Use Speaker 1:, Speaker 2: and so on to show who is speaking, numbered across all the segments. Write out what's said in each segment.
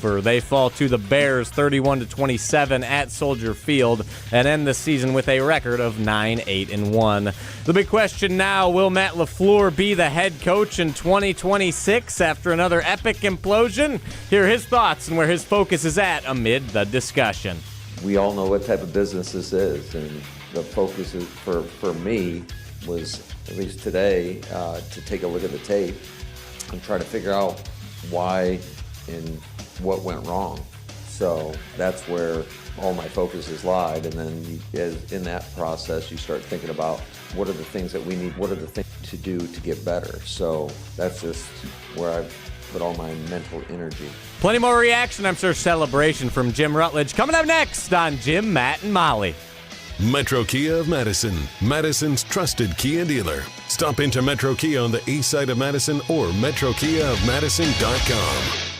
Speaker 1: They fall to the Bears 31-27 at Soldier Field and end the season with a record of 9-8-1. The big question now, will Matt LaFleur be the head coach in 2026 after another epic implosion? Here are his thoughts and where his focus is at amid the discussion.
Speaker 2: We all know what type of business this is, and the focus is for me was, at least today, to take a look at the tape and try to figure out why and what went wrong. So that's where all my focus has lied, and then in that process you start thinking about what are the things that we need, what are the things to do to get better. So that's just where I've put all my mental energy.
Speaker 1: Plenty more reaction, I'm sure, celebration from Jim Rutledge coming up next on Jim, Matt, and Molly.
Speaker 3: Metro Kia of Madison, Madison's trusted Kia dealer. Stop into Metro Kia on the east side of Madison or metrokiaofmadison.com.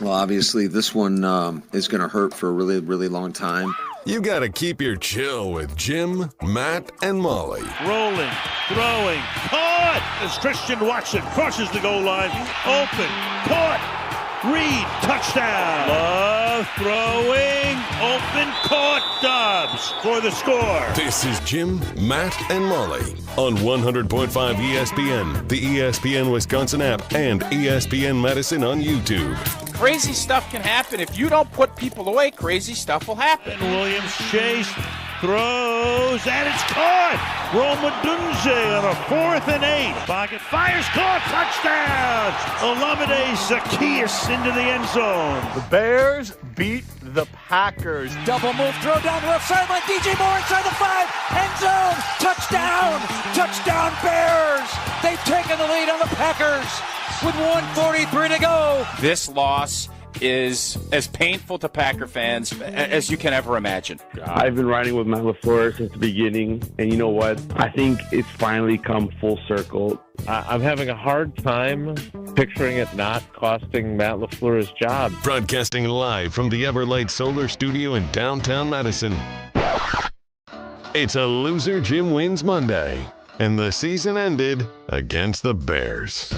Speaker 4: Well, obviously, this one is going to hurt for a really, really long time.
Speaker 3: You got to keep your chill with Jim, Matt, and Molly.
Speaker 5: Rolling, throwing, caught as Christian Watson crosses the goal line. Open, caught. Reed, touchdown. Love throwing, open, caught. Dobbs for the score.
Speaker 3: This is Jim, Matt, and Molly on 100.5 ESPN, the ESPN Wisconsin App, and ESPN Madison on YouTube.
Speaker 6: Crazy stuff can happen. If you don't put people away, crazy stuff will happen.
Speaker 5: Williams chase, throws, and it's caught. Roma Dunze on a 4th and 8. Pocket fires, caught, touchdown. Olamide Zacchaeus into the end zone.
Speaker 7: The Bears beat the Packers.
Speaker 8: Double move, throw down the left sideline. DJ Moore inside the 5, end zone, touchdown, touchdown Bears. They've taken the lead on the Packers with 1:43 to go.
Speaker 6: This loss is as painful to Packer fans as you can ever imagine.
Speaker 9: I've been riding with Matt LaFleur since the beginning, and you know what? I think it's finally come full circle.
Speaker 10: I'm having a hard time picturing it not costing Matt LaFleur his job.
Speaker 3: Broadcasting live from the Everlight Solar Studio in downtown Madison. It's a loser Jim wins Monday, and the season ended against the Bears.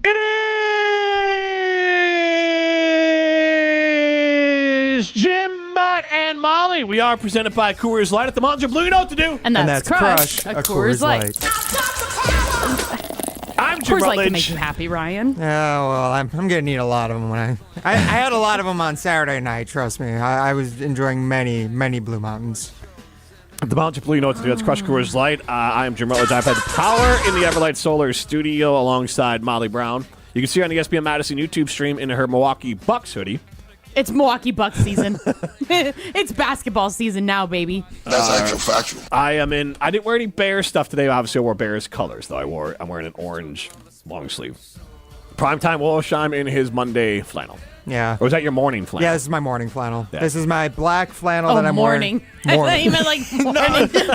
Speaker 7: It is Jim, Matt, and Molly. We are presented by Coors Light at the Mountains of Blue. You know what to do.
Speaker 11: And that's Crush, a Coors Light.
Speaker 7: I'm Jim
Speaker 11: Coors Light
Speaker 7: Rutledge.
Speaker 11: can make you happy, Ryan.
Speaker 12: Yeah, well, I'm going to need a lot of them. I had a lot of them on Saturday night, trust me. I was enjoying many, many Blue Mountains.
Speaker 7: At the Mountains of Blue, you know what to do. That's Crush Coors Light. I am Jim Rutledge. I've had the power in the Everlight Solar Studio alongside Molly Brown. You can see her on the ESPN Madison YouTube stream in her Milwaukee Bucks hoodie.
Speaker 11: It's Milwaukee Bucks season. It's basketball season now, baby.
Speaker 13: That's actual factual.
Speaker 7: I didn't wear any Bears stuff today. Obviously, I wore Bears colors, though. I'm wearing an orange long sleeve. Primetime Wolfsheim in his Monday flannel.
Speaker 12: Yeah.
Speaker 7: Or was that your morning flannel?
Speaker 12: Yeah, this is my morning flannel.
Speaker 7: Yeah.
Speaker 12: This is my black flannel that I'm
Speaker 11: morning.
Speaker 12: wearing.
Speaker 11: I thought you meant like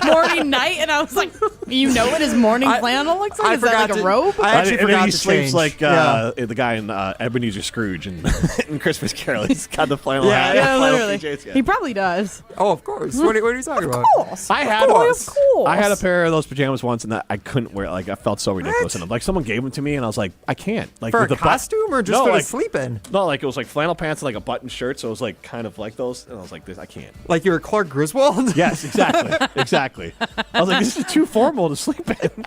Speaker 11: morning, night, and I was like, you know what his morning flannel looks like? Is that like a robe?
Speaker 12: I actually forgot
Speaker 7: he
Speaker 12: to
Speaker 7: sleeps
Speaker 12: change.
Speaker 7: like the guy in Ebenezer Scrooge in Christmas Carol. He's got the flannel hat.
Speaker 11: Yeah,
Speaker 7: flannel
Speaker 11: literally.
Speaker 7: PJs, yeah.
Speaker 11: He probably does.
Speaker 12: Oh, of course. What are you talking about?
Speaker 11: Of course.
Speaker 7: I had
Speaker 11: course.
Speaker 7: I had a pair of those pajamas once, and I couldn't wear it. Like, I felt so ridiculous in them. Like, someone gave them to me, and I was like, I can't. Like,
Speaker 12: For
Speaker 7: with
Speaker 12: a
Speaker 7: the
Speaker 12: costume or just
Speaker 7: no,
Speaker 12: for
Speaker 7: like,
Speaker 12: to sleep in?
Speaker 7: No, like, it was like flannel pants and like a button shirt, so it was like kind of like those. And I was like, I can't.
Speaker 12: Like you were Clark Griswold?
Speaker 7: Yes, exactly. Exactly. I was like, this is too formal to sleep in.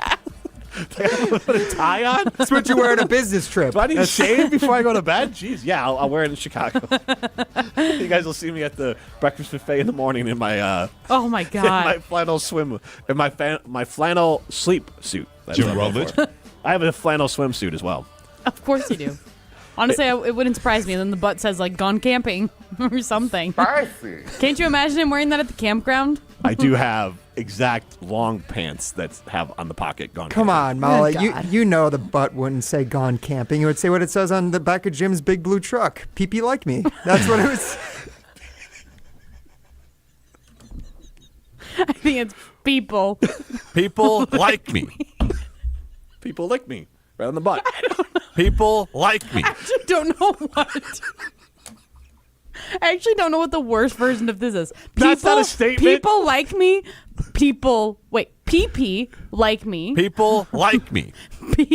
Speaker 7: Put a tie on?
Speaker 12: That's what you wear on a business trip.
Speaker 7: Do I need to shave before I go to bed? Jeez, yeah, I'll wear it in Chicago. You guys will see me at the breakfast buffet in the morning in my
Speaker 11: oh my god,
Speaker 7: in my flannel in my flannel sleep suit.
Speaker 3: Jim Rutledge.
Speaker 7: I have a flannel swimsuit as well.
Speaker 11: Of course you do. Honestly, it wouldn't surprise me. And then the butt says like "gone camping" or something.
Speaker 12: Spicy.
Speaker 11: Can't you imagine him wearing that at the campground?
Speaker 7: I do have exact long pants that have on the pocket "gone
Speaker 12: Come
Speaker 7: camping."
Speaker 12: on, Molly.
Speaker 11: God.
Speaker 12: You know the butt wouldn't say "gone camping." It would say what it says on the back of Jim's big blue truck. Pee-pee like me. That's what it was.
Speaker 11: I think it's people.
Speaker 7: People like me. People lick me right on the butt. I don't know. People like me.
Speaker 11: I actually don't know what. I actually don't know what the worst version of this is.
Speaker 7: That's not a statement.
Speaker 11: People like me. PP like me.
Speaker 13: People like me.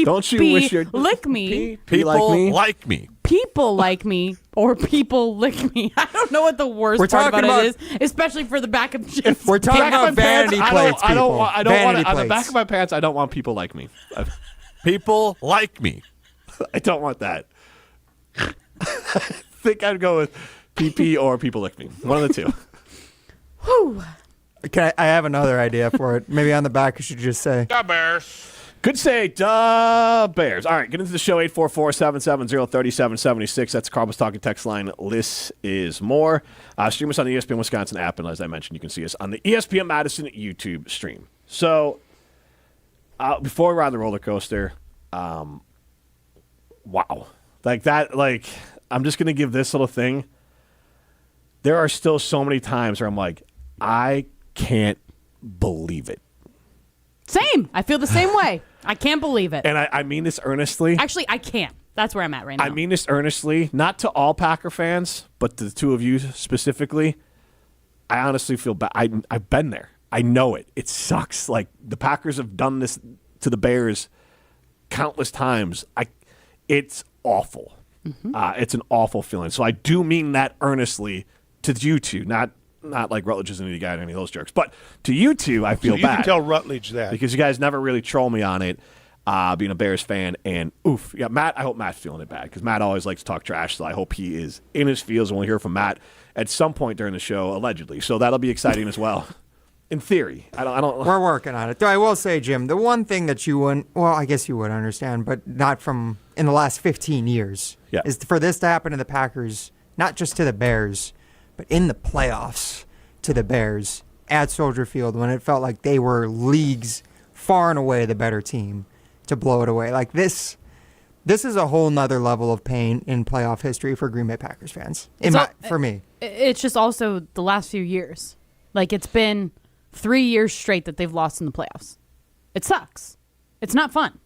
Speaker 7: Don't you wish your
Speaker 11: lick me?
Speaker 13: People like me.
Speaker 11: People like me or people lick me. I don't know what the worst
Speaker 12: We're
Speaker 11: part
Speaker 12: talking
Speaker 11: about it is, especially for the back of jeans.
Speaker 12: We're talking about vanity plates,
Speaker 7: I don't want
Speaker 12: Vanity
Speaker 7: on the
Speaker 12: plates.
Speaker 7: back of my pants. I don't want people like me.
Speaker 13: People like me.
Speaker 7: I don't want that. I think I'd go with PP or people like me. One of the two.
Speaker 11: Whew.
Speaker 12: I have another idea for it. Maybe on the back you should just say.
Speaker 13: The Bears.
Speaker 7: Could say duh Bears. All right, get into the show, 844-770-3776. That's Carbos Talking text line. This is more. Stream us on the ESPN Wisconsin app, and as I mentioned, you can see us on the ESPN Madison YouTube stream. So, before we ride the roller coaster, wow. Like that, like, I'm just going to give this little thing. There are still so many times where I'm like, I can't believe it.
Speaker 11: Same. I feel the same way. I can't believe it.
Speaker 7: And I mean this earnestly.
Speaker 11: Actually, I can't. That's where I'm at right now.
Speaker 7: I mean this earnestly, not to all Packer fans, but to the two of you specifically. I honestly feel bad. I've been there. I know it. It sucks. Like, the Packers have done this to the Bears countless times. It's awful. Mm-hmm. It's an awful feeling. So I do mean that earnestly to you two, not like Rutledge isn't any guy to any of those jerks. But to you two, I feel
Speaker 5: So you
Speaker 7: bad.
Speaker 5: can tell Rutledge that.
Speaker 7: Because you guys never really troll me on it, being a Bears fan. And, yeah, Matt, I hope Matt's feeling it bad. Because Matt always likes to talk trash, so I hope he is in his feels. And we'll hear from Matt at some point during the show, allegedly. So that'll be exciting as well. In theory. I don't.
Speaker 12: We're working on it. Though I will say, Jim, the one thing that you wouldn't, well, I guess you would understand, but not from in the last 15 years, is for this to happen to the Packers, not just to the Bears, but in the playoffs to the Bears at Soldier Field when it felt like they were leagues far and away the better team to blow it away. Like this is a whole nother level of pain in playoff history for Green Bay Packers fans. For me.
Speaker 11: It's just also the last few years. Like, it's been 3 years straight that they've lost in the playoffs. It sucks. It's not fun.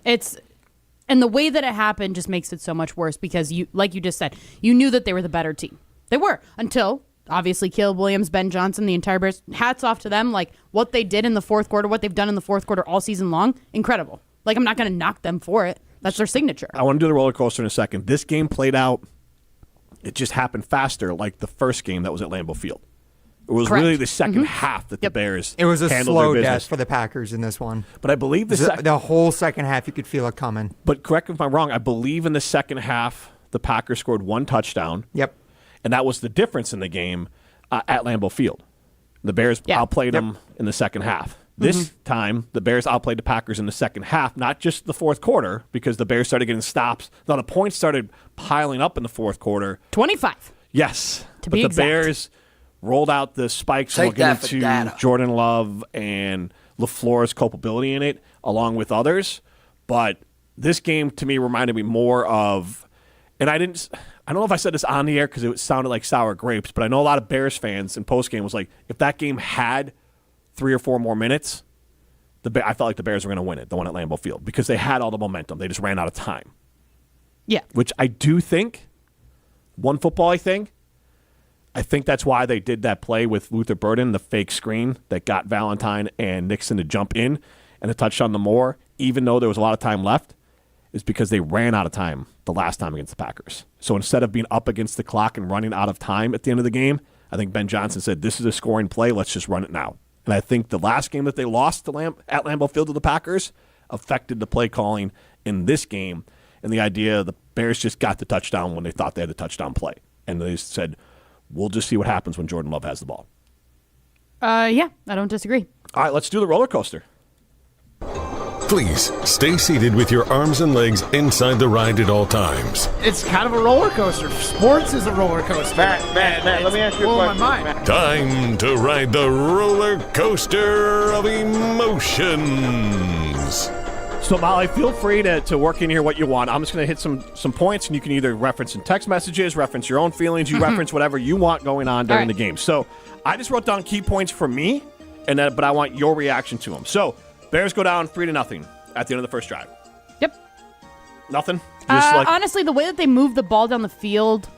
Speaker 11: And the way that it happened just makes it so much worse because, you, like you just said, you knew that they were the better team. They were, until obviously Caleb Williams, Ben Johnson, the entire Bears. Hats off to them. Like, what they did in the fourth quarter, what they've done in the fourth quarter all season long, incredible. Like, I'm not going to knock them for it. That's their signature.
Speaker 7: I want to do the roller coaster in a second. This game played out, it just happened faster like the first game that was at Lambeau Field. It was really the second half that the Bears
Speaker 12: It was a
Speaker 7: handled
Speaker 12: slow
Speaker 7: their business.
Speaker 12: death for the Packers in this one.
Speaker 7: But I believe
Speaker 12: the whole second half, you could feel it coming.
Speaker 7: But correct me if I'm wrong, I believe in the second half, the Packers scored one touchdown.
Speaker 12: Yep.
Speaker 7: And that was the difference in the game at Lambeau Field. The Bears outplayed them in the second half. This time, the Bears outplayed the Packers in the second half, not just the fourth quarter, because the Bears started getting stops. Now, the points started piling up in the fourth quarter.
Speaker 11: 25.
Speaker 7: Yes.
Speaker 11: To be
Speaker 7: but
Speaker 11: exact.
Speaker 7: the Bears rolled out the spikes. And we'll get into Jordan Love and LaFleur's culpability in it, along with others. But this game, to me, reminded me more of, and I don't know if I said this on the air because it sounded like sour grapes, but I know a lot of Bears fans in postgame was like, if that game had 3 or 4 more minutes, I felt like the Bears were going to win it, the one at Lambeau Field, because they had all the momentum. They just ran out of time.
Speaker 11: Yeah.
Speaker 7: Which I do think, one football thing, I think that's why they did that play with Luther Burden, the fake screen that got Valentine and Nixon to jump in and a touchdown to Moore, even though there was a lot of time left, is because they ran out of time the last time against the Packers. So instead of being up against the clock and running out of time at the end of the game, I think Ben Johnson said, this is a scoring play, let's just run it now. And I think the last game that they lost at Lambeau Field to the Packers affected the play calling in this game and the idea the Bears just got the touchdown when they thought they had a touchdown play. And they said, we'll just see what happens when Jordan Love has the ball.
Speaker 11: Yeah, I don't disagree.
Speaker 7: All right, let's do the roller coaster.
Speaker 3: Please stay seated with your arms and legs inside the ride at all times.
Speaker 14: It's kind of a roller coaster. Sports is a roller coaster.
Speaker 9: Matt, let me ask you a question.
Speaker 14: My mind.
Speaker 3: Time to ride the roller coaster of emotions.
Speaker 7: So, Molly, feel free to work in here what you want. I'm just going to hit some points, and you can either reference in text messages, reference your own feelings, you reference whatever you want going on during the game. So, I just wrote down key points for me, but I want your reaction to them. So, Bears go down 3-0 at the end of the first drive.
Speaker 11: Yep.
Speaker 7: Nothing?
Speaker 11: Honestly, the way that they moved the ball down the field,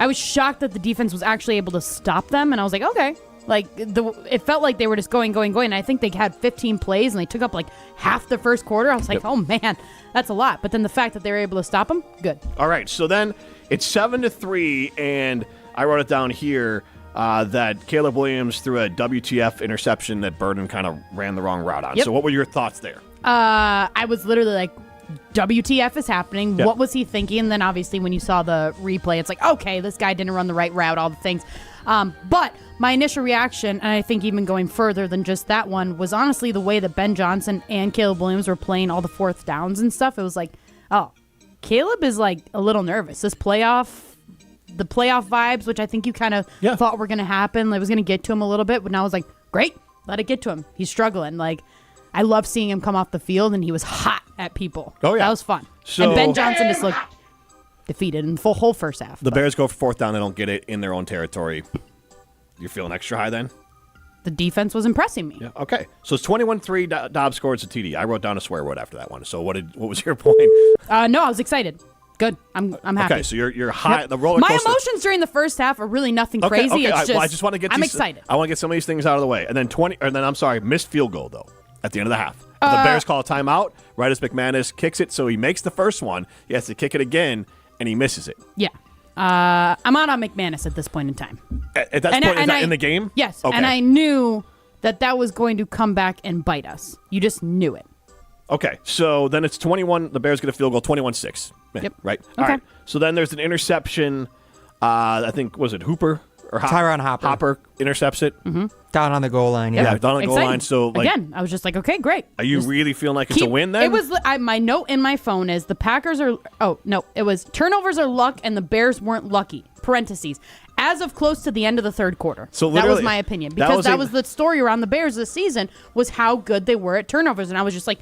Speaker 11: I was shocked that the defense was actually able to stop them, and I was like, okay. Like, it felt like they were just going. And I think they had 15 plays, and they took up like half the first quarter. I was like, oh, man, that's a lot. But then the fact that they were able to stop them, good.
Speaker 7: All right, so then it's 7-3, and I wrote it down here that Caleb Williams threw a WTF interception that Burden kind of ran the wrong route on.
Speaker 11: Yep.
Speaker 7: So what were your thoughts there?
Speaker 11: I was literally like, WTF is happening.
Speaker 7: Yep.
Speaker 11: What was he thinking? And then obviously when you saw the replay, it's like, okay, this guy didn't run the right route, all the things. But my initial reaction, and I think even going further than just that one, was honestly the way that Ben Johnson and Caleb Williams were playing all the fourth downs and stuff. It was like, oh, Caleb is like a little nervous. The playoff vibes, which I think you kind of thought were going to happen, it was going to get to him a little bit. But now I was like, great, let it get to him. He's struggling. Like, I love seeing him come off the field, and he was hot at people.
Speaker 7: Oh, yeah.
Speaker 11: That was fun.
Speaker 7: So,
Speaker 11: and Ben Johnson just looked defeated in the whole first half.
Speaker 7: The Bears go for fourth down. They don't get it in their own territory. You're feeling extra high then?
Speaker 11: The defense was impressing me.
Speaker 7: Yeah. Okay. So it's 21-3. Dobbs scores a TD. I wrote down a swear word after that one. So what was your point?
Speaker 11: No, I was excited. Good. I'm happy.
Speaker 7: Okay, so you're high.
Speaker 11: Yep.
Speaker 7: The roller coaster.
Speaker 11: My emotions during the first half are really nothing crazy.
Speaker 7: Okay.
Speaker 11: It's just,
Speaker 7: I just want to get.
Speaker 11: I'm excited.
Speaker 7: I want to get some of these things out of the way, and then missed field goal though at the end of the half. The Bears call a timeout right as McManus kicks it, so he makes the first one. He has to kick it again, and he misses it.
Speaker 11: Yeah. I'm out on McManus at this point in time.
Speaker 7: At that point in the game?
Speaker 11: Yes.
Speaker 7: Okay.
Speaker 11: And I knew that was going to come back and bite us. You just knew it.
Speaker 7: Okay, so then it's 21. The Bears get a field goal, 21-6.
Speaker 11: Yep.
Speaker 7: Right?
Speaker 11: Okay.
Speaker 7: All right. So then there's an interception. I think, was it Hooper? Or
Speaker 12: Tyron Hopper.
Speaker 7: Hopper intercepts it.
Speaker 11: Mm-hmm.
Speaker 12: Down on the goal line.
Speaker 7: Yeah, down on the goal line. So,
Speaker 11: again, I was just like, okay, great.
Speaker 7: Are you really feeling like it's a win then?
Speaker 11: It was. My note in my phone is the Packers are. Oh no, it was turnovers are luck and the Bears weren't lucky. Parentheses. As of close to the end of the third quarter.
Speaker 7: So
Speaker 11: that was my opinion because that was the story around the Bears this season was how good they were at turnovers, and I was just like,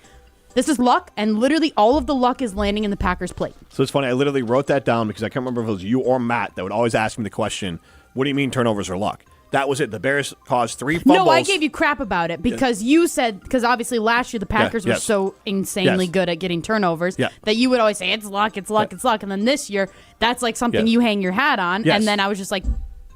Speaker 11: this is luck, and literally all of the luck is landing in the Packers' plate.
Speaker 7: So it's funny. I literally wrote that down because I can't remember if it was you or Matt that would always ask me the question, what do you mean turnovers are luck? That was it. The Bears caused 3 fumbles.
Speaker 11: No, I gave you crap about it because you said, because obviously last year the Packers were so insanely good at getting turnovers that you would always say, it's luck. And then this year, that's like something you hang your hat on. And then I was just like,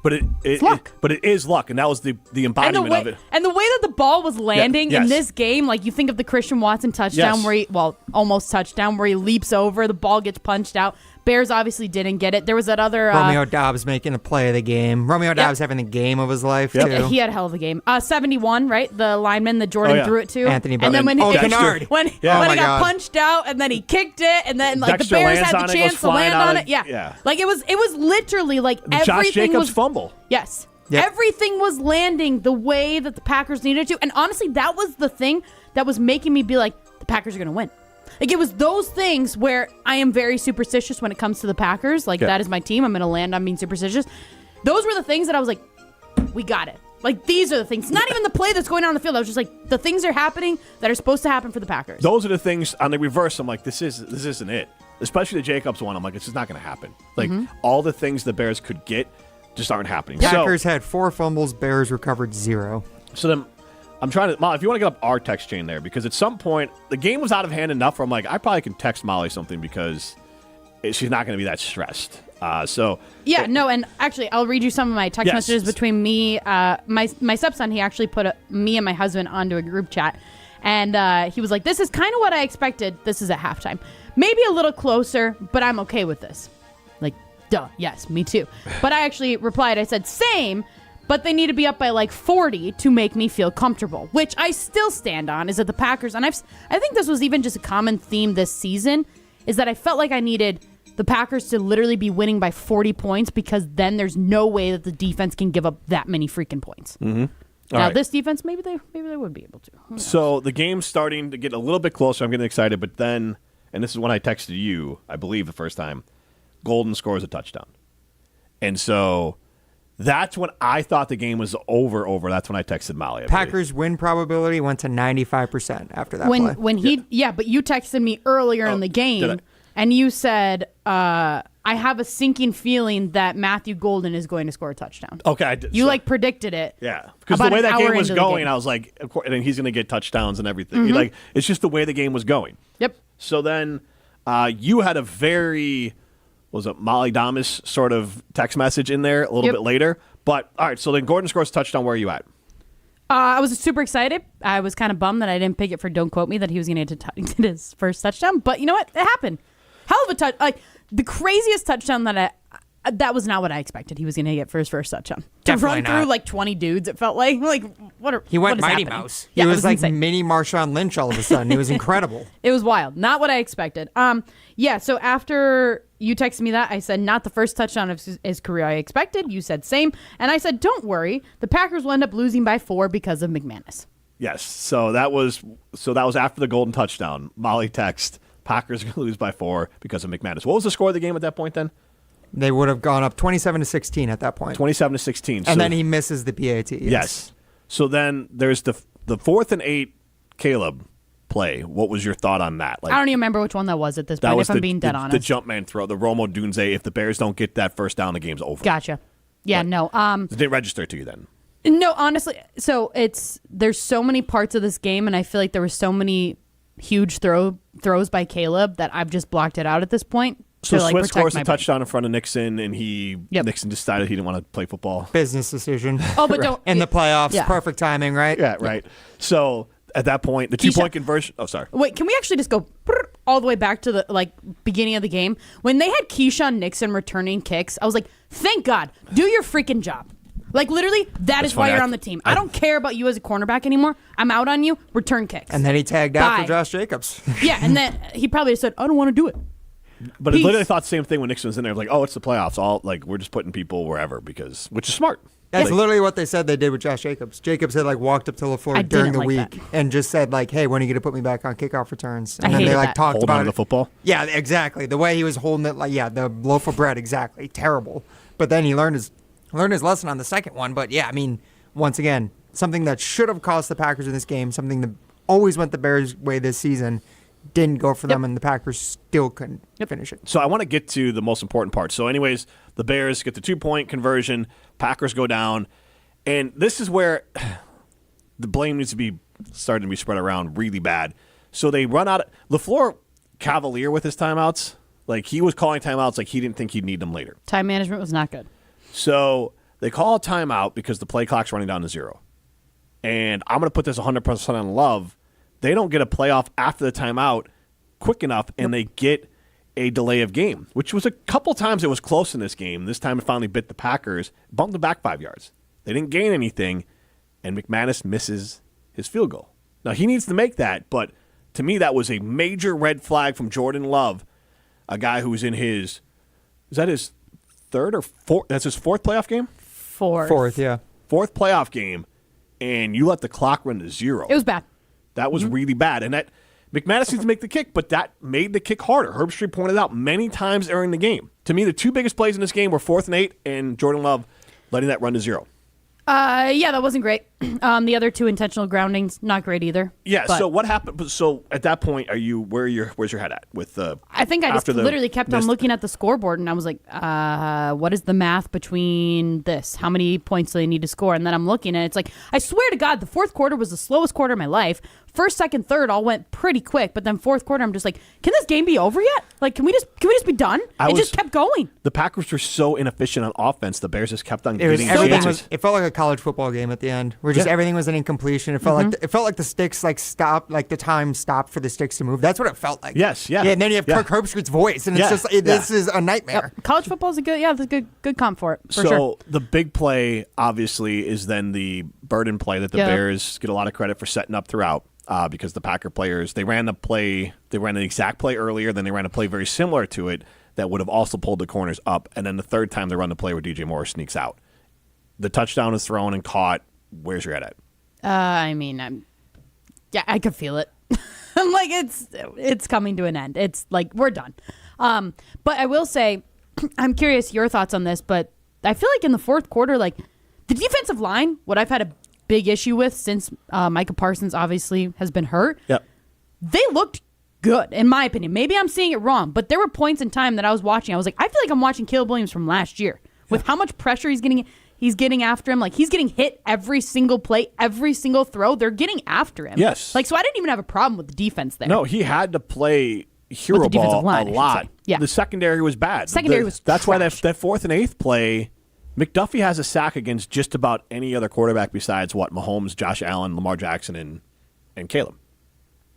Speaker 7: but it's luck. But it is luck, and that was the embodiment of it.
Speaker 11: And the way that the ball was landing in this game, like you think of the Christian Watson touchdown where almost touchdown, where he leaps over, the ball gets punched out. Bears obviously didn't get it. There was that other...
Speaker 12: Romeo Doubs making a play of the game. Romeo Doubs having the game of his life, too.
Speaker 11: He had a hell of a game. 71, right? The lineman that Jordan threw it to.
Speaker 12: Anthony
Speaker 11: And then when
Speaker 12: Kennard.
Speaker 11: when he got punched out, and then he kicked it, and then like
Speaker 7: Dexter
Speaker 11: the Bears
Speaker 7: lands
Speaker 11: had
Speaker 7: on
Speaker 11: the
Speaker 7: it,
Speaker 11: chance
Speaker 7: goes
Speaker 11: to land
Speaker 7: flying
Speaker 11: on
Speaker 7: out
Speaker 11: it. Yeah. Like it was literally like everything
Speaker 7: Josh Jacobs
Speaker 11: was...
Speaker 7: fumble.
Speaker 11: Yes.
Speaker 12: Yep.
Speaker 11: Everything was landing the way that the Packers needed to. And honestly, that was the thing that was making me be like, the Packers are going to win. Like, it was those things where I am very superstitious when it comes to the Packers. Like, that is my team. I'm going to land on being superstitious. Those were the things that I was like, we got it. Like, these are the things. Not even the play that's going on in the field. I was just like, the things are happening that are supposed to happen for the Packers.
Speaker 7: Those are the things on the reverse. I'm like, this isn't it. Especially the Jacobs one. I'm like, this is not going to happen. Like, all the things the Bears could get just aren't happening.
Speaker 12: Packers had 4 fumbles. Bears recovered 0.
Speaker 7: So then I'm trying to, Molly, if you want to get up our text chain there, because at some point the game was out of hand enough where I'm like, I probably can text Molly something because she's not going to be that stressed.
Speaker 11: And actually, I'll read you some of my text messages between me, my stepson. He actually put me and my husband onto a group chat, and he was like, "This is kind of what I expected. This is at halftime, maybe a little closer, but I'm okay with this." Like, duh, yes, me too. But I actually replied. I said, "Same." But they need to be up by like 40 to make me feel comfortable, which I still stand on, is that the Packers, and I think this was even just a common theme this season, is that I felt like I needed the Packers to literally be winning by 40 points because then there's no way that the defense can give up that many freaking points.
Speaker 7: Mm-hmm.
Speaker 11: Now, this defense, maybe they would be able to.
Speaker 7: So the game's starting to get a little bit closer. I'm getting excited, but then, and this is when I texted you, I believe the first time, Golden scores a touchdown. And so... that's when I thought the game was over. That's when I texted Molly.
Speaker 12: Packers win probability went to 95% after that play.
Speaker 11: When but you texted me earlier in the game, and you said, I have a sinking feeling that Matthew Golden is going to score a touchdown.
Speaker 7: Okay. I did,
Speaker 11: you predicted it.
Speaker 7: Yeah. Because the way that game was going, I was like, of course, and he's going to get touchdowns and everything.
Speaker 11: Mm-hmm.
Speaker 7: Like, it's just the way the game was going.
Speaker 11: Yep.
Speaker 7: So then you had a very was a Molly Damas sort of text message in there a little bit later. But, all right, so then Gordon scores a touchdown. Where are you at?
Speaker 11: I was super excited. I was kind of bummed that I didn't pick it for Don't Quote Me, that he was going to get his first touchdown. But you know what? It happened. Hell of a touch. Like, the craziest touchdown that was not what I expected he was going to get for his first touchdown.
Speaker 12: Definitely
Speaker 11: to run through like 20 dudes, it felt like
Speaker 12: he went
Speaker 11: what is
Speaker 12: Mighty
Speaker 11: happening?
Speaker 12: Mouse.
Speaker 11: Yeah,
Speaker 12: He was like
Speaker 11: insane.
Speaker 12: mini Marshawn Lynch all of a sudden. It was incredible.
Speaker 11: It was wild. Not what I expected. Yeah, so after you texted me that, I said not the first touchdown of his career I expected. You said same. And I said, don't worry. The Packers will end up losing by 4 because of McManus.
Speaker 7: Yes. So that was after the golden touchdown. Molly text, Packers are going to lose by 4 because of McManus. What was the score of the game at that point then?
Speaker 12: They would have gone up 27-16 at that point.
Speaker 7: 27-16.
Speaker 12: And then he misses the PAT.
Speaker 7: Yes. So then there's the 4th and 8 Caleb play. What was your thought on that?
Speaker 11: I don't even remember which one that was at this
Speaker 7: That
Speaker 11: point,
Speaker 7: was
Speaker 11: if I'm being dead honest.
Speaker 7: The jump man throw, the Romo Dunze. If the Bears don't get that first down, the game's over.
Speaker 11: Gotcha. Yeah, no.
Speaker 7: It didn't register to you then?
Speaker 11: No, honestly. So there's so many parts of this game, and I feel like there were so many huge throws by Caleb that I've just blocked it out at this point.
Speaker 7: So
Speaker 11: to,
Speaker 7: Swift scores a
Speaker 11: brain.
Speaker 7: touchdown in front of Nixon, and Nixon decided he didn't want to play football.
Speaker 12: Business decision.
Speaker 11: Oh, but don't
Speaker 12: in the playoffs,
Speaker 11: yeah.
Speaker 12: perfect timing, right?
Speaker 7: Yeah, right. So at that point, the 2-point conversion. Oh, sorry.
Speaker 11: Wait, can we actually just go all the way back to the beginning of the game when they had Keyshawn Nixon returning kicks? I was like, thank God, do your freaking job. Like, literally, that is why you're on the team. I don't care about you as a cornerback anymore. I'm out on you. Return kicks.
Speaker 12: And then he tagged out for Josh Jacobs.
Speaker 11: Yeah, and then he probably just said, I don't want to do it.
Speaker 7: But I literally thought the same thing when Nixon was in there. Like, oh, it's the playoffs. We're just putting people wherever which is smart.
Speaker 12: That's literally what they said they did with Josh Jacobs. Jacobs had walked up to LaFleur during the week and just said hey, when are you going to put me back on kickoff returns? And then they talked about
Speaker 7: the football.
Speaker 12: Yeah, exactly. The way he was holding it, the loaf of bread, exactly. Terrible. But then he learned his lesson on the second one. But yeah, I mean, once again, something that should have cost the Packers in this game, something that always went the Bears' way this season, didn't go for them, and the Packers still couldn't finish it.
Speaker 7: So I want to get to the most important part. So anyways, the Bears get the 2-point conversion. Packers go down. And this is where the blame needs to be starting to be spread around really bad. So they run out. LaFleur cavalier with his timeouts. He was calling timeouts like he didn't think he'd need them later.
Speaker 11: Time management was not good.
Speaker 7: So they call a timeout because the play clock's running down to 0. And I'm going to put this 100% on Love. They don't get a playoff after the timeout quick enough, and they get a delay of game, which was a couple times it was close in this game. This time it finally bit the Packers, bumped them back 5 yards. They didn't gain anything, and McManus misses his field goal. Now, he needs to make that, but to me that was a major red flag from Jordan Love, a guy who's in is that his third or fourth? That's his fourth playoff game?
Speaker 12: Fourth, yeah.
Speaker 7: Fourth playoff game, and you let the clock run to 0.
Speaker 11: It was bad.
Speaker 7: That was really bad. And that McManus needs to make the kick, but that made the kick harder. Herbstreit pointed out many times during the game. To me, the 2 biggest plays in this game were 4th and 8 and Jordan Love letting that run to 0.
Speaker 11: Yeah, that wasn't great. The other 2 intentional groundings, not great either.
Speaker 7: Yeah,
Speaker 11: but
Speaker 7: so what happened? So at that point, where's your head at with the?
Speaker 11: I think I just literally kept on looking at the scoreboard, and I was like, what is the math between this? How many points do they need to score? And then I'm looking, and it's like, I swear to God, the fourth quarter was the slowest quarter of my life. First, second, third all went pretty quick, but then fourth quarter, I'm just like, can this game be over yet? Can we just be done? It just kept going.
Speaker 7: The Packers were so inefficient on offense. The Bears just kept on getting
Speaker 12: chances. It felt like a college football game at the end, where just everything was an incompletion. It felt like the sticks stopped, the time stopped for the sticks to move. That's what it felt like.
Speaker 7: Yes, yeah.
Speaker 12: And then you have Kirk Herbstreit's voice, and it's just this is a nightmare.
Speaker 11: College football is a good comp for it. For
Speaker 7: so
Speaker 11: sure.
Speaker 7: The big play, obviously, is then the Burden play that the Bears get a lot of credit for setting up throughout. Because the Packer players, they ran the exact play earlier, then they ran a play very similar to it that would have also pulled the corners up, and then the third time they run the play where DJ Moore sneaks out. The touchdown is thrown and caught. Where's your head at?
Speaker 11: I could feel it. I'm like, it's coming to an end. It's like, we're done. But I will say, I'm curious your thoughts on this, but I feel like in the fourth quarter, the defensive line, what I've had a big issue with since Micah Parsons obviously has been hurt.
Speaker 7: Yep.
Speaker 11: They looked good, in my opinion. Maybe I'm seeing it wrong, but there were points in time that I was watching. I was like, I feel like I'm watching Caleb Williams from last year with how much pressure he's getting after him. He's getting hit every single play, every single throw. They're getting after him.
Speaker 7: Yes.
Speaker 11: So I didn't even have a problem with the defense there.
Speaker 7: No, he had to play hero
Speaker 11: With the defensive
Speaker 7: ball
Speaker 11: line,
Speaker 7: a
Speaker 11: I should
Speaker 7: lot.
Speaker 11: say. Yeah.
Speaker 7: The secondary was bad.
Speaker 11: Secondary was
Speaker 7: That's why that
Speaker 11: trash.
Speaker 7: 4th and 8th play, McDuffie has a sack against just about any other quarterback besides Mahomes, Josh Allen, Lamar Jackson, and Caleb.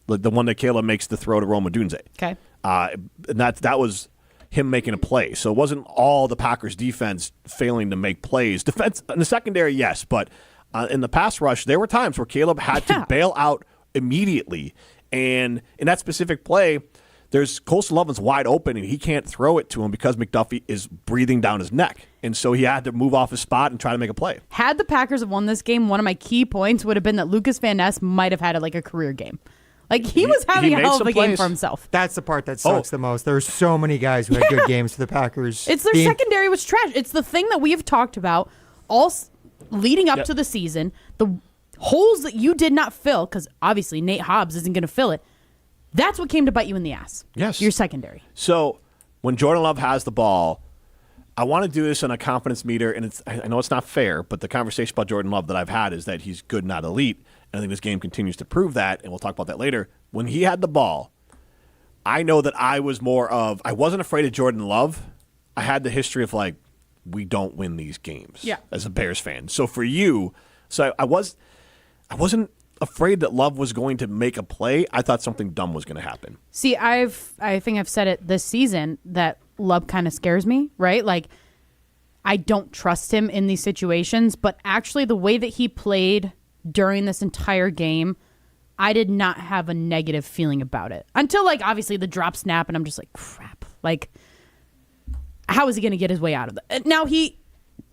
Speaker 7: The one that Caleb makes the throw to Rome Odunze.
Speaker 11: Okay.
Speaker 7: And that was him making a play. So it wasn't all the Packers defense failing to make plays. Defense in the secondary, yes, but in the pass rush, there were times where Caleb had to bail out immediately. And in that specific play, there's Colston Loveland's wide open, and he can't throw it to him because McDuffie is breathing down his neck. And so he had to move off his spot and try to make a play.
Speaker 11: Had the Packers have won this game, one of my key points would have been that Lucas Van Ness might have had a career game. Like, he was having a hell of a game for himself.
Speaker 12: That's the part that sucks the most. There's so many guys who had good games for the Packers.
Speaker 11: It's their secondary was trash. It's the thing that we have talked about all leading up to the season. The holes that you did not fill, because obviously Nate Hobbs isn't going to fill it. That's what came to bite you in the ass.
Speaker 7: Yes.
Speaker 11: Your secondary.
Speaker 7: So when Jordan Love has the ball, I want to do this on a confidence meter, and I know it's not fair, but the conversation about Jordan Love that I've had is that he's good, not elite. And I think this game continues to prove that, and we'll talk about that later. When he had the ball, I know that I wasn't afraid of Jordan Love. I had the history of we don't win these games as a Bears fan. So for you, I wasn't afraid that Love was going to make a play. I thought something dumb was going to happen.
Speaker 11: See, I think I've said it this season that Love kind of scares me, right? Like, I don't trust him in these situations, but actually the way that he played during this entire game, I did not have a negative feeling about it. Until, obviously the drop snap, and I'm just like, crap. How is he going to get his way out of that? Now, he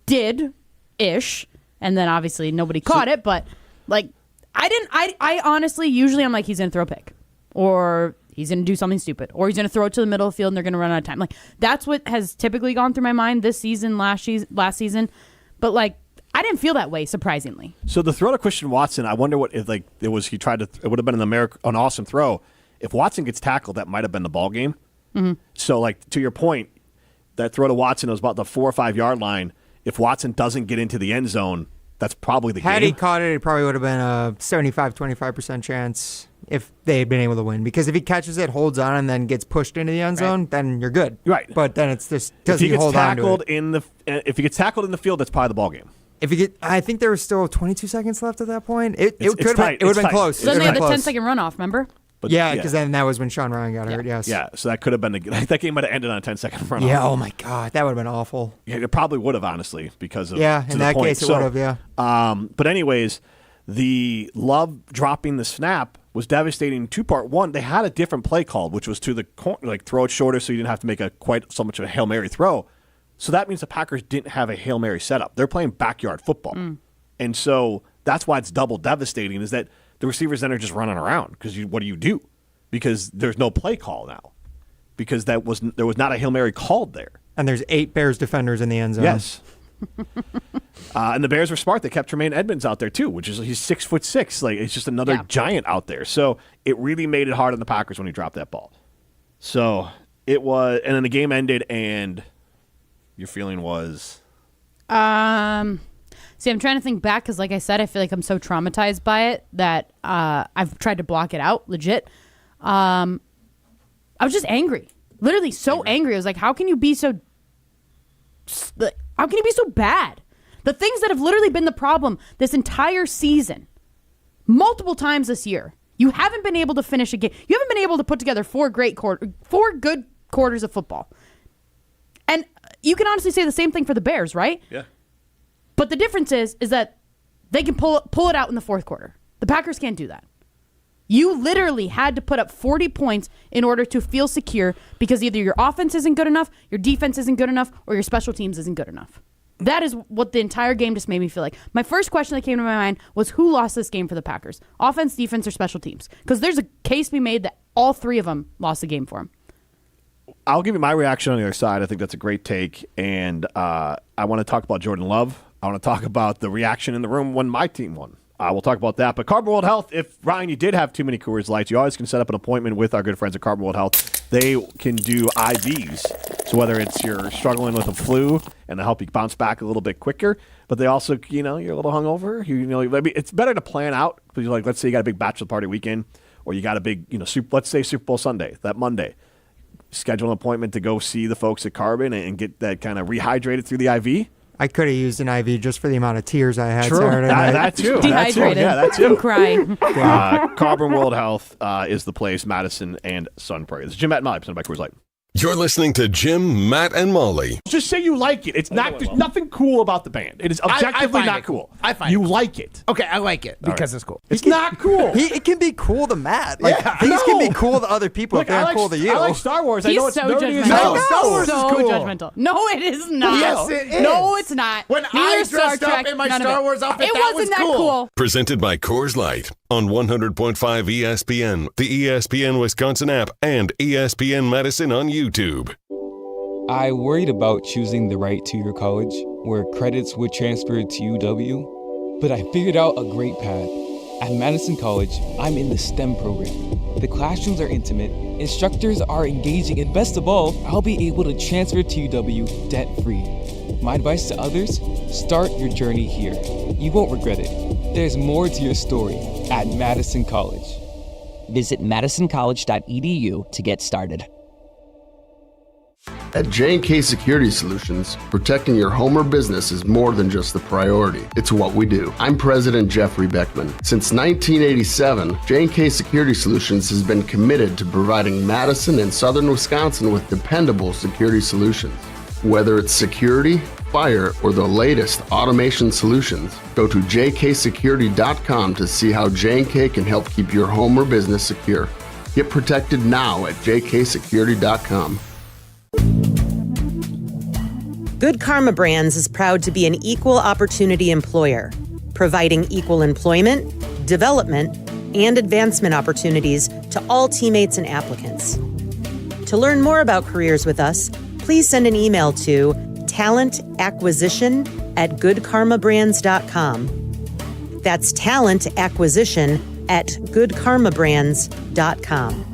Speaker 11: did-ish, and then obviously nobody caught it, but, I honestly, usually I'm like, he's going to throw a pick, or he's going to do something stupid, or he's going to throw it to the middle of the field and they're going to run out of time. That's what has typically gone through my mind this season, last season. But, I didn't feel that way, surprisingly.
Speaker 7: So the throw to Christian Watson, I wonder what if it was he tried to. It would have been an awesome throw. If Watson gets tackled, that might have been the ball game.
Speaker 11: Mm-hmm.
Speaker 7: So to your point, that throw to Watson was about the 4 or 5 yard line. If Watson doesn't get into the end zone, that's probably the game.
Speaker 12: Had he caught it probably would have been a 25% chance if they had been able to win. Because if he catches it, holds on, and then gets pushed into the end zone, then you're good.
Speaker 7: Right.
Speaker 12: But then it's just
Speaker 7: if he gets
Speaker 12: hold
Speaker 7: tackled
Speaker 12: on to it.
Speaker 7: if he gets tackled in the field, that's probably the ball game.
Speaker 12: I think there was still 22 seconds left at that point. It would have been close.
Speaker 11: Then they had the 10-second runoff, remember?
Speaker 7: But
Speaker 12: because then that was when Sean Ryan got hurt, yes.
Speaker 7: Yeah, so that could have been that game might have ended on a 10-second runoff.
Speaker 12: Yeah, oh my God, that would have been awful.
Speaker 7: Yeah, it probably would have, honestly, because of
Speaker 12: in that case it would have, yeah.
Speaker 7: But anyways, the Love dropping the snap was devastating. Two-part. One, they had a different play called, which was to the corner, throw it shorter so you didn't have to make quite so much of a Hail Mary throw. So that means the Packers didn't have a Hail Mary setup. They're playing backyard football. And so that's why it's double devastating, is that the receivers then are just running around because what do you do? Because there's no play call now because there was not a Hail Mary called there.
Speaker 12: And there's 8 Bears defenders in the end zone.
Speaker 7: Yes. And the Bears were smart. They kept Tremaine Edmonds out there too, which is he's 6'6". It's just another giant out there. So it really made it hard on the Packers when he dropped that ball. So it was, and then the game ended, and your feeling was?
Speaker 11: See, I'm trying to think back because, like I said, I feel like I'm so traumatized by it that I've tried to block it out, legit. I was just angry. Literally so angry. I was like, how can you be so bad? The things that have literally been the problem this entire season, multiple times this year, you haven't been able to finish a game. You haven't been able to put together 4 good quarters of football. And you can honestly say the same thing for the Bears, right?
Speaker 7: Yeah.
Speaker 11: But the difference is that they can pull it out in the fourth quarter. The Packers can't do that. You literally had to put up 40 points in order to feel secure because either your offense isn't good enough, your defense isn't good enough, or your special teams isn't good enough. That is what the entire game just made me feel like. My first question that came to my mind was who lost this game for the Packers? Offense, defense, or special teams? Because there's a case to be made that all 3 of them lost the game for them.
Speaker 7: I'll give you my reaction on the other side. I think that's a great take. And I want to talk about Jordan Love. I want to talk about the reaction in the room when my team won. We'll talk about that. But Carbon World Health, if, Ryan, you did have too many Coors Lights, you always can set up an appointment with our good friends at Carbon World Health. They can do IVs. So whether it's you're struggling with a flu and they help you bounce back a little bit quicker, but they also, you're a little hungover. Maybe it's better to plan out. Because let's say you got a big bachelor party weekend or you got a big, let's say Super Bowl Sunday, that Monday, schedule an appointment to go see the folks at Carbon and get that kind of rehydrated through the IV.
Speaker 12: I could have used an IV just for the amount of tears I had
Speaker 7: True.
Speaker 12: Saturday night.
Speaker 7: That too.
Speaker 11: Dehydrated.
Speaker 7: Yeah, that too.
Speaker 11: Cry.
Speaker 7: Carbon World Health is the place, Madison and Sun Prairie. This is Jim, Matt, and Molly, presented by Coors Light.
Speaker 3: You're listening to Jim, Matt, and Molly.
Speaker 7: Just say you like it. It's not. There's nothing cool about the band. It is objectively
Speaker 14: find
Speaker 7: not
Speaker 14: it
Speaker 7: cool.
Speaker 14: I find
Speaker 7: you
Speaker 14: it.
Speaker 7: like it.
Speaker 14: Okay, I like it because it's cool.
Speaker 7: It's not cool.
Speaker 12: It can be cool to Matt. Like,
Speaker 7: Yeah,
Speaker 12: things can
Speaker 7: no.
Speaker 12: be cool to other people if they're not cool to you.
Speaker 7: I like Star Wars. I
Speaker 11: He's
Speaker 7: know it's
Speaker 11: so
Speaker 7: nerdy as
Speaker 11: judgmental.
Speaker 7: hell.
Speaker 12: Star Wars is
Speaker 11: so
Speaker 12: cool.
Speaker 11: judgmental. No, it is not.
Speaker 14: Yes, it is.
Speaker 11: No, it's not.
Speaker 14: When
Speaker 11: Neither
Speaker 14: I
Speaker 11: Star
Speaker 14: dressed up
Speaker 11: Trek,
Speaker 14: in my
Speaker 11: none of
Speaker 14: Star
Speaker 11: it.
Speaker 14: Wars outfit,
Speaker 11: it
Speaker 14: that
Speaker 11: wasn't
Speaker 14: was
Speaker 11: that cool.
Speaker 3: Presented by Coors Light on 100.5 ESPN, the ESPN Wisconsin app, and ESPN Madison on YouTube.
Speaker 15: I worried about choosing the right two-year college where credits would transfer to UW, but I figured out a great path. At Madison College, I'm in the STEM program. The classrooms are intimate, instructors are engaging, and best of all, I'll be able to transfer to UW debt-free. My advice to others, start your journey here. You won't regret it. There's more to your story at Madison College.
Speaker 16: Visit madisoncollege.edu to get started.
Speaker 17: At J&K Security Solutions, protecting your home or business is more than just the priority. It's what we do. I'm President Jeffrey Beckman. Since 1987, J&K Security Solutions has been committed to providing Madison and Southern Wisconsin with dependable security solutions. Whether it's security, fire, or the latest automation solutions, go to jksecurity.com to see how J&K can help keep your home or business secure. Get protected now at jksecurity.com.
Speaker 18: Good Karma Brands is proud to be an equal opportunity employer, providing equal employment, development, and advancement opportunities to all teammates and applicants. To learn more about careers with us, please send an email to talentacquisition@goodkarmabrands.com. That's talentacquisition@goodkarmabrands.com.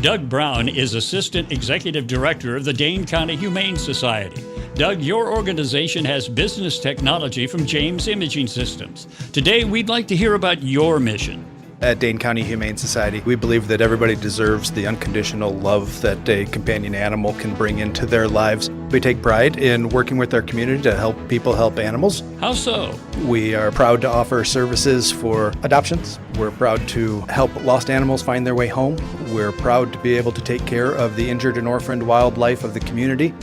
Speaker 19: Doug Brown is Assistant Executive Director of the Dane County Humane Society. Doug, your organization has business technology from James Imaging Systems. Today, we'd like to hear about your mission.
Speaker 20: At Dane County Humane Society, we believe that everybody deserves the unconditional love that a companion animal can bring into their lives. We take pride in working with our community to help people help animals.
Speaker 19: How so?
Speaker 20: We are proud to offer services for adoptions. We're proud to help lost animals find their way home. We're proud to be able to take care of the injured and orphaned wildlife of the community.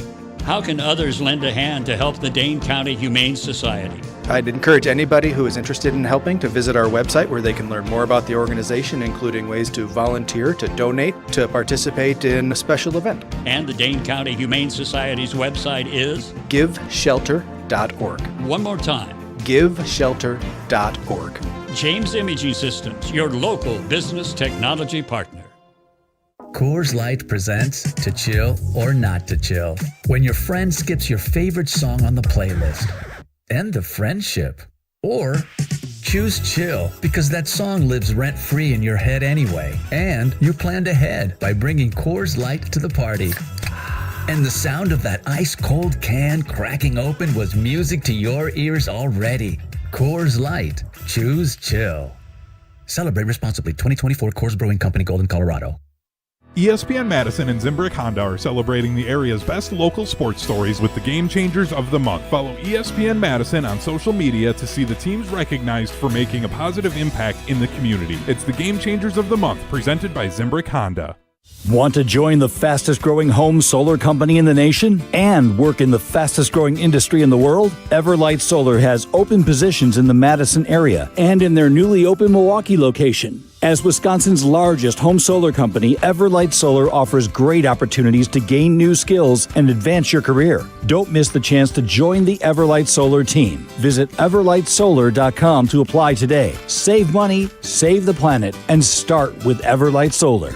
Speaker 19: How can others lend a hand to help the Dane County Humane Society?
Speaker 20: I'd encourage anybody who is interested in helping to visit our website where they can learn more about the organization, including ways to volunteer, to donate, to participate in a special event.
Speaker 19: And the Dane County Humane Society's website is?
Speaker 20: GiveShelter.org.
Speaker 19: One more time.
Speaker 20: GiveShelter.org.
Speaker 19: James Imaging Systems, your local business technology partner.
Speaker 21: Coors Light presents To Chill or Not to Chill. When your friend skips your favorite song on the playlist. End the friendship. Or choose chill because that song lives rent-free in your head anyway. And you planned ahead by bringing Coors Light to the party. And the sound of that ice-cold can cracking open was music to your ears already. Coors Light. Choose chill. Celebrate responsibly. 2024 Coors Brewing Company, Golden, Colorado.
Speaker 22: ESPN Madison and Zimbrick Honda are celebrating the area's best local sports stories with the Game Changers of the Month. Follow ESPN Madison on social media to see the teams recognized for making a positive impact in the community. It's the Game Changers of the Month, presented by Zimbrick Honda.
Speaker 23: Want to join the fastest growing home solar company in the nation and work in the fastest growing industry in the world? Everlight Solar has open positions in the Madison area and in their newly open Milwaukee location. As Wisconsin's largest home solar company, Everlight Solar offers great opportunities to gain new skills and advance your career. Don't miss the chance to join the Everlight Solar team. Visit everlightsolar.com to apply today. Save money, save the planet, and start with Everlight Solar.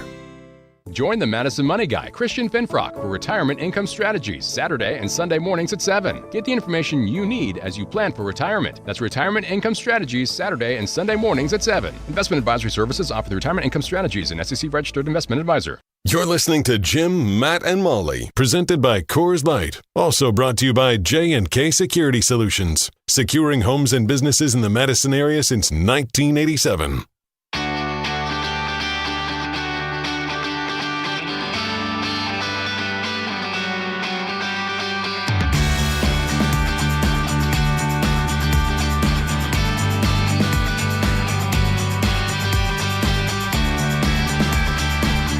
Speaker 24: Join the Madison Money Guy, Christian Finfrock, for Retirement Income Strategies, Saturday and Sunday mornings at 7. Get the information you need as you plan for retirement. That's Retirement Income Strategies, Saturday and Sunday mornings at 7. Investment advisory services offer the Retirement Income Strategies, an SEC-registered investment advisor.
Speaker 3: You're listening to Jim, Matt, and Molly, presented by Coors Light. Also brought to you by J&K Security Solutions, securing homes and businesses in the Madison area since 1987.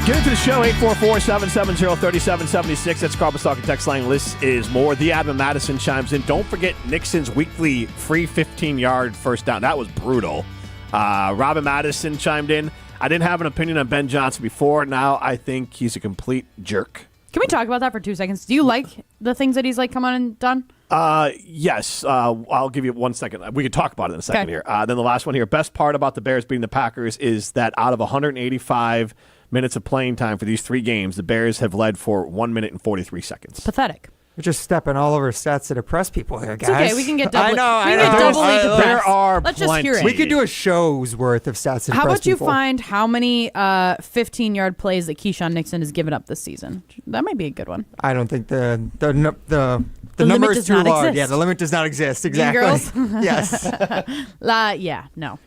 Speaker 7: Get into the show, 844-770-3776. That's Carbus Talking text line. List is more. The Adam Madison chimes in. Don't forget Nixon's weekly free 15-yard first down. That was brutal. Robin Madison chimed in. I didn't have an opinion on Ben Johnson before. Now I think he's a complete jerk.
Speaker 11: Can we talk about that for 2 seconds? Do you like the things that he's come on and done?
Speaker 7: Yes. I'll give you 1 second. We can talk about it in a second here. Then the last one here. Best part about the Bears beating the Packers is that out of 185 minutes of playing time for these 3 games, the Bears have led for 1 minute and 43 seconds.
Speaker 11: Pathetic.
Speaker 12: We're just stepping all over stats to depress people here, guys.
Speaker 11: It's okay. We can get doubly.
Speaker 12: I know.
Speaker 11: Doubly depressed.
Speaker 7: There are
Speaker 11: Let's just hear it.
Speaker 12: We could do a show's worth of stats to depress people.
Speaker 11: How about you find how many 15-yard plays that Keyshawn Nixon has given up this season? That might be a good one.
Speaker 12: I don't think the number
Speaker 11: limit
Speaker 12: is
Speaker 11: does
Speaker 12: too
Speaker 11: not
Speaker 12: large.
Speaker 11: exist.
Speaker 12: Yeah, the limit does not exist. Exactly.
Speaker 11: Mean Girls?
Speaker 12: Yes.
Speaker 11: Yeah. No.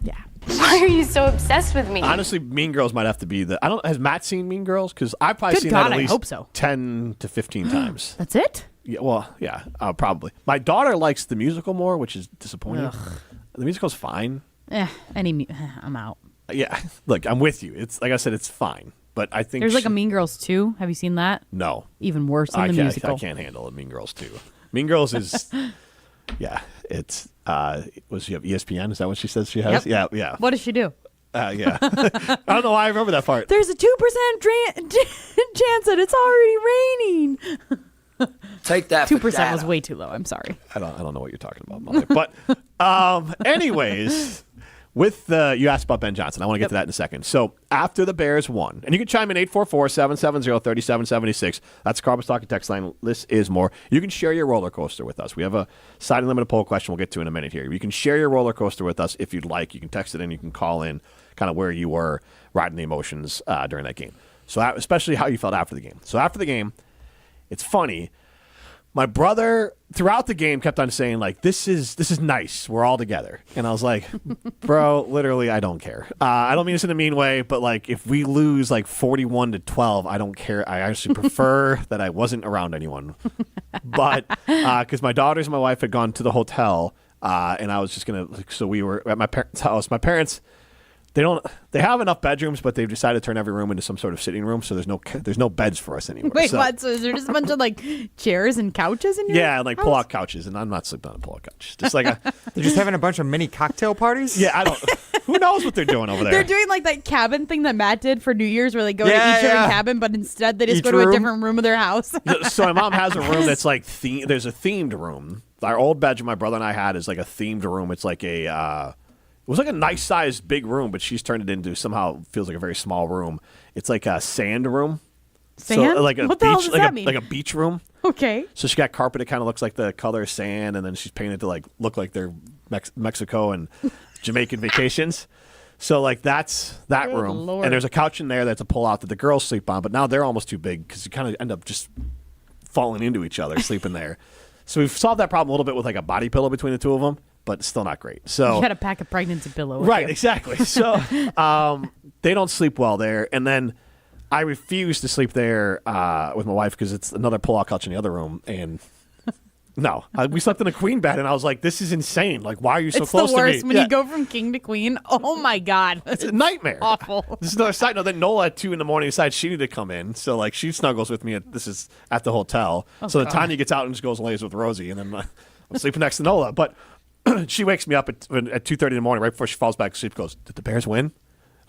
Speaker 11: Yeah.
Speaker 1: Why are you so obsessed with me?
Speaker 7: Honestly, Mean Girls might have to be has Matt seen Mean Girls? Because I've probably
Speaker 11: Good
Speaker 7: seen
Speaker 11: God,
Speaker 7: that at
Speaker 11: I
Speaker 7: least
Speaker 11: hope so.
Speaker 7: 10 to 15 times.
Speaker 11: That's it?
Speaker 7: Yeah, well, yeah, probably. My daughter likes the musical more, which is disappointing.
Speaker 11: Ugh.
Speaker 7: The musical's fine.
Speaker 11: I'm out.
Speaker 7: Yeah, look, I'm with you. It's like I said, it's fine. But I think
Speaker 11: There's a Mean Girls 2. Have you seen that?
Speaker 7: No.
Speaker 11: Even worse than the musical.
Speaker 7: I can't handle it. Mean Girls 2. Mean Girls is, yeah, it's, you have ESPN? Is that what she says she has?
Speaker 11: Yep.
Speaker 7: Yeah.
Speaker 11: What does she do?
Speaker 7: Yeah. I don't know why I remember that part.
Speaker 11: There's a 2% chance that it's already raining.
Speaker 2: Take that.
Speaker 11: 2% was way too low. I'm sorry.
Speaker 7: I don't know what you're talking about, Molly. But anyways, you asked about Ben Johnson. I want to get to that in a second. So after the Bears won, and you can chime in 844-770-3776. That's Carbus Talking text line. This is more. You can share your roller coaster with us. We have a side and limited poll question we'll get to in a minute here. You can share your roller coaster with us if you'd like. You can text it in. You can call in kind of where you were riding the emotions during that game. So especially how you felt after the game. So after the game, it's funny. My brother, throughout the game, kept on saying, like, this is nice. We're all together. And I was like, bro, literally, I don't care. I don't mean this in a mean way, but, like, if we lose, like, 41-12, I don't care. I actually prefer that I wasn't around anyone. But because my daughters and my wife had gone to the hotel, and I was just going to, so we were at my parents' house. My parents, they have enough bedrooms, but they've decided to turn every room into some sort of sitting room, so there's no beds for us anymore.
Speaker 11: Wait, what? So is there just a bunch of like chairs and couches in your
Speaker 7: and like
Speaker 11: house?
Speaker 7: pull-out couches, and I'm not sleeping on a pull-out couch. Just like
Speaker 12: they're just having a bunch of mini cocktail parties?
Speaker 7: Yeah, I don't. Who knows what they're doing over there?
Speaker 11: They're doing like that cabin thing that Matt did for New Year's, where they go to each different cabin, but instead they just go to a different room of their house.
Speaker 7: So my mom has a room that's like there's a themed room. Our old bedroom my brother and I had is like a themed room. It's like it was like a nice sized big room, but she's turned it into somehow feels like a very small room. It's like a sand room.
Speaker 11: Sand?
Speaker 7: So like a
Speaker 11: What
Speaker 7: beach,
Speaker 11: the hell does that mean?
Speaker 7: Like a beach room.
Speaker 11: Okay.
Speaker 7: So she got carpet. It kind of looks like the color of sand, and then she's painted to like look like they're Mexico and Jamaican vacations. So like that's that
Speaker 11: Good
Speaker 7: room,
Speaker 11: Lord.
Speaker 7: and there's a couch in there that's a pull out that the girls sleep on. But now they're almost too big because you kind of end up just falling into each other sleeping there. So we've solved that problem a little bit with like a body pillow between the two of them, but it's still not great. So
Speaker 11: You got to pack a pregnancy pillow with
Speaker 7: right,
Speaker 11: you.
Speaker 7: exactly. So they don't sleep well there, and then I refuse to sleep there with my wife because it's another pull-out couch in the other room, and no, we slept in a queen bed, and I was like, "This is insane! Like, why are you so
Speaker 11: It's
Speaker 7: close
Speaker 11: the worst
Speaker 7: to me?"
Speaker 11: when you go from king to queen. Oh my God,
Speaker 7: it's a nightmare.
Speaker 11: Awful.
Speaker 7: This is another side note. Then Nola at 2 a.m. decided she needed to come in, so like she snuggles with me. This is at the hotel.
Speaker 11: Oh,
Speaker 7: so
Speaker 11: God.
Speaker 7: Tanya gets out and just goes and lays with Rosie, and then I'm sleeping next to Nola. But she wakes me up at 2:30 in the morning, right before she falls back asleep. Goes, "Did the Bears win?"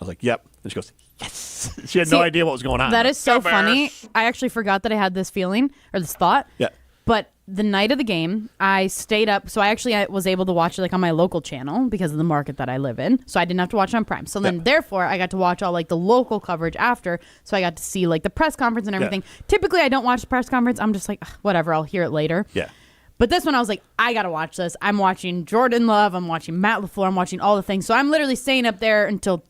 Speaker 7: I was like, "Yep." And she goes, "Yes." She had no idea what was going on.
Speaker 11: That is so
Speaker 7: Go Bears.
Speaker 11: funny. I actually forgot that I had this feeling or this thought.
Speaker 7: Yeah.
Speaker 11: But the night of the game, I stayed up. So I was able to watch it like on my local channel because of the market that I live in. So I didn't have to watch it on Prime. So then, therefore, I got to watch all like the local coverage after. So I got to see like the press conference and everything. Typically, I don't watch the press conference. I'm just like, "Ugh, whatever. I'll hear it later.
Speaker 7: Yeah.
Speaker 11: But this one, I was like, I got to watch this. I'm watching Jordan Love. I'm watching Matt LaFleur. I'm watching all the things. So I'm literally staying up there until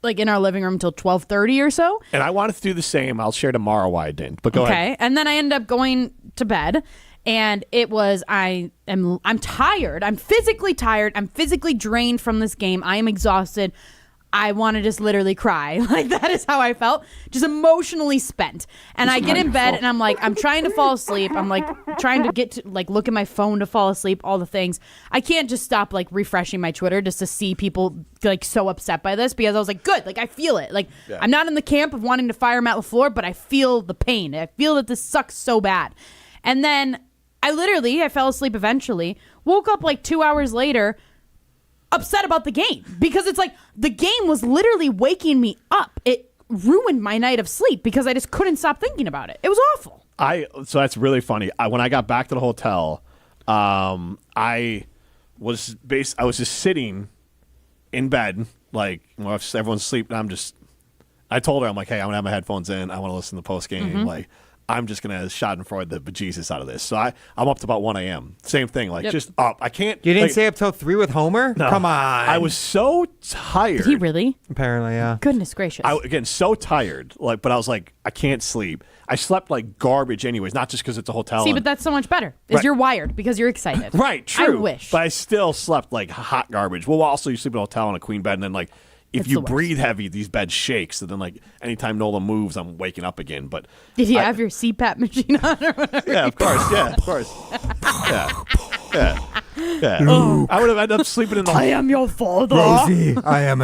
Speaker 11: like in our living room until 12:30 or so.
Speaker 7: And I wanted to do the same. I'll share tomorrow why I didn't. But go ahead.
Speaker 11: Okay. And then I ended up going to bed, and it was I'm tired. I'm physically tired. I'm physically drained from this game. I am exhausted. I want to just literally cry. Like, that is how I felt. Just emotionally spent. And I get in bed and I'm like, I'm trying to fall asleep. I'm like trying to get to like look at my phone to fall asleep, all the things. I can't just stop like refreshing my Twitter just to see people like so upset by this, because I was like, good, like I feel it. Like I'm not in the camp of wanting to fire Matt LaFleur, but I feel the pain. I feel that this sucks so bad. And then I fell asleep eventually, woke up like 2 hours later, upset about the game, because it's like the game was literally waking me up. It ruined my night of sleep because I just couldn't stop thinking about it. It was awful.
Speaker 7: So that's really funny. When I got back to the hotel, I was just sitting in bed, like everyone's asleep, and I told her, I'm like, hey, I'm gonna have my headphones in. I want to listen to the post game. Like, I'm just going to schadenfreude the bejesus out of this. So I'm up to about 1 a.m. Same thing, just up. I can't.
Speaker 12: You didn't stay up till 3 with Homer?
Speaker 7: No.
Speaker 12: Come on.
Speaker 7: I was so tired.
Speaker 11: Did he really?
Speaker 12: Apparently, yeah.
Speaker 11: Goodness gracious.
Speaker 7: Again, so tired. But I was like, I can't sleep. I slept like garbage anyways, not just because it's a hotel.
Speaker 11: See, but that's so much better. You're wired because you're excited.
Speaker 7: Right, true.
Speaker 11: I wish.
Speaker 7: But I still slept like hot garbage. Well, also you sleep in a hotel on a queen bed, and then like, if you breathe heavy, these beds shake. So then, like, anytime Nola moves, I'm waking up again. But
Speaker 11: did you have your CPAP machine on or whatever?
Speaker 7: Yeah, of course. Yeah, of course. Yeah. I would have ended up sleeping in the.
Speaker 11: I am your father,
Speaker 12: Rosie. I am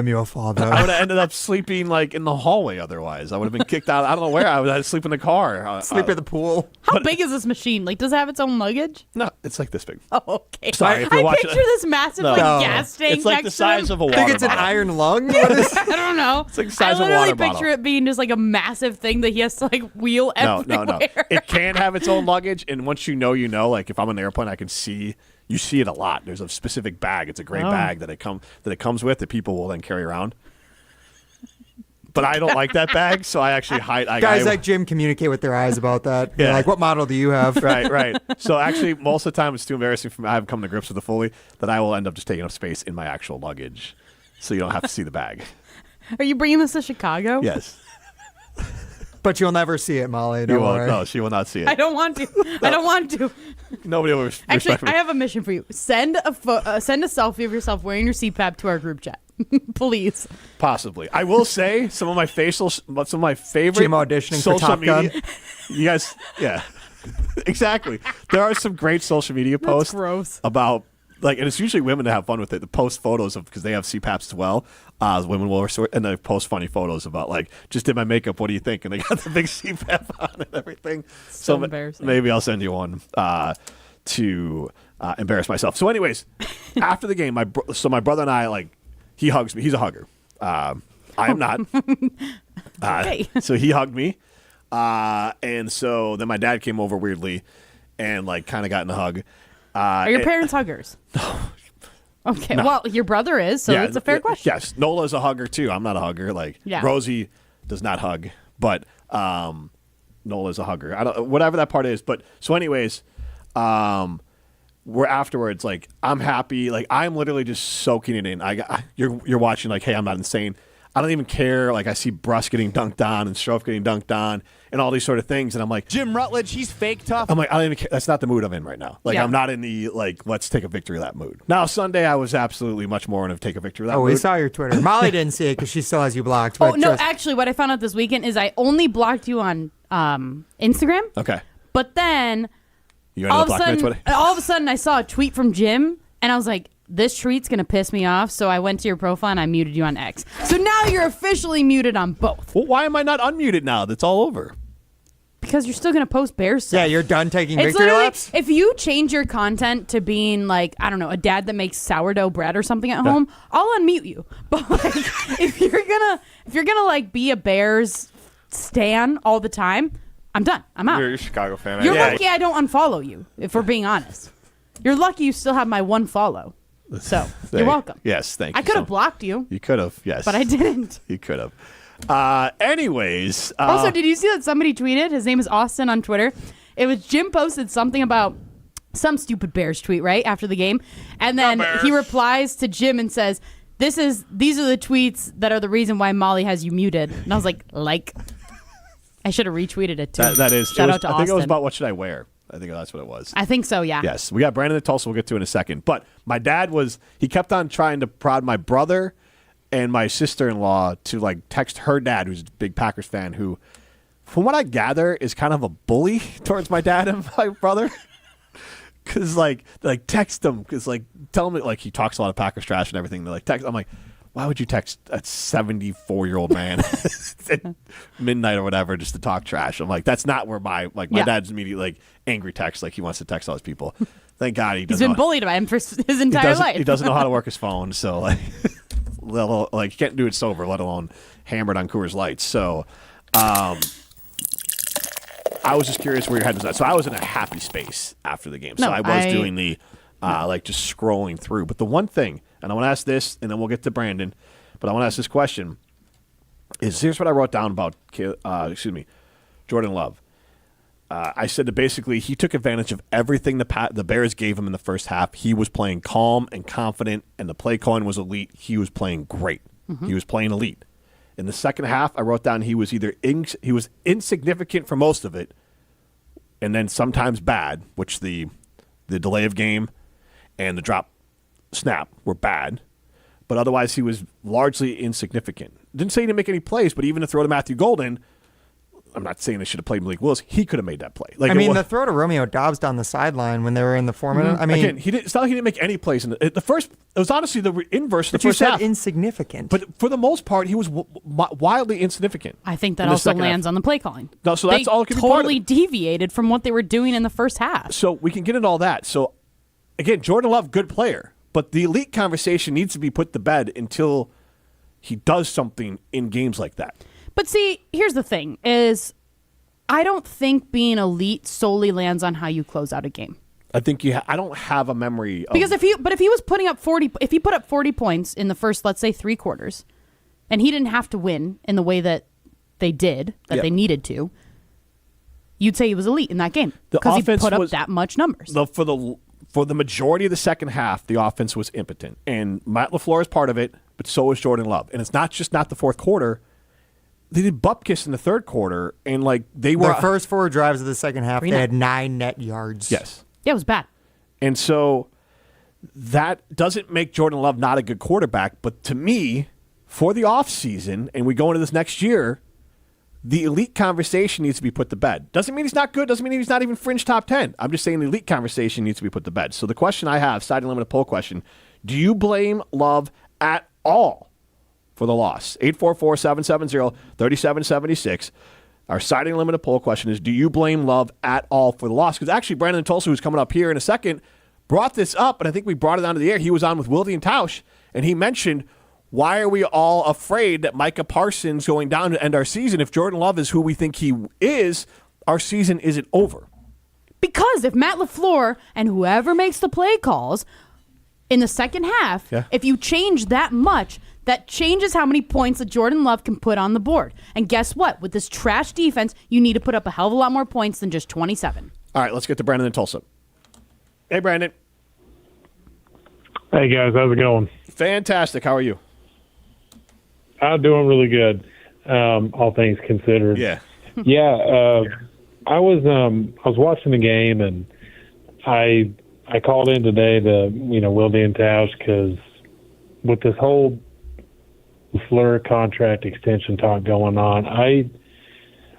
Speaker 12: your father.
Speaker 7: I would have ended up sleeping like in the hallway. Otherwise, I would have been kicked out. I don't know where. I would have sleep in the car.
Speaker 12: Sleep at the pool.
Speaker 11: How big is this machine? Like, does it have its own luggage?
Speaker 7: No, it's like this big.
Speaker 11: Oh, okay.
Speaker 7: Sorry, if you're
Speaker 11: I
Speaker 7: watching
Speaker 11: picture this massive gas tank.
Speaker 7: It's like the size of a water
Speaker 12: I think it's
Speaker 7: bottle.
Speaker 12: an iron lung.
Speaker 11: I don't know.
Speaker 7: It's like the size
Speaker 11: I
Speaker 7: of a water
Speaker 11: literally
Speaker 7: bottle.
Speaker 11: picture it being just like a massive thing that he has to like wheel everywhere.
Speaker 7: No. It can have its own luggage, and once you know, like if I'm on an airplane, I can see. You see it a lot. There's a specific bag. It's a gray bag that it comes with that people will then carry around. But I don't like that bag, so I actually hide.
Speaker 12: Guys like Jim communicate with their eyes about that.
Speaker 7: Yeah.
Speaker 12: They're like, what model do you have?
Speaker 7: Right. So actually, most of the time, it's too embarrassing for me. I haven't come to grips with it fully that I will end up just taking up space in my actual luggage, so you don't have to see the bag.
Speaker 11: Are you bringing this to Chicago?
Speaker 7: Yes.
Speaker 12: But you'll never see it, Molly. Don't worry.
Speaker 7: No, she will not see it.
Speaker 11: I don't want to. I don't want to.
Speaker 7: Nobody will
Speaker 11: Actually,
Speaker 7: respect me.
Speaker 11: I have a mission for you. Send a selfie of yourself wearing your CPAP to our group chat, please.
Speaker 7: Possibly. I will say some of my favorite
Speaker 12: Jim auditioning for
Speaker 7: social
Speaker 12: Top Gun.
Speaker 7: media. You guys, yeah, exactly. There are some great social media posts
Speaker 11: gross.
Speaker 7: about and it's usually women that have fun with it. The post photos of because they have CPAPs as well. Women will and they post funny photos about just did my makeup. What do you think? And they got the big CPAP on and everything.
Speaker 11: So embarrassing.
Speaker 7: Maybe I'll send you one to embarrass myself. So, anyways, after the game, my brother and I he hugs me. He's a hugger. I am not.
Speaker 11: Okay.
Speaker 7: So he hugged me, and so then my dad came over weirdly, and kind of got in a hug.
Speaker 11: Are your parents huggers?
Speaker 7: No.
Speaker 11: Okay,
Speaker 7: No.
Speaker 11: well, your brother is, so it's a fair question.
Speaker 7: Yes, Nola's a hugger too. I'm not a hugger. Rosie does not hug, but Nola's a hugger. I don't whatever that part is. But so, anyways, we're afterwards. I'm happy. I'm literally just soaking it in. You're watching. Hey, I'm not insane. I don't even care. I see Bruss getting dunked on and Strofe getting dunked on and all these sort of things. And I'm like,
Speaker 14: Jim Rutledge, he's fake tough.
Speaker 7: I'm like, I don't even care. That's not the mood I'm in right now. I'm not in the, let's take a victory of that mood. Now, Sunday, I was absolutely much more in a take a victory of that mood.
Speaker 12: We saw your Twitter. Molly didn't see it because she still has you blocked.
Speaker 11: Oh, no, actually, what I found out this weekend is I only blocked you on Instagram.
Speaker 7: Okay.
Speaker 11: But then
Speaker 7: You ended up blocking me on Twitter?
Speaker 11: all of a sudden, I saw a tweet from Jim, and I was like, this tweet's going to piss me off, so I went to your profile and I muted you on X. So now you're officially muted on both.
Speaker 7: Well, why am I not unmuted now? That's all over.
Speaker 11: Because you're still going to post Bears stuff.
Speaker 12: Yeah, you're done taking
Speaker 11: It's
Speaker 12: victory
Speaker 11: literally,
Speaker 12: laps?
Speaker 11: if you change your content to being I don't know, a dad that makes sourdough bread or something at home, I'll unmute you. But if you're gonna be a Bears stan all the time, I'm done. I'm out.
Speaker 4: You're a Chicago fan.
Speaker 11: You're lucky I don't unfollow you, if we're being honest. You're lucky you still have my one follow. So, you're welcome.
Speaker 7: Yes, thank you.
Speaker 11: I could have blocked you.
Speaker 7: You could have, yes.
Speaker 11: But I didn't.
Speaker 7: You could have. Anyways.
Speaker 11: Also, did you see that somebody tweeted? His name is Austin on Twitter. It was Jim posted something about some stupid Bears tweet, right, after the game. And then he replies to Jim and says, these are the tweets that are the reason why Molly has you muted. And I was like. I should have retweeted it too.
Speaker 7: That is.
Speaker 11: Shout out to Austin.
Speaker 7: I think it was about what should I wear. I think that's what it was.
Speaker 11: I think so, yeah.
Speaker 7: Yes. We got Brandon in Tulsa we'll get to in a second. But my dad he kept on trying to prod my brother and my sister-in-law to like text her dad, who's a big Packers fan, who, from what I gather, is kind of a bully towards my dad and my brother. Because like text him, because like tell him like he talks a lot of Packers trash and everything. They're like text. I'm like, why would you text a 74-year-old man at midnight or whatever just to talk trash? I'm like, that's not where my dad's immediately like angry text, like he wants to text all his people. Thank God he doesn't.
Speaker 11: He's been bullied by him for his entire life.
Speaker 7: He doesn't know how to work his phone, so like he can't do it sober, let alone hammered on Coors Light. So, I was just curious where your head was at. So I was in a happy space after the game. So I was doing the just scrolling through. But the one thing, and I want to ask this, and then we'll get to Brandon, but I want to ask this question, is here's what I wrote down about Jordan Love. I said that basically he took advantage of everything the Bears gave him in the first half. He was playing calm and confident, and the play calling was elite. He was playing great. Mm-hmm. He was playing elite. In the second half, I wrote down he was either he was insignificant for most of it, and then sometimes bad, which the delay of game and the drop snap were bad, but otherwise he was largely insignificant. Didn't say he didn't make any plays, but even to throw to Matthew Golden, I'm not saying they should have played Malik Willis. He could have made that play.
Speaker 12: The throw to Romeo Doubs down the sideline when they were in the 4-minute.
Speaker 7: Mm-hmm. Again, it's not like he didn't make any plays in the first. It was honestly the inverse of the first half.
Speaker 12: But you said insignificant.
Speaker 7: But for the most part, he was wildly insignificant.
Speaker 11: I think that also lands on the play calling.
Speaker 7: No, so that's all. It can
Speaker 11: totally deviated from what they were doing in the first half.
Speaker 7: So we can get into all that. So again, Jordan Love, good player, but the elite conversation needs to be put to bed until he does something in games like that.
Speaker 11: But see, here's the thing: is I don't think being elite solely lands on how you close out a game.
Speaker 7: I think I don't have a memory of,
Speaker 11: because if he was putting up 40, if he put up 40 points in the first, let's say 3 quarters, and he didn't have to win in the way that they did, they needed to, you'd say he was elite in that game because he put up that much numbers.
Speaker 7: For the majority of the second half, the offense was impotent, and Matt LaFleur is part of it, but so is Jordan Love, and it's not the fourth quarter. They did bupkis in the third quarter, and they were
Speaker 12: the first 4 drives of the second half. They had 9 net yards.
Speaker 7: Yes,
Speaker 11: yeah, it was bad.
Speaker 7: And so that doesn't make Jordan Love not a good quarterback. But to me, for the offseason, and we go into this next year, the elite conversation needs to be put to bed. Doesn't mean he's not good. Doesn't mean he's not even fringe top 10. I'm just saying the elite conversation needs to be put to bed. So the question I have, side and limited poll question: do you blame Love at all for the loss? 844-770-3776. Our siding limited poll question is, do you blame Love at all for the loss? Because actually, Brandon in Tulsa, who's coming up here in a second, brought this up, and I think we brought it onto the air. He was on with Wildy and Tausch, and he mentioned, why are we all afraid that Micah Parsons going down to end our season? If Jordan Love is who we think he is, our season isn't over.
Speaker 11: Because if Matt LaFleur and whoever makes the play calls in the second half, if you change that much, that changes how many points that Jordan Love can put on the board. And guess what? With this trash defense, you need to put up a hell of a lot more points than just 27.
Speaker 7: All right, let's get to Brandon in Tulsa. Hey, Brandon.
Speaker 4: Hey, guys. How's it going?
Speaker 7: Fantastic. How are you?
Speaker 4: I'm doing really good, all things considered.
Speaker 7: Yeah.
Speaker 4: I was watching the game, and I called in today to, Wildy and Tausch, because with this whole LaFleur contract extension talk going on,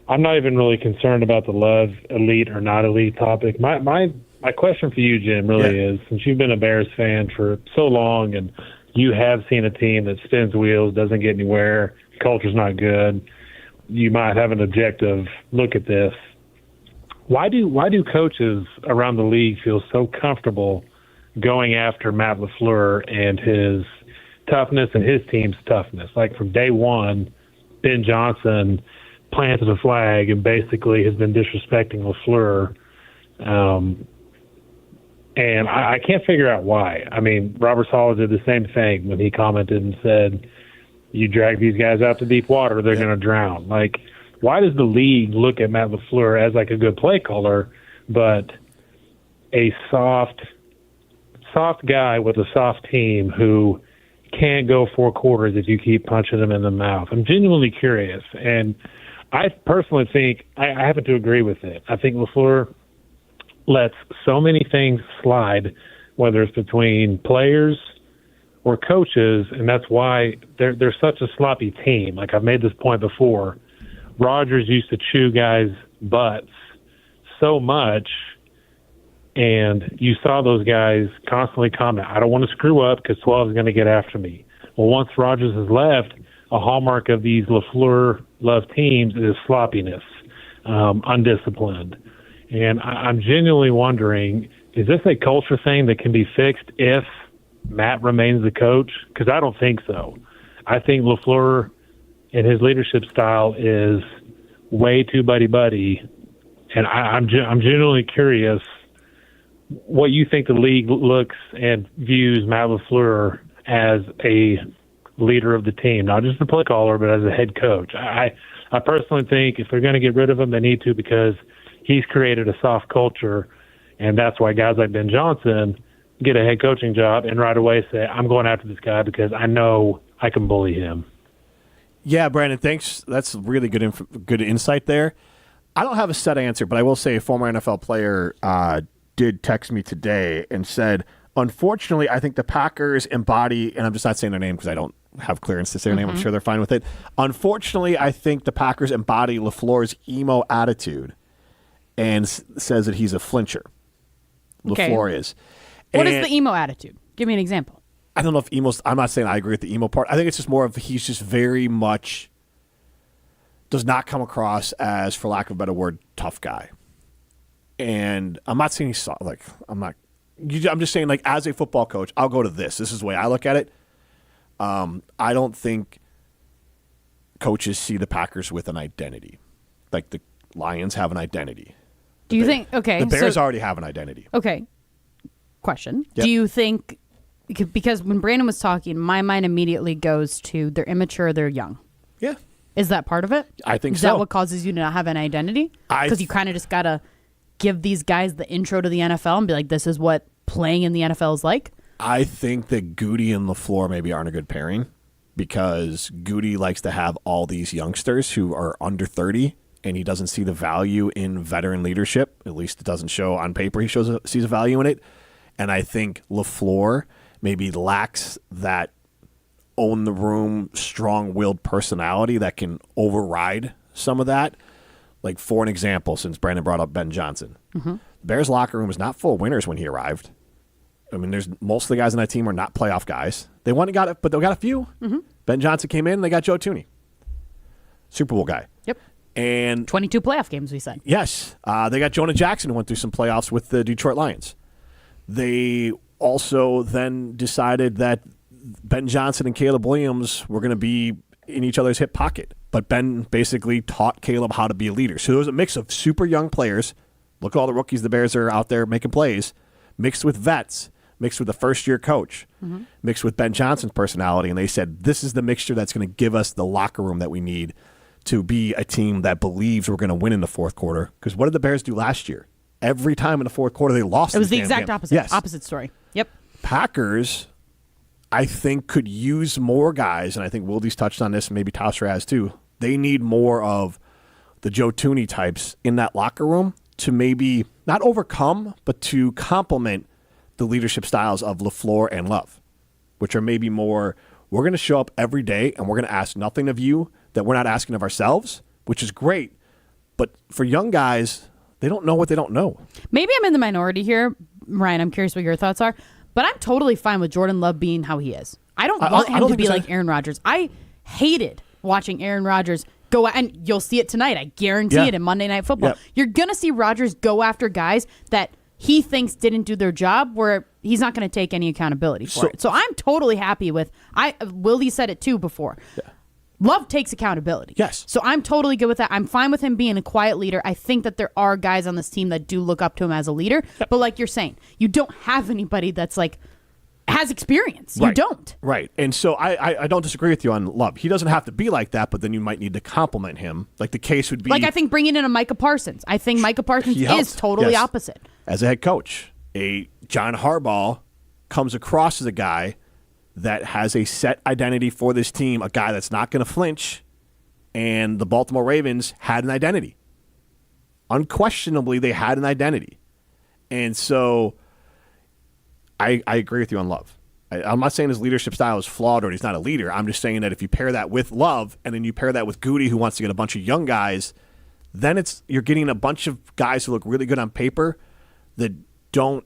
Speaker 4: I'm not even really concerned about the Love elite or not elite topic. My question for you, Jim, really is, since you've been a Bears fan for so long and you have seen a team that spins wheels, doesn't get anywhere, culture's not good, you might have an objective look at this. Why do coaches around the league feel so comfortable going after Matt LaFleur and his toughness and his team's toughness? Like, from day one, Ben Johnson planted a flag and basically has been disrespecting LaFleur. And I can't figure out why. I mean, Robert Saleh did the same thing when he commented and said, you drag these guys out to deep water, they're going to drown. Like, why does the league look at Matt LaFleur as like a good play caller, but a soft guy with a soft team who can't go 4 quarters if you keep punching them in the mouth. I'm genuinely curious, and I personally think I happen to agree with it. I think LaFleur lets so many things slide, whether it's between players or coaches, and that's why they're such a sloppy team. Like I've made this point before, Rodgers used to chew guys' butts so much, and you saw those guys constantly comment, I don't want to screw up because 12 is going to get after me. Well, once Rodgers has left, a hallmark of these LaFleur-loved teams is sloppiness, undisciplined. And I'm genuinely wondering, is this a culture thing that can be fixed if Matt remains the coach? Because I don't think so. I think LaFleur and his leadership style is way too buddy-buddy. And I'm genuinely curious what you think the league looks and views Matt LaFleur as a leader of the team, not just the play caller, but as a head coach. I personally think if they're going to get rid of him, they need to, because he's created a soft culture, and that's why guys like Ben Johnson get a head coaching job and right away say, I'm going after this guy because I know I can bully him.
Speaker 7: Yeah, Brandon, thanks. That's really good insight there. I don't have a set answer, but I will say a former NFL player did text me today and said, unfortunately, I think the Packers embody, and I'm just not saying their name because I don't have clearance to say their name. I'm sure they're fine with it. Unfortunately, I think the Packers embody LaFleur's emo attitude and says that he's a flincher.
Speaker 11: Okay.
Speaker 7: LaFleur is.
Speaker 11: What is the emo attitude? Give me an example.
Speaker 7: I don't know if emo's, I'm not saying I agree with the emo part. I think it's just more of he's just very much does not come across as, for lack of a better word, tough guy. And I'm not saying he's like, I'm just saying, like, as a football coach, I'll go to this. This is the way I look at it. I don't think coaches see the Packers with an identity. Like the Lions have an identity.
Speaker 11: Do you think, okay.
Speaker 7: The Bears already have an identity.
Speaker 11: Okay. Question.
Speaker 7: Yep.
Speaker 11: Do you think, because when Brandon was talking, my mind immediately goes to they're immature, they're young.
Speaker 7: Yeah.
Speaker 11: Is that part of it?
Speaker 7: I think
Speaker 11: so. Is
Speaker 7: that
Speaker 11: what causes you to not have an identity? Because you kind of just got to give these guys the intro to the NFL and be like, this is what playing in the NFL is like?
Speaker 7: I think that Goody and LaFleur maybe aren't a good pairing because Goody likes to have all these youngsters who are under 30, and he doesn't see the value in veteran leadership. At least it doesn't show on paper. He sees a value in it. And I think LaFleur maybe lacks that own the room, strong-willed personality that can override some of that. Like, for an example, since Brandon brought up Ben Johnson, the Bears locker room was not full of winners when he arrived. I mean, most of the guys on that team are not playoff guys. They won and got it, but they got a few. Ben Johnson came in, and they got Joe Thuney, Super Bowl guy.
Speaker 11: Yep.
Speaker 7: And
Speaker 11: 22 playoff games, we said.
Speaker 7: Yes. They got Jonah Jackson, who went through some playoffs with the Detroit Lions. They also then decided that Ben Johnson and Caleb Williams were going to be in each other's hip pocket. But Ben basically taught Caleb how to be a leader. So there was a mix of super young players. Look at all the rookies the Bears are out there making plays, mixed with vets, mixed with a first-year coach, mixed with Ben Johnson's personality. And they said, this is the mixture that's going to give us the locker room that we need to be a team that believes we're going to win in the fourth quarter. Because what did the Bears do last year? Every time in the fourth quarter, they lost.
Speaker 11: It was the exact
Speaker 7: game.
Speaker 11: opposite.
Speaker 7: Yes.
Speaker 11: Opposite story. Yep.
Speaker 7: Packers, I think, could use more guys, and I think Wildy's touched on this, and maybe Tauscher has too. They need more of the Joe Thuney types in that locker room to maybe not overcome, but to complement the leadership styles of LaFleur and Love, which are maybe more, we're going to show up every day and we're going to ask nothing of you that we're not asking of ourselves, which is great. But for young guys, they don't know what they don't know.
Speaker 11: Maybe I'm in the minority here. Ryan, I'm curious what your thoughts are. But I'm totally fine with Jordan Love being how he is. I don't want him to be like Aaron Rodgers. I hated watching Aaron Rodgers go, and you'll see it tonight. I guarantee it in Monday Night Football.
Speaker 7: Yep.
Speaker 11: You're going to see Rodgers go after guys that he thinks didn't do their job where he's not going to take any accountability for it. So I'm totally happy with, Willie said it too before. Yeah. Love takes accountability.
Speaker 7: Yes.
Speaker 11: So I'm totally good with that. I'm fine with him being a quiet leader. I think that there are guys on this team that do look up to him as a leader. Yep. But like you're saying, you don't have anybody that's like, has experience.
Speaker 7: Right.
Speaker 11: You don't.
Speaker 7: Right. And so I don't disagree with you on Love. He doesn't have to be like that, but then you might need to compliment him. Like the case would be.
Speaker 11: Like I think bringing in a Micah Parsons. I think Micah Parsons is totally opposite.
Speaker 7: As a head coach, a John Harbaugh comes across as a guy that has a set identity for this team, a guy that's not going to flinch, and the Baltimore Ravens had an identity. Unquestionably, they had an identity. And so I agree with you on Love. I'm not saying his leadership style is flawed or he's not a leader. I'm just saying that if you pair that with Love and then you pair that with Goody, who wants to get a bunch of young guys, then you're getting a bunch of guys who look really good on paper that don't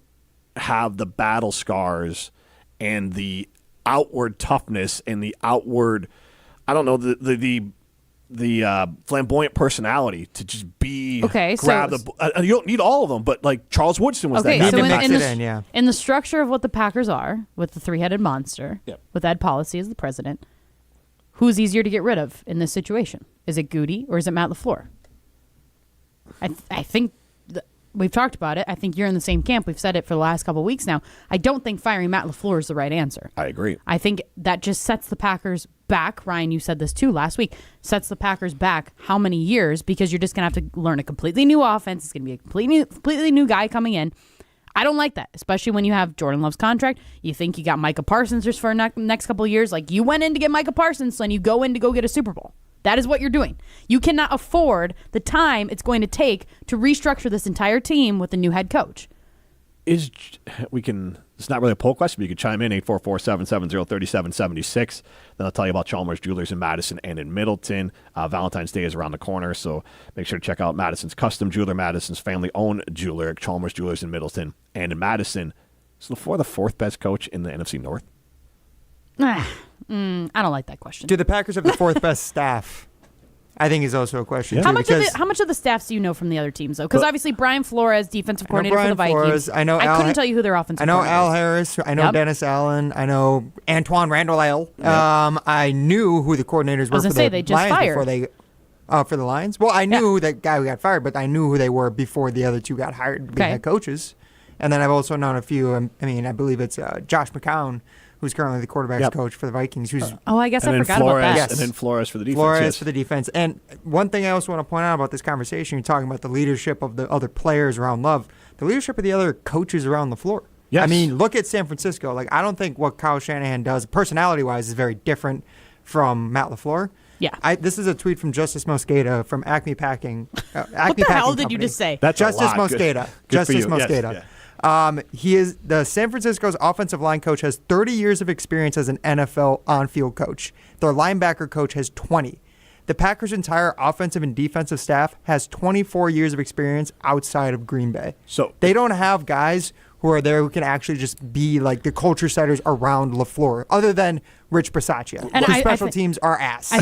Speaker 7: have the battle scars and the outward toughness and the outward, I don't know, the flamboyant personality to just be grab the. You don't need all of them, but like Charles Woodson was that.
Speaker 11: So in the structure of what the Packers are, with the three-headed monster, with Ed Policy as the president, who's easier to get rid of in this situation? Is it Goody or is it Matt LaFleur? I think we've talked about it. I think you're in the same camp. We've said it for the last couple of weeks now. I don't think firing Matt LaFleur is the right answer.
Speaker 7: I agree.
Speaker 11: I think that just sets the Packers back. Ryan, you said this too last week. Sets the Packers back how many years? Because you're just going to have to learn a completely new offense. It's going to be a completely new guy coming in. I don't like that, especially when you have Jordan Love's contract. You think you got Micah Parsons just for the next couple of years. Like, you went in to get Micah Parsons, and you go in to go get a Super Bowl. That is what you're doing. You cannot afford the time it's going to take to restructure this entire team with a new head coach.
Speaker 7: It's not really a poll question, but you can chime in 844-770-3776. Then I'll tell you about Chalmers Jewelers in Madison and in Middleton. Valentine's Day is around the corner, so make sure to check out Madison's custom jeweler, Madison's family-owned jeweler, Chalmers Jewelers in Middleton and in Madison. Is LaFleur the fourth best coach in the NFC North?
Speaker 11: I don't like that question.
Speaker 12: Do the Packers have the fourth best staff? I think is also a question.
Speaker 11: How
Speaker 12: too,
Speaker 11: much of the staffs do you know from the other teams, though? Because obviously Brian Flores, defensive coordinator for the Vikings.
Speaker 12: I
Speaker 11: couldn't tell you who their offensive.
Speaker 12: I know
Speaker 11: coordinator
Speaker 12: Al
Speaker 11: is.
Speaker 12: Harris. I know Dennis Allen. I know Antoine Randall. I knew who the coordinators were for the Lions before they. For the Lions? Well, I knew that guy who got fired, but I knew who they were before the other two got hired to be head coaches. And then I've also known a few. I believe it's Josh McCown, who's currently the quarterback's coach for the Vikings. Who's
Speaker 11: I guess I forgot about that.
Speaker 7: Yes. And then Flores for the defense.
Speaker 12: Flores for the defense. And one thing I also want to point out about this conversation, you're talking about the leadership of the other players around Love, the leadership of the other coaches around the floor.
Speaker 7: Yes.
Speaker 12: I mean, look at San Francisco. Like, I don't think what Kyle Shanahan does, personality-wise, is very different from Matt LaFleur.
Speaker 11: Yeah.
Speaker 12: This is a tweet from Justice Mosqueda from Acme Packing.
Speaker 11: What the hell did you just say?
Speaker 7: That's
Speaker 12: Justice
Speaker 7: Good
Speaker 12: Mosqueda.
Speaker 7: for
Speaker 12: Justice
Speaker 7: you.
Speaker 12: Mosqueda.
Speaker 7: Yes,
Speaker 12: He is the San Francisco's offensive line coach, has 30 years of experience as an NFL on-field coach. Their linebacker coach has 20. The Packers' entire offensive and defensive staff has 24 years of experience outside of Green Bay.
Speaker 7: So
Speaker 12: they don't have guys who are there who can actually just be like the culture setters around LaFleur, other than Rich Bisaccia,
Speaker 11: And
Speaker 12: whose special teams are ass.
Speaker 11: I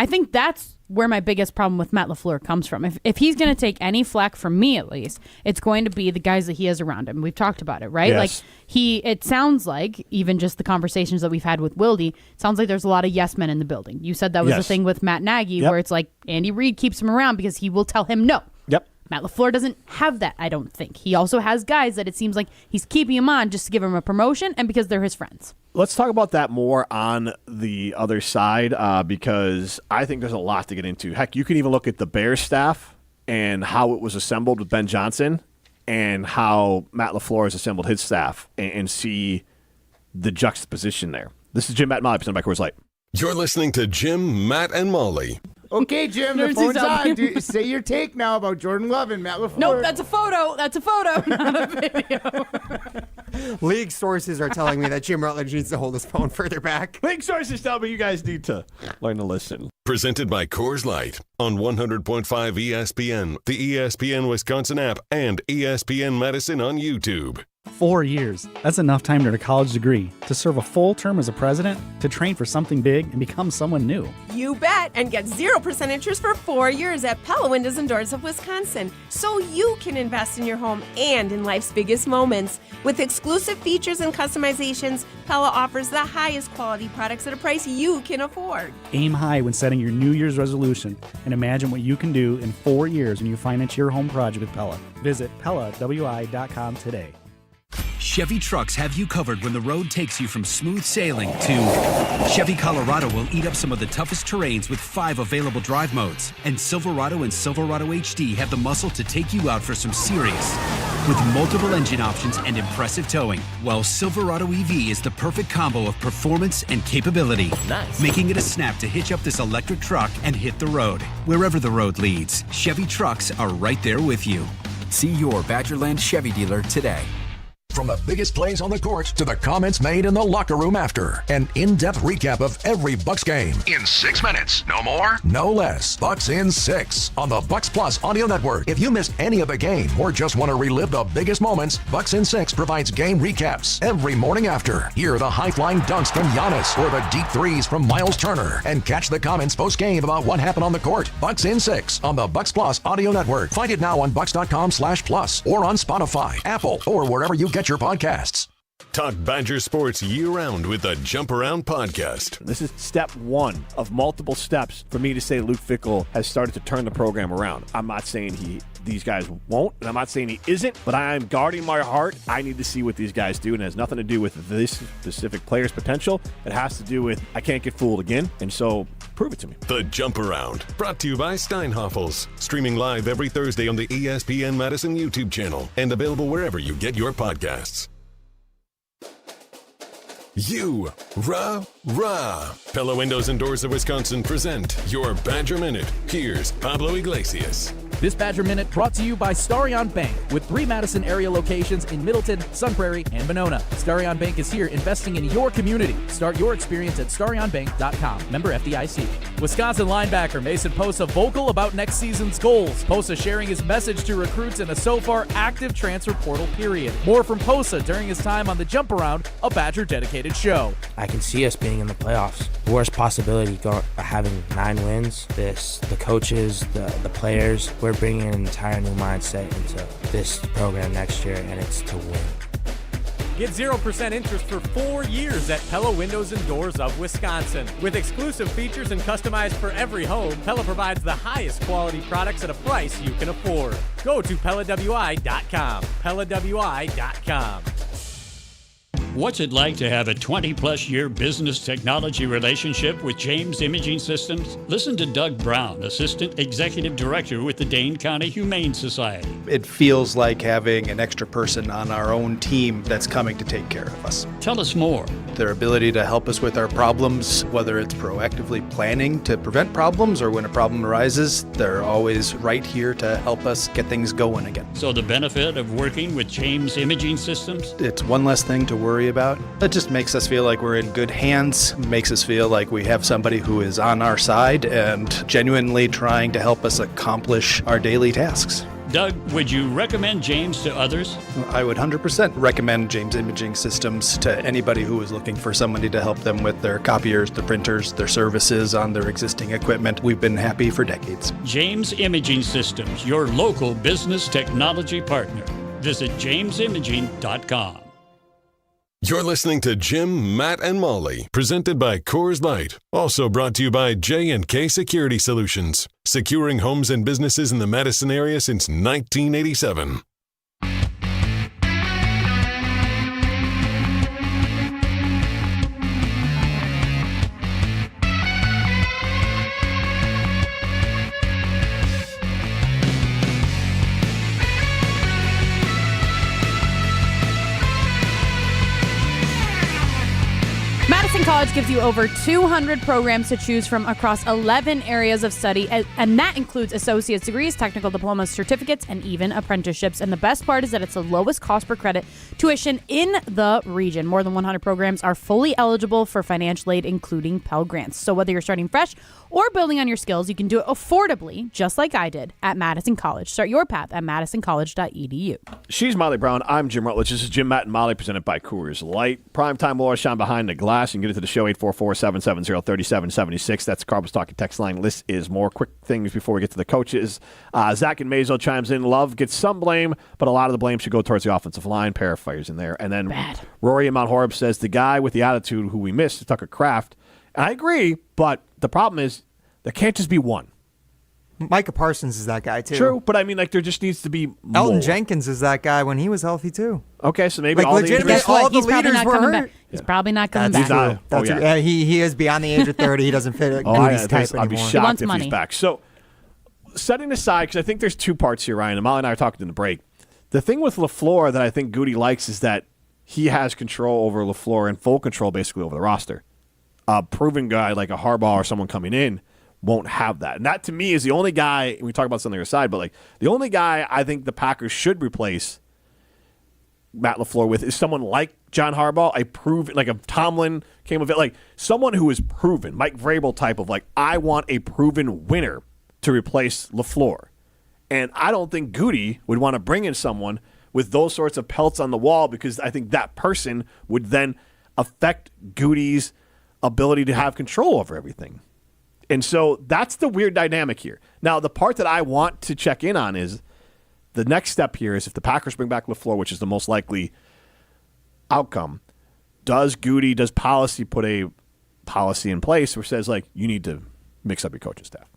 Speaker 11: think that's where my biggest problem with Matt LaFleur comes from. If he's going to take any flack from me, at least, it's going to be the guys that he has around him. We've talked about it, right?
Speaker 7: Yes.
Speaker 11: Like it sounds like, even just the conversations that we've had with Wildy, it sounds like there's a lot of yes men in the building. You said that was the thing with Matt Nagy, where it's like Andy Reid keeps him around because he will tell him no.
Speaker 7: Yep.
Speaker 11: Matt LaFleur doesn't have that, I don't think. He also has guys that it seems like he's keeping him on just to give him a promotion and because they're his friends.
Speaker 7: Let's talk about that more on the other side because I think there's a lot to get into. Heck, you can even look at the Bears staff and how it was assembled with Ben Johnson and how Matt LaFleur has assembled his staff and see the juxtaposition there. This is Jim, Matt, and Molly, presented by Coors Light.
Speaker 3: You're listening to Jim, Matt, and Molly.
Speaker 14: Okay, Jim, the phone's on. Say your take now about Jordan Love and Matt LaFleur.
Speaker 11: Nope, that's a photo. That's a photo, not a video.
Speaker 12: League sources are telling me that Jim Rutledge needs to hold his phone further back.
Speaker 7: League sources tell me you guys need to learn to listen.
Speaker 3: Presented by Coors Light on 100.5 ESPN, the ESPN Wisconsin App, and ESPN Madison on YouTube.
Speaker 6: 4 years. That's enough time to earn a college degree, to serve a full term as a president, to train for something big and become someone new.
Speaker 8: You bet, and get 0% interest for 4 years at Pella Windows and Doors of Wisconsin, so you can invest in your home and in life's biggest moments. With exclusive features and customizations, Pella offers the highest quality products at a price you can afford.
Speaker 6: Aim high when setting your New Year's resolution and imagine what you can do in 4 years when you finance your home project with Pella. Visit PellaWI.com today.
Speaker 10: Chevy trucks have you covered when the road takes you from smooth sailing to Chevy Colorado will eat up some of the toughest terrains with 5 available drive modes. And Silverado and Silverado HD have the muscle to take you out for some serious with multiple engine options and impressive towing, while Silverado EV is the perfect combo of performance and capability, making it a snap to hitch up this electric truck and hit the road. Wherever the road leads, Chevy trucks are right there with you.
Speaker 5: See your Badgerland Chevy dealer today. From the biggest plays on the court to the comments made in the locker room after. An in-depth recap of every Bucks game. In 6 minutes. No more? No less. Bucks in 6 on the Bucks Plus Audio Network. If you missed any of the game or just want to relive the biggest moments, Bucks in 6 provides game recaps every morning after. Hear the high-flying dunks from Giannis or the deep threes from Miles Turner. And catch the comments post-game about what happened on the court. Bucks in 6 on the Bucks Plus Audio Network. Find it now on bucks.com/plus or on Spotify, Apple, or wherever you get your podcasts.
Speaker 3: Talk Badger sports year-round with the Jump Around podcast.
Speaker 7: This is step one of multiple steps for me to say Luke Fickell has started to turn the program around. I'm not saying these guys won't, and I'm not saying he isn't, but I am guarding my heart. I need to see what these guys do, and it has nothing to do with this specific player's potential. It has to do with I can't get fooled again, and so prove it to me.
Speaker 3: The Jump Around, brought to you by Steinhoffels, streaming live every Thursday on the ESPN Madison YouTube channel and available wherever you get your podcasts. Rah. Pella Windows and Doors of Wisconsin present your Badger Minute. Here's Pablo Iglesias.
Speaker 9: This Badger Minute brought to you by Starion Bank, with 3 Madison area locations in Middleton, Sun Prairie, and Monona. Starion Bank is here investing in your community. Start your experience at starionbank.com. Member FDIC. Wisconsin linebacker Mason Posa vocal about next season's goals. Posa sharing his message to recruits in a so far active transfer portal period. More from Posa during his time on the Jump Around, a Badger-dedicated show.
Speaker 13: I can see us being in the playoffs. Worst possibility, having 9 wins. The coaches, the players, we're bringing an entire new mindset into this program next year, and it's to win.
Speaker 15: Get 0% interest for 4 years at Pella Windows and Doors of Wisconsin. With exclusive features and customized for every home, Pella provides the highest quality products at a price you can afford. Go to PellaWI.com. PellaWI.com.
Speaker 19: What's it like to have a 20-plus year business technology relationship with James Imaging Systems? Listen to Doug Brown, Assistant Executive Director with the Dane County Humane Society.
Speaker 20: It feels like having an extra person on our own team that's coming to take care of us.
Speaker 19: Tell us more.
Speaker 20: Their ability to help us with our problems, whether it's proactively planning to prevent problems or when a problem arises, they're always right here to help us get things going again.
Speaker 19: So the benefit of working with James Imaging Systems?
Speaker 20: It's one less thing to worry about. It just makes us feel like we're in good hands, makes us feel like we have somebody who is on our side and genuinely trying to help us accomplish our daily tasks.
Speaker 19: Doug, would you recommend James to others?
Speaker 20: I would 100% recommend James Imaging Systems to anybody who is looking for somebody to help them with their copiers, their printers, their services on their existing equipment. We've been happy for decades.
Speaker 19: James Imaging Systems, your local business technology partner. Visit jamesimaging.com.
Speaker 3: You're listening to Jim, Matt, and Molly, presented by Coors Light. Also brought to you by J&K Security Solutions, securing homes and businesses in the Madison area since 1987.
Speaker 11: College gives you over 200 programs to choose from across 11 areas of study, and that includes associate's degrees, technical diplomas, certificates, and even apprenticeships. And the best part is that it's the lowest cost per credit tuition in the region. More than 100 programs are fully eligible for financial aid, including Pell Grants. So whether you're starting fresh or building on your skills, you can do it affordably, just like I did at Madison College. Start your path at madisoncollege.edu.
Speaker 7: She's Molly Brown. I'm Jim Rutledge. This is Jim, Matt, and Molly, presented by Coors Light. Primetime Laura shine behind the glass. You can get into the show 844-770-3776. That's the Carbos Talking text line. List is more. Quick things before we get to the coaches. Zach and Mazo chimes in. Love gets some blame, but a lot of the blame should go towards the offensive line. Paraphrasing there. And then Rory in Mount Horeb says the guy with the attitude who we missed is Tucker Kraft. And I agree, but the problem is there can't just be one.
Speaker 12: Micah Parsons is that guy, too.
Speaker 7: True, but I mean, like, there just needs to be more.
Speaker 12: Elton Jenkins is that guy when he was healthy, too.
Speaker 7: Okay, so maybe
Speaker 12: like,
Speaker 7: all
Speaker 12: legitimately, all the leaders were hurt.
Speaker 11: Back. He's probably not coming back.
Speaker 12: He is beyond the age of 30. He doesn't fit a Goody's type anymore.
Speaker 7: I'd be shocked if he's back. So, setting aside, because I think there's two parts here, Ryan, and Molly and I were talking in the break. The thing with LaFleur that I think Goody likes is that he has control over LaFleur and full control basically over the roster. A proven guy like a Harbaugh or someone coming in won't have that. And that to me is the only guy, and we talk about this on the other side, but like the only guy I think the Packers should replace Matt LaFleur with is someone like John Harbaugh, a proven, like a Tomlin came of it, like someone who is proven, Mike Vrabel type of like, I want a proven winner to replace LaFleur. And I don't think Goody would want to bring in someone with those sorts of pelts on the wall because I think that person would then affect Goody's ability to have control over everything. And so that's the weird dynamic here. Now, the part that I want to check in on is the next step here is if the Packers bring back LaFleur, which is the most likely outcome, does policy put a policy in place where it says, like, you need to mix up your coaching staff?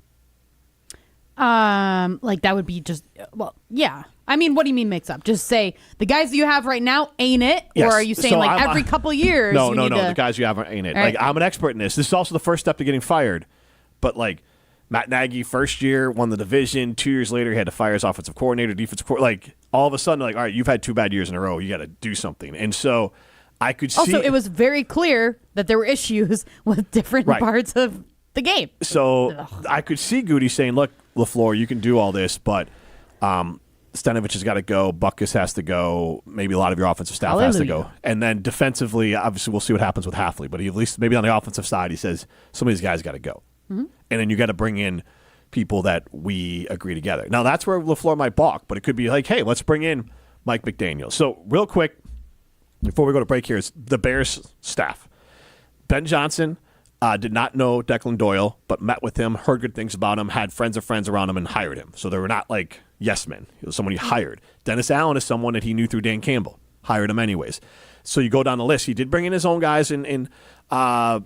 Speaker 11: Like that would be just, well, yeah. I mean, what do you mean mix up? Just say the guys that you have right now ain't it?
Speaker 7: Yes.
Speaker 11: Or are you saying
Speaker 7: So
Speaker 11: every couple years?
Speaker 7: No,
Speaker 11: you
Speaker 7: no,
Speaker 11: need
Speaker 7: no.
Speaker 11: to...
Speaker 7: The guys you have ain't it.
Speaker 11: All right.
Speaker 7: Like, I'm an expert in this. This is also the first step to getting fired. But like Matt Nagy, first year won the division. 2 years later, he had to fire his offensive coordinator, defensive coordinator. Like all of a sudden, like, all right, you've had 2 bad years in a row. You got to do something. And so I could see.
Speaker 11: Also, it was very clear that there were issues with different parts of the game.
Speaker 7: So I could see Goody saying, look, LaFleur, you can do all this, but Stenovich has got to go. Butkus has to go. Maybe a lot of your offensive staff has to go. And then defensively, obviously, we'll see what happens with Hafley. But at least maybe on the offensive side, he says some of these guys got to go.
Speaker 11: Mm-hmm.
Speaker 7: And then you got to bring in people that we agree together. Now, that's where LaFleur might balk, but it could be like, hey, let's bring in Mike McDaniel. So real quick, before we go to break here, is the Bears staff. Ben Johnson did not know Declan Doyle, but met with him, heard good things about him, had friends of friends around him, and hired him. So they were not like yes men. He was someone he hired. Dennis Allen is someone that he knew through Dan Campbell. Hired him anyways. So you go down the list. He did bring in his own guys in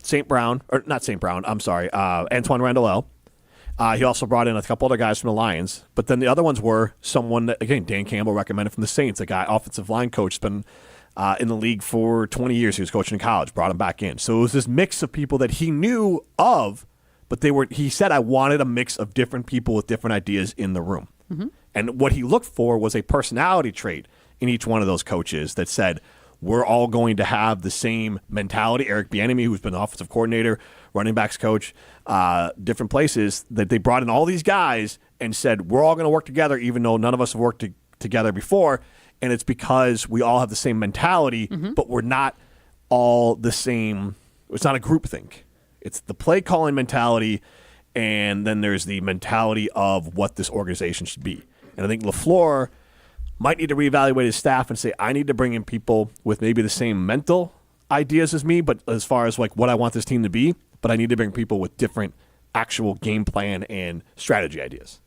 Speaker 7: St. Brown, or not St. Brown, I'm sorry, Antoine Randall. He also brought in a couple other guys from the Lions. But then the other ones were someone that, again, Dan Campbell recommended from the Saints, a guy, offensive line coach, been in the league for 20 years. He was coaching in college, brought him back in. So it was this mix of people that he knew of, but he said, I wanted a mix of different people with different ideas in the room.
Speaker 11: Mm-hmm.
Speaker 7: And what he looked for was a personality trait in each one of those coaches that said, we're all going to have the same mentality. Eric Bieniemy, who's been the offensive coordinator, running backs coach, different places, that they brought in all these guys and said, we're all going to work together, even though none of us have worked together before. And it's because we all have the same mentality, but we're not all the same. It's not a group think. It's the play calling mentality, and then there's the mentality of what this organization should be. And I think LaFleur might need to reevaluate his staff and say, I need to bring in people with maybe the same mental ideas as me, but as far as like what I want this team to be, but I need to bring people with different actual game plan and strategy ideas.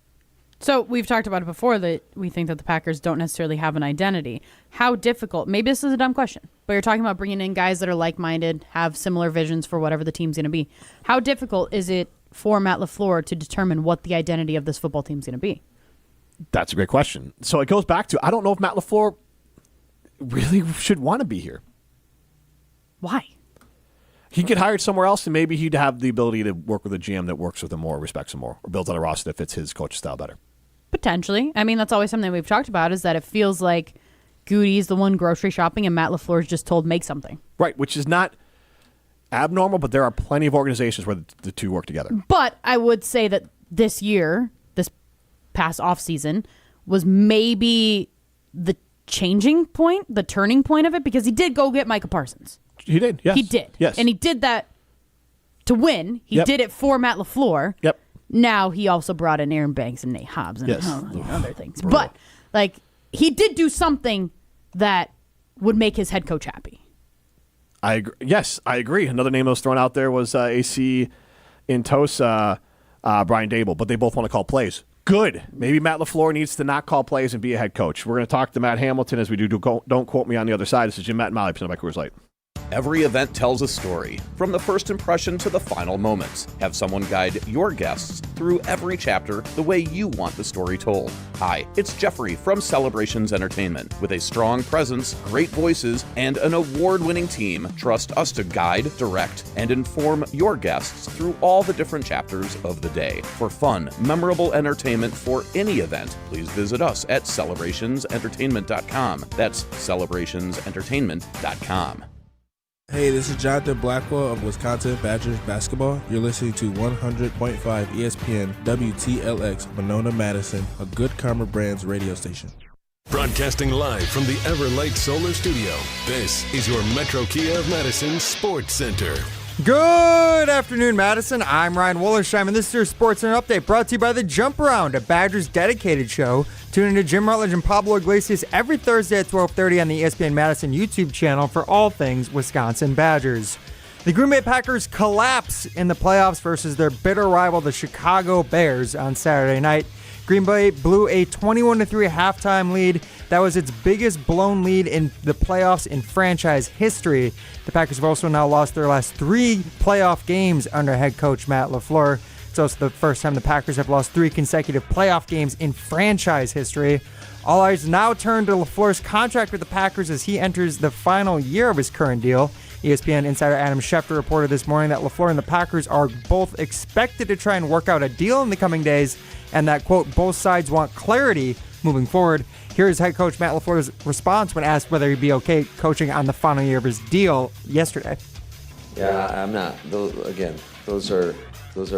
Speaker 11: So we've talked about it before that we think that the Packers don't necessarily have an identity. How difficult, maybe this is a dumb question, but you're talking about bringing in guys that are like-minded, have similar visions for whatever the team's going to be. How difficult is it for Matt LaFleur to determine what the identity of this football team's going to be?
Speaker 7: That's a great question. So it goes back to, I don't know if Matt LaFleur really should want to be here.
Speaker 11: Why?
Speaker 7: He'd get hired somewhere else, and maybe he'd have the ability to work with a GM that works with him more, respects him more, or builds on a roster that fits his coaching style better.
Speaker 11: Potentially. I mean, that's always something we've talked about, is that it feels like Goody's the one grocery shopping and Matt LaFleur's just told make something.
Speaker 7: Right, which is not abnormal, but there are plenty of organizations where the two work together.
Speaker 11: But I would say that this year, this past offseason, was maybe the changing point, the turning point of it, because he did go get Micah Parsons.
Speaker 7: He did, yes.
Speaker 11: He did.
Speaker 7: Yes.
Speaker 11: And he did that to win. He did it for Matt LaFleur.
Speaker 7: Yep.
Speaker 11: Now he also brought in Aaron Banks and Nate Hobbs and other things. But, like, he did do something that would make his head coach happy.
Speaker 7: I agree. Yes, I agree. Another name that was thrown out there was AC Intosa, Brian Dable, but they both want to call plays. Good. Maybe Matt LaFleur needs to not call plays and be a head coach. We're going to talk to Matt Hamilton as we do Don't Quote Me on the other side. This is Jim, Matt, and Molly, presented by Coors Light.
Speaker 16: Every event tells a story, from the first impression to the final moments. Have someone guide your guests through every chapter the way you want the story told. Hi, it's Jeffrey from Celebrations Entertainment. With a strong presence, great voices, and an award-winning team, trust us to guide, direct, and inform your guests through all the different chapters of the day. For fun, memorable entertainment for any event, please visit us at celebrationsentertainment.com. That's celebrationsentertainment.com.
Speaker 17: Hey, this is Jonathan Blackwell of Wisconsin Badgers basketball. You're listening to 100.5 ESPN WTLX Monona, Madison, a Good Karma Brands radio station.
Speaker 3: Broadcasting live from the Everlight Solar Studio, this is your Metro Kia of Madison Sports Center.
Speaker 12: Good afternoon, Madison. I'm Ryan Wollersheim, and this is your Sports Center Update brought to you by The Jump Around, a Badgers dedicated show. Tune in to Jim Rutledge and Pablo Iglesias every Thursday at 12:30 on the ESPN Madison YouTube channel for all things Wisconsin Badgers. The Green Bay Packers collapse in the playoffs versus their bitter rival, the Chicago Bears, on Saturday night. Green Bay blew a 21-3 halftime lead. That was its biggest blown lead in the playoffs in franchise history. The Packers have also now lost their last 3 playoff games under head coach Matt LaFleur. It's also the first time the Packers have lost 3 consecutive playoff games in franchise history. All eyes now turn to LaFleur's contract with the Packers as he enters the final year of his current deal. ESPN insider Adam Schefter reported this morning that LaFleur and the Packers are both expected to try and work out a deal in the coming days, and that, quote, both sides want clarity moving forward. Here's head coach Matt LaFleur's response when asked whether he'd be okay coaching on the final year of his deal yesterday.
Speaker 18: Yeah, I'm not. Those are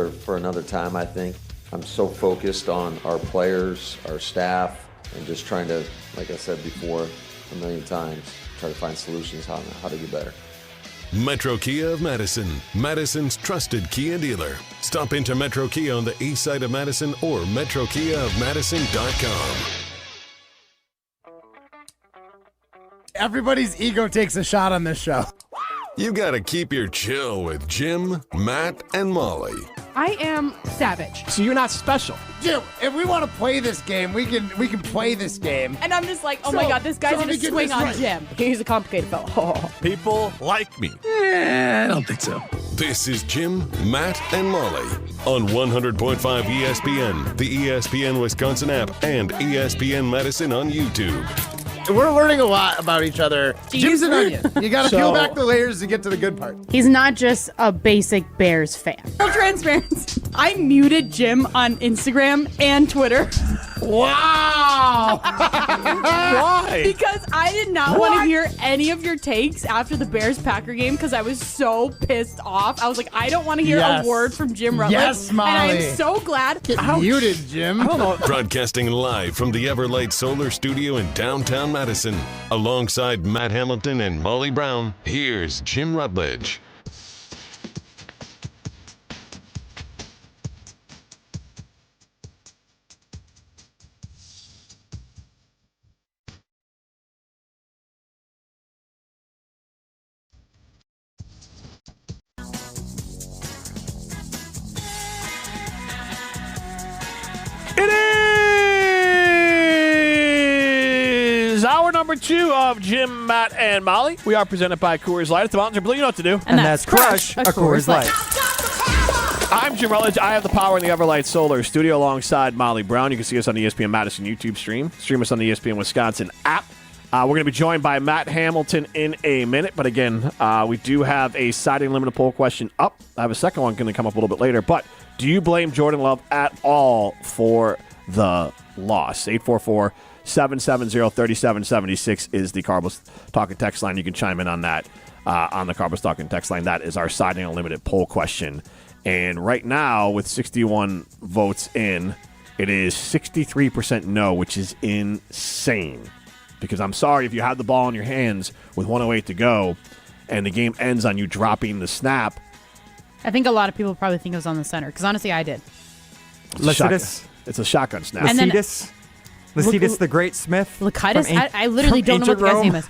Speaker 18: for another time, I think. I'm so focused on our players, our staff, and just trying to, like I said before a million times, try to find solutions how to get better.
Speaker 3: Metro Kia of Madison, Madison's trusted Kia dealer. Stop into Metro Kia on the east side of Madison or metrokiaofmadison.com.
Speaker 14: Everybody's ego takes a shot on this show.
Speaker 3: You gotta keep your chill with Jim, Matt, and Molly.
Speaker 11: I am savage.
Speaker 7: So you're not special.
Speaker 14: Jim, if we want to play this game, we can play this game.
Speaker 11: And I'm just like, oh my God, this guy's going to swing on Jim. He's a complicated fellow. Oh.
Speaker 7: People like me.
Speaker 2: I don't think so.
Speaker 3: This is Jim, Matt, and Molly on 100.5 ESPN, the ESPN Wisconsin App, and ESPN Madison on YouTube.
Speaker 14: We're learning a lot about each other. Jim's an onion. You got to peel back the layers to get to the good part.
Speaker 11: He's not just a basic Bears fan. Full transparency. I muted Jim on Instagram and Twitter.
Speaker 14: Wow!
Speaker 7: Why?
Speaker 11: Because I did not want to hear any of your takes after the Bears-Packer game because I was so pissed off. I was like, I don't want to hear a word from Jim Rutledge.
Speaker 14: Yes, Molly.
Speaker 11: And I am so glad.
Speaker 14: Get muted, Jim.
Speaker 7: I don't know.
Speaker 3: Broadcasting live from the Everlight Solar Studio in downtown Madison. Alongside Matt Hamilton and Molly Brown, here's Jim Rutledge.
Speaker 7: It is hour number 2 of Jim, Matt, and Molly. We are presented by Coors Light. If the mountains are blue, you know what to do.
Speaker 12: And that's crush a Coors Light.
Speaker 7: I'm Jim Rutledge. I have the power in the Everlight Solar Studio alongside Molly Brown. You can see us on the ESPN Madison YouTube stream. Stream us on the ESPN Wisconsin app. We're going to be joined by Matt Hamilton in a minute. But again, we do have a siding limited poll question up. I have a second one going to come up a little bit later. But do you blame Jordan Love at all for the loss? 844-770-3776 is the Carbos Talking text line. You can chime in on that on the Carbos Talking text line. That is our siding unlimited poll question. And right now, with 61 votes in, it is 63% no, which is insane. Because I'm sorry, if you have the ball in your hands with 1:08 to go and the game ends on you dropping the snap.
Speaker 11: I think a lot of people probably think it was on the center, because honestly, I did.
Speaker 7: It's a shotgun snap.
Speaker 12: Lacitus the Great Smith.
Speaker 11: Lacitus? I literally don't know what the guy's name is.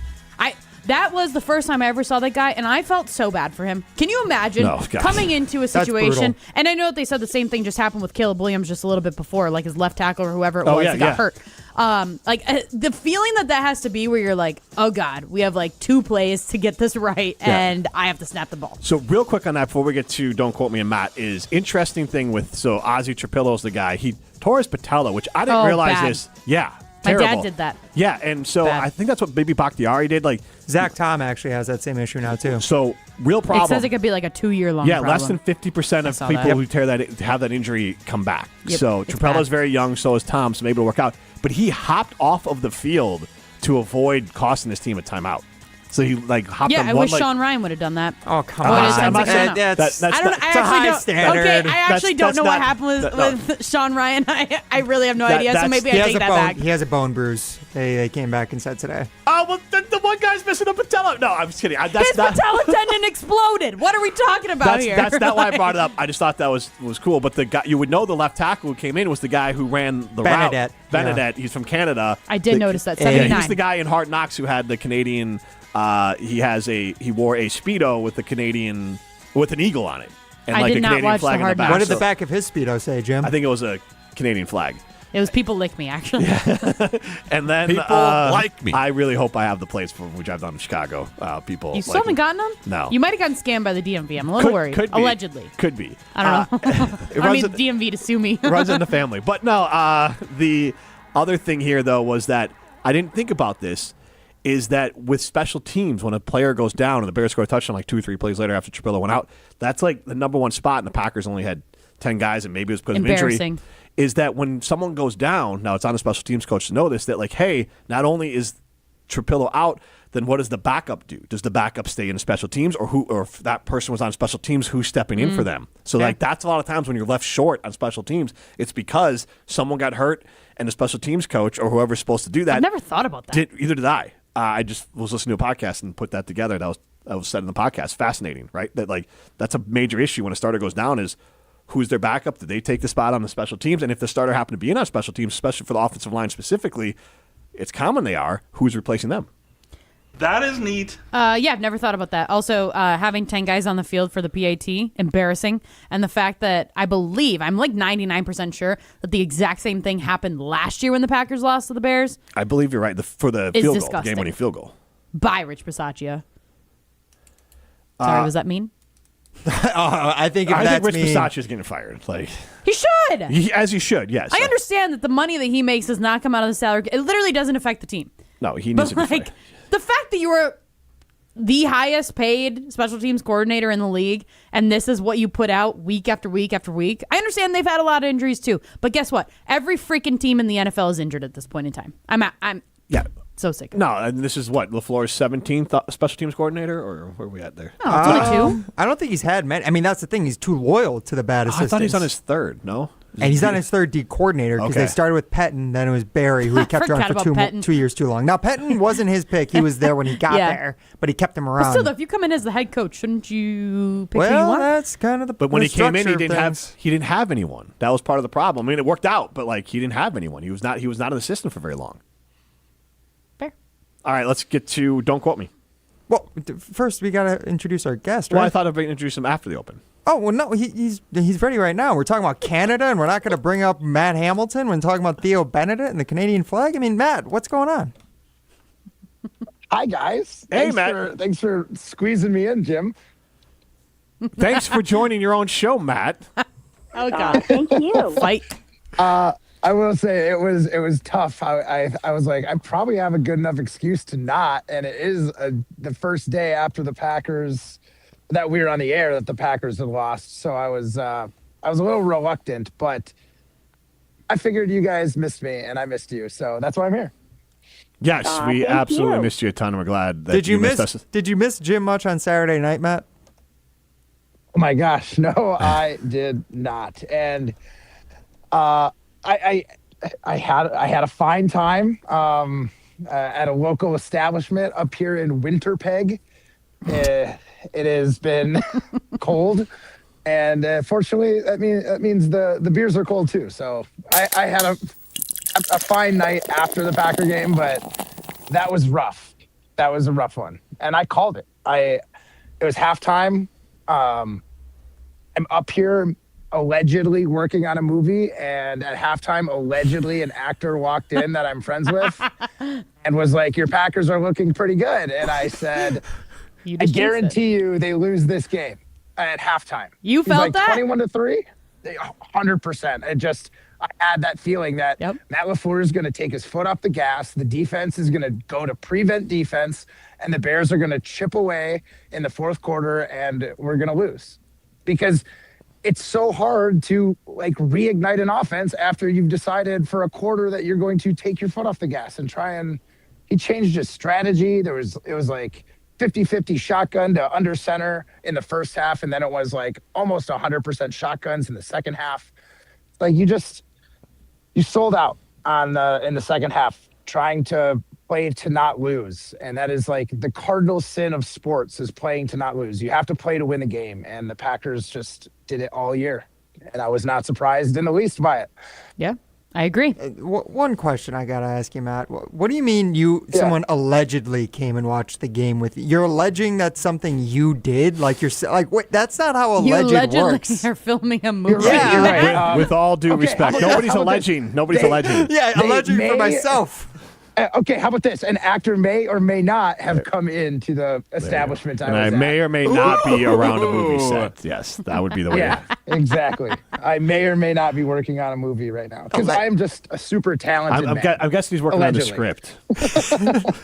Speaker 11: That was the first time I ever saw that guy, and I felt so bad for him. Can you imagine coming into a situation, and I know that they said the same thing just happened with Caleb Williams just a little bit before, like his left tackle or whoever it was that got hurt. The feeling that has to be where you're like, oh God, we have like 2 plays to get this right, and I have to snap the ball.
Speaker 7: So real quick on that before we get to Don't Quote Me and Matt is interesting thing with Ozzy Trapillo's the guy. He tore his patella, which I didn't realize
Speaker 11: bad.
Speaker 7: this. Yeah.
Speaker 11: My
Speaker 7: Terrible.
Speaker 11: dad did that.
Speaker 7: Yeah, and so
Speaker 11: Bad.
Speaker 7: I think that's what maybe Bakhtiari did. Like
Speaker 12: Zach Tom actually has that same issue now too.
Speaker 7: So real problem.
Speaker 11: It says it could be like a 2-year-long problem.
Speaker 7: Less than 50% of people who have that injury come back.
Speaker 11: Yep,
Speaker 7: So
Speaker 11: it's
Speaker 7: Trapella's
Speaker 11: bad.
Speaker 7: very young, so is Tom, so maybe it'll work out. But he hopped off of the field to avoid costing his team a timeout. So he hopped on
Speaker 11: I
Speaker 7: one
Speaker 11: wish Sean Ryan would have done that.
Speaker 12: Oh, come
Speaker 11: What
Speaker 12: on.
Speaker 11: is
Speaker 7: I'm not saying
Speaker 12: That's
Speaker 11: I don't. I actually don't.
Speaker 12: standard.
Speaker 11: Okay, I actually don't know what happened
Speaker 7: that-
Speaker 11: with Sean Ryan. I really have no idea. So maybe
Speaker 12: he
Speaker 11: I
Speaker 12: has
Speaker 11: take
Speaker 12: a
Speaker 11: that
Speaker 12: bone.
Speaker 11: back.
Speaker 12: He has a bone bruise. They came back and said today.
Speaker 7: Oh, well, the one guy's missing a patella. No, I'm just kidding.
Speaker 11: His patella tendon exploded. What are we talking about here?
Speaker 7: That's not why I brought it up. I just thought that was cool. But the guy, you would know the left tackle who came in was the guy who ran the
Speaker 12: Benedette.
Speaker 7: route. Benedette. He's from Canada.
Speaker 11: I did notice that.
Speaker 7: Yeah,
Speaker 11: 79.
Speaker 7: he's the guy in Hard Knocks who had the Canadian. He wore a Speedo with an eagle on it. And
Speaker 11: I
Speaker 7: like
Speaker 11: did
Speaker 7: a
Speaker 11: not
Speaker 7: Canadian
Speaker 11: watch
Speaker 7: flag
Speaker 11: the
Speaker 7: in the
Speaker 11: Hard
Speaker 7: back.
Speaker 12: What did the
Speaker 7: So
Speaker 12: back of his Speedo say, Jim?
Speaker 7: I think it was a Canadian flag.
Speaker 11: It was people lick me actually.
Speaker 7: And then
Speaker 2: People like me.
Speaker 7: I really hope I have the plates for which I've done in Chicago. People
Speaker 11: You still
Speaker 7: like
Speaker 11: haven't gotten them?
Speaker 7: No.
Speaker 11: You might have gotten scammed by the DMV. I'm a little worried.
Speaker 7: Could be.
Speaker 11: Allegedly.
Speaker 7: Could be.
Speaker 11: I don't know.
Speaker 7: It
Speaker 11: I mean,
Speaker 7: runs in-
Speaker 11: DMV to sue me.
Speaker 7: runs in the family. But no, the other thing here, though, was that I didn't think about this, is that with special teams, when a player goes down and the Bears score a touchdown like 2 or 3 plays later after Trapilla went out, that's like the number one spot, and the Packers only had 10 guys, and maybe it was because of injury.
Speaker 11: Embarrassing.
Speaker 7: Is that when someone goes down, now it's on the special teams coach to know this, that like, hey, not only is Trapillo out, then what does the backup do? Does the backup stay in special teams, or if that person was on special teams, who's stepping in for them? So like that's a lot of times when you're left short on special teams, it's because someone got hurt and the special teams coach or whoever's supposed to do that.
Speaker 11: I've never thought about that.
Speaker 7: Either did I. I just was listening to a podcast and put that together. That was said in the podcast. Fascinating, right? That that's a major issue when a starter goes down is who's their backup? Did they take the spot on the special teams? And if the starter happened to be in on special teams, especially for the offensive line specifically, it's common they are. Who's replacing them?
Speaker 2: That is neat.
Speaker 11: I've never thought about that. Also, having 10 guys on the field for the PAT, embarrassing. And the fact that I'm like 99% sure that the exact same thing happened last year when the Packers lost to the Bears.
Speaker 7: I believe you're right. For the
Speaker 11: It's
Speaker 7: field goal,
Speaker 11: disgusting.
Speaker 7: game-winning field goal.
Speaker 11: By Rich Bisaccia. Sorry, what does that mean?
Speaker 12: I think
Speaker 7: I think
Speaker 12: that's
Speaker 7: Rich
Speaker 12: me.
Speaker 7: Bisaccia is getting fired.
Speaker 11: He should.
Speaker 7: As he should, yes.
Speaker 11: I understand that the money that he makes does not come out of the salary. It literally doesn't affect the team.
Speaker 7: No, he needs
Speaker 11: But
Speaker 7: to be fired.
Speaker 11: the fact that you were the highest paid special teams coordinator in the league, and this is what you put out week after week after week. I understand they've had a lot of injuries too, but guess what? Every freaking team in the NFL is injured at this point in time. I'm so sick.
Speaker 7: No, and this is what LaFleur's 17th special teams coordinator, or where are we at there?
Speaker 11: Oh, it's only 2.
Speaker 12: I don't think he's had many. I mean, that's the thing. He's too loyal to the bad
Speaker 7: I
Speaker 12: assistants.
Speaker 7: thought he's on his third. No,
Speaker 12: And he's on his third D coordinator because
Speaker 7: Okay.
Speaker 12: they started with Pettin, then it was Barry, who he kept around
Speaker 11: Forgot
Speaker 12: for
Speaker 11: about Pettin.
Speaker 12: 2 years too long. Now, Pettin wasn't his pick. He was there when he got
Speaker 11: Yeah.
Speaker 12: there, but he kept him
Speaker 11: But
Speaker 12: around.
Speaker 11: still, though, if you come in as the head coach, shouldn't you pick who you
Speaker 12: well,
Speaker 11: want?
Speaker 12: that's kind of the
Speaker 7: But when
Speaker 12: the
Speaker 7: he came in,
Speaker 12: structure
Speaker 7: he
Speaker 12: of
Speaker 7: didn't
Speaker 12: things.
Speaker 7: have anyone. That was part of the problem. I mean, it worked out, but he didn't have anyone. He was not an assistant for very long.
Speaker 11: Fair.
Speaker 7: All right, let's get to Don't Quote Me.
Speaker 12: Well, first we got to introduce our guest,
Speaker 7: Well,
Speaker 12: right?
Speaker 7: I thought I'd introduce him after the open.
Speaker 12: Oh, well, no, he's ready right now. We're talking about Canada, and we're not going to bring up Matt Hamilton when talking about Theo Benedict and the Canadian flag. I mean, Matt, what's going on?
Speaker 21: Hi, guys.
Speaker 7: Hey, Matt.
Speaker 21: Thanks for squeezing me in, Jim.
Speaker 7: Thanks for joining your own show, Matt.
Speaker 11: Oh, God.
Speaker 21: Thank you.
Speaker 11: Fight.
Speaker 21: I will say it was tough. I was like, I probably have a good enough excuse to not, and it is the first day after the Packers that we were on the air that the Packers had lost. So I was a little reluctant, but I figured you guys missed me and I missed you, so that's why I'm here.
Speaker 7: Yes, we
Speaker 21: thank
Speaker 7: absolutely
Speaker 21: you.
Speaker 7: missed you a ton. And we're glad that
Speaker 12: Did you
Speaker 7: missed
Speaker 12: miss?
Speaker 7: us.
Speaker 12: Did you miss Jim much on Saturday night, Matt?
Speaker 21: Oh my gosh, no, I did not. And I had a fine time at a local establishment up here in Winterpeg. It has been cold, and fortunately, that means the beers are cold too. So I had a fine night after the Packer game, but that was rough. That was a rough one, and I called it. It was halftime. I'm up here allegedly working on a movie, and at halftime, allegedly an actor walked in that I'm friends with and was like, "Your Packers are looking pretty good." And I said, "I guarantee you they lose this game at halftime."
Speaker 11: You felt
Speaker 21: like,
Speaker 11: that?
Speaker 21: 21-3? 100%. I had that feeling that Matt LaFleur is going to take his foot off the gas. The defense is going to go to prevent defense, and the Bears are going to chip away in the fourth quarter, and we're going to lose. Because it's so hard to reignite an offense after you've decided for a quarter that you're going to take your foot off the gas and try and he changed his strategy. It was like 50-50 shotgun to under center in the first half, and then it was like almost 100% shotguns in the second half. Like you sold out on in the second half trying to play to not lose, and that is like the cardinal sin of sports is playing to not lose. You have to play to win the game, and the Packers just did it all year, and I was not surprised in the least by it.
Speaker 11: Yeah, I agree.
Speaker 12: One question I gotta ask you, Matt. What do you mean someone allegedly came and watched the game with you? You're alleging that's something you did? Like wait, that's not how alleged works.
Speaker 11: You're filming a movie.
Speaker 12: You're right.
Speaker 7: With all due respect, nobody's alleging. Nobody's alleging.
Speaker 12: Yeah, alleging for myself.
Speaker 21: Okay, how about this? An actor may or may not have come into the establishment.
Speaker 7: And I may or may not be around a movie set. Yes, that would be the way.
Speaker 21: Yeah, exactly. I may or may not be working on a movie right now because I am just a super talented man.
Speaker 7: I'm guessing he's working
Speaker 21: Allegedly.
Speaker 7: on the script.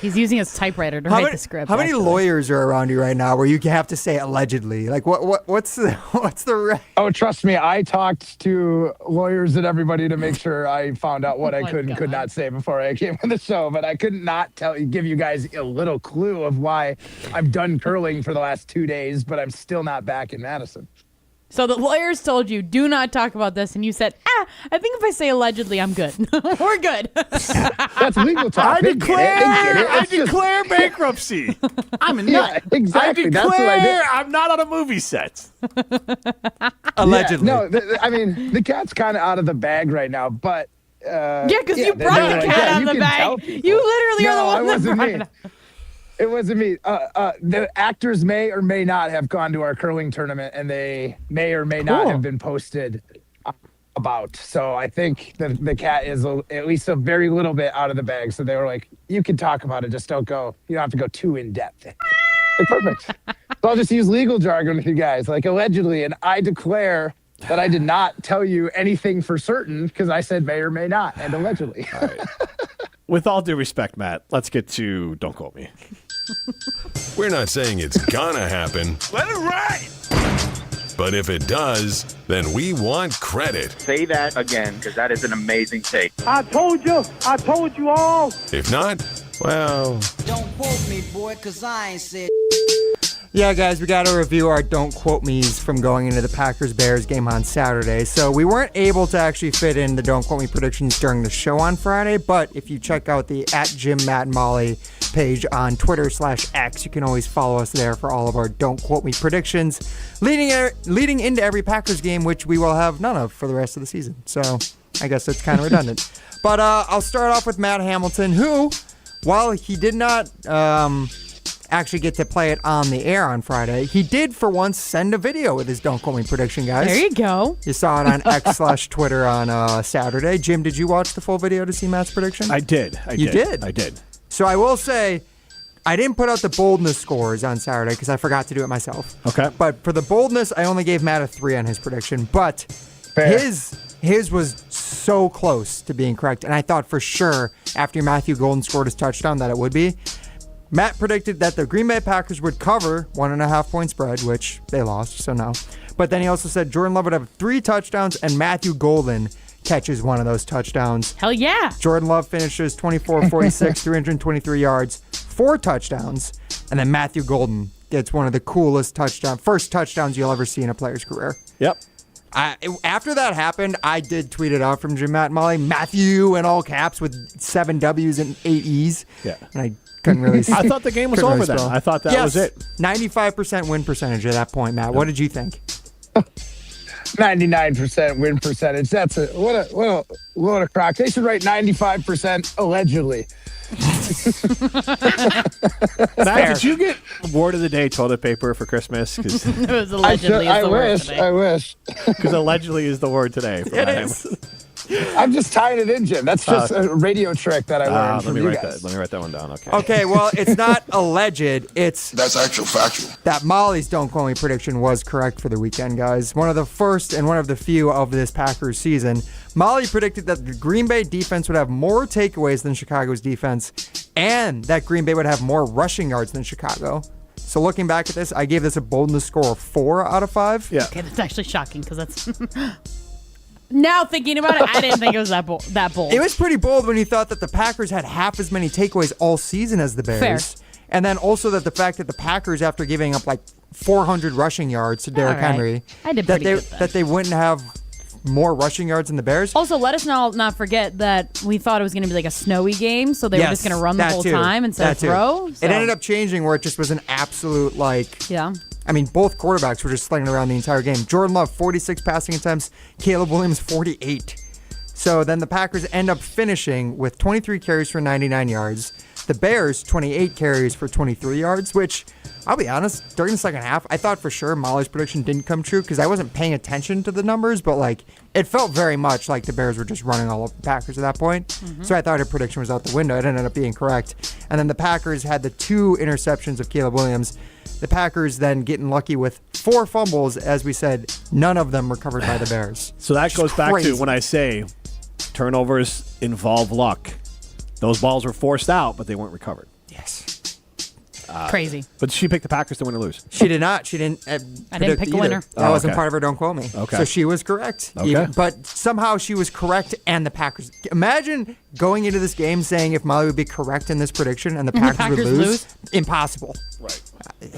Speaker 11: He's using his typewriter to write the script.
Speaker 12: How many lawyers are around you right now where you have to say allegedly? Like what's the
Speaker 21: Oh, trust me, I talked to lawyers and everybody to make sure I found out what I could and could not say before I came on the show, but I could not give you guys a little clue of why I'm done curling for the last 2 days, but I'm still not back in Madison.
Speaker 11: So the lawyers told you, do not talk about this, and you said, I think if I say allegedly, I'm good. We're good.
Speaker 21: That's legal talk.
Speaker 7: I declare bankruptcy.
Speaker 21: I'm a nut. Exactly.
Speaker 7: I
Speaker 21: That's what I did.
Speaker 7: declare I'm not on a movie set.
Speaker 12: Allegedly.
Speaker 21: Yeah, no, I mean, the cat's kind of out of the bag right now, but...
Speaker 11: because you brought the cat out of the bag. You literally are the one that brought it up.
Speaker 21: It wasn't me. The actors may or may not have gone to our curling tournament, and they may or may not have been posted about. So I think the cat is at least a very little bit out of the bag. So they were like, you can talk about it, just don't go. You don't have to go too in depth. Like, perfect. So I'll just use legal jargon with you guys, like allegedly, and I declare that I did not tell you anything for certain because I said may or may not and allegedly.
Speaker 7: All right. With all due respect, Matt, let's get to Don't Quote Me.
Speaker 3: We're not saying it's gonna happen.
Speaker 2: Let it ride.
Speaker 3: But if it does, then we want credit.
Speaker 1: Say that again, because that is an amazing take.
Speaker 22: I told you all.
Speaker 3: If not, well...
Speaker 23: Don't quote me, boy, because I ain't said...
Speaker 12: Yeah, guys, we got to review our Don't Quote Me's from going into the Packers-Bears game on Saturday. So we weren't able to actually fit in the Don't Quote Me predictions during the show on Friday, but if you check out the @JimMattandMolly page on Twitter/X, you can always follow us there for all of our Don't Quote Me predictions leading into every Packers game, which we will have none of for the rest of the season. So I guess that's kind of redundant. But I'll start off with Matt Hamilton, who, while he did not... actually get to play it on the air on Friday, he did for once send a video with his Don't Quote Me prediction, guys.
Speaker 11: There you go.
Speaker 12: You saw it on X/Twitter on Saturday. Jim, did you watch the full video to see Matt's prediction?
Speaker 7: I did.
Speaker 12: You did?
Speaker 7: I did.
Speaker 12: So I will say, I didn't put out the boldness scores on Saturday because I forgot to do it myself.
Speaker 7: Okay.
Speaker 12: But for the boldness, I only gave Matt a 3 on his prediction. But his was so close to being correct. And I thought for sure after Matthew Golden scored his touchdown that it would be. Matt predicted that the Green Bay Packers would cover 1.5 point spread, which they lost, so no. But then he also said Jordan Love would have 3 touchdowns and Matthew Golden catches one of those touchdowns.
Speaker 11: Hell yeah.
Speaker 12: Jordan Love finishes 24-46, 323 yards, 4 touchdowns, and then Matthew Golden gets one of the coolest first touchdowns you'll ever see in a player's career.
Speaker 7: Yep.
Speaker 12: After that happened, I did tweet it out from Jim, Matt, and Molly, Matthew in all caps with 7 W's and 8 E's.
Speaker 7: Yeah.
Speaker 12: And I couldn't really see.
Speaker 7: I thought the game was over then. I thought that was it.
Speaker 12: 95% win percentage at that point, Matt. What did you think?
Speaker 21: 99% win percentage. That's what a crock. They should write 95% allegedly.
Speaker 7: Matt, did you get word of the day toilet paper for Christmas? Because
Speaker 11: It was allegedly
Speaker 21: I
Speaker 11: is the word
Speaker 21: wish.
Speaker 11: today.
Speaker 21: I wish.
Speaker 7: allegedly is the word today. For
Speaker 12: It
Speaker 7: Matt.
Speaker 12: is.
Speaker 21: I'm just tying it in, Jim. That's just a radio trick that I learned
Speaker 7: Let
Speaker 21: from
Speaker 7: me
Speaker 21: you
Speaker 7: write
Speaker 21: guys.
Speaker 7: that. Let me write that one down. Okay.
Speaker 12: Okay, well, it's not alleged.
Speaker 4: That's actual factual.
Speaker 12: That Molly's Don't Call Me prediction was correct for the weekend, guys. One of the first and one of the few of this Packers season. Molly predicted that the Green Bay defense would have more takeaways than Chicago's defense, and that Green Bay would have more rushing yards than Chicago. So looking back at this, I gave this a boldness score of 4 out of 5.
Speaker 7: Yeah.
Speaker 11: Okay, that's actually shocking because that's. Now thinking about it, I didn't think it was that bold.
Speaker 12: It was pretty bold when you thought that the Packers had half as many takeaways all season as the Bears.
Speaker 11: Fair.
Speaker 12: And then also that the fact that the Packers, after giving up like 400 rushing yards to Derrick
Speaker 11: All right.
Speaker 12: Henry,
Speaker 11: I did
Speaker 12: that
Speaker 11: pretty
Speaker 12: they
Speaker 11: good then.
Speaker 12: that they wouldn't have more rushing yards than the Bears.
Speaker 11: Also, let us not forget that we thought it was going to be like a snowy game, so they were just going to run the
Speaker 12: that
Speaker 11: whole
Speaker 12: too.
Speaker 11: time instead of
Speaker 12: That too.
Speaker 11: throw. So.
Speaker 12: It ended up changing where it just was an absolute
Speaker 11: Yeah.
Speaker 12: I mean, both quarterbacks were just slinging around the entire game. Jordan Love, 46 passing attempts. Caleb Williams, 48. So then the Packers end up finishing with 23 carries for 99 yards. The Bears, 28 carries for 23 yards, which, I'll be honest, during the second half, I thought for sure Molly's prediction didn't come true because I wasn't paying attention to the numbers, but like it felt very much like the Bears were just running all over the Packers at that point.
Speaker 11: Mm-hmm.
Speaker 12: So I thought her prediction was out the window. It ended up being correct. And then the Packers had the 2 interceptions of Caleb Williams. The Packers then getting lucky with 4 fumbles. As we said, none of them recovered by the Bears.
Speaker 7: So that goes back
Speaker 12: crazy.
Speaker 7: to when I say turnovers involve luck. Those balls were forced out, but they weren't recovered.
Speaker 12: Yes.
Speaker 11: Crazy.
Speaker 7: But she picked the Packers to win or lose.
Speaker 12: She did not. She didn't.
Speaker 11: I didn't
Speaker 12: predict
Speaker 11: pick a
Speaker 12: either.
Speaker 11: winner.
Speaker 12: That wasn't
Speaker 7: okay.
Speaker 12: part of her Don't Quote Me.
Speaker 7: Okay.
Speaker 12: So she was correct.
Speaker 7: Okay.
Speaker 12: But somehow she was correct and the Packers. Imagine going into this game saying if Molly would be correct in this prediction and the Packers would lose. Impossible.
Speaker 7: Right.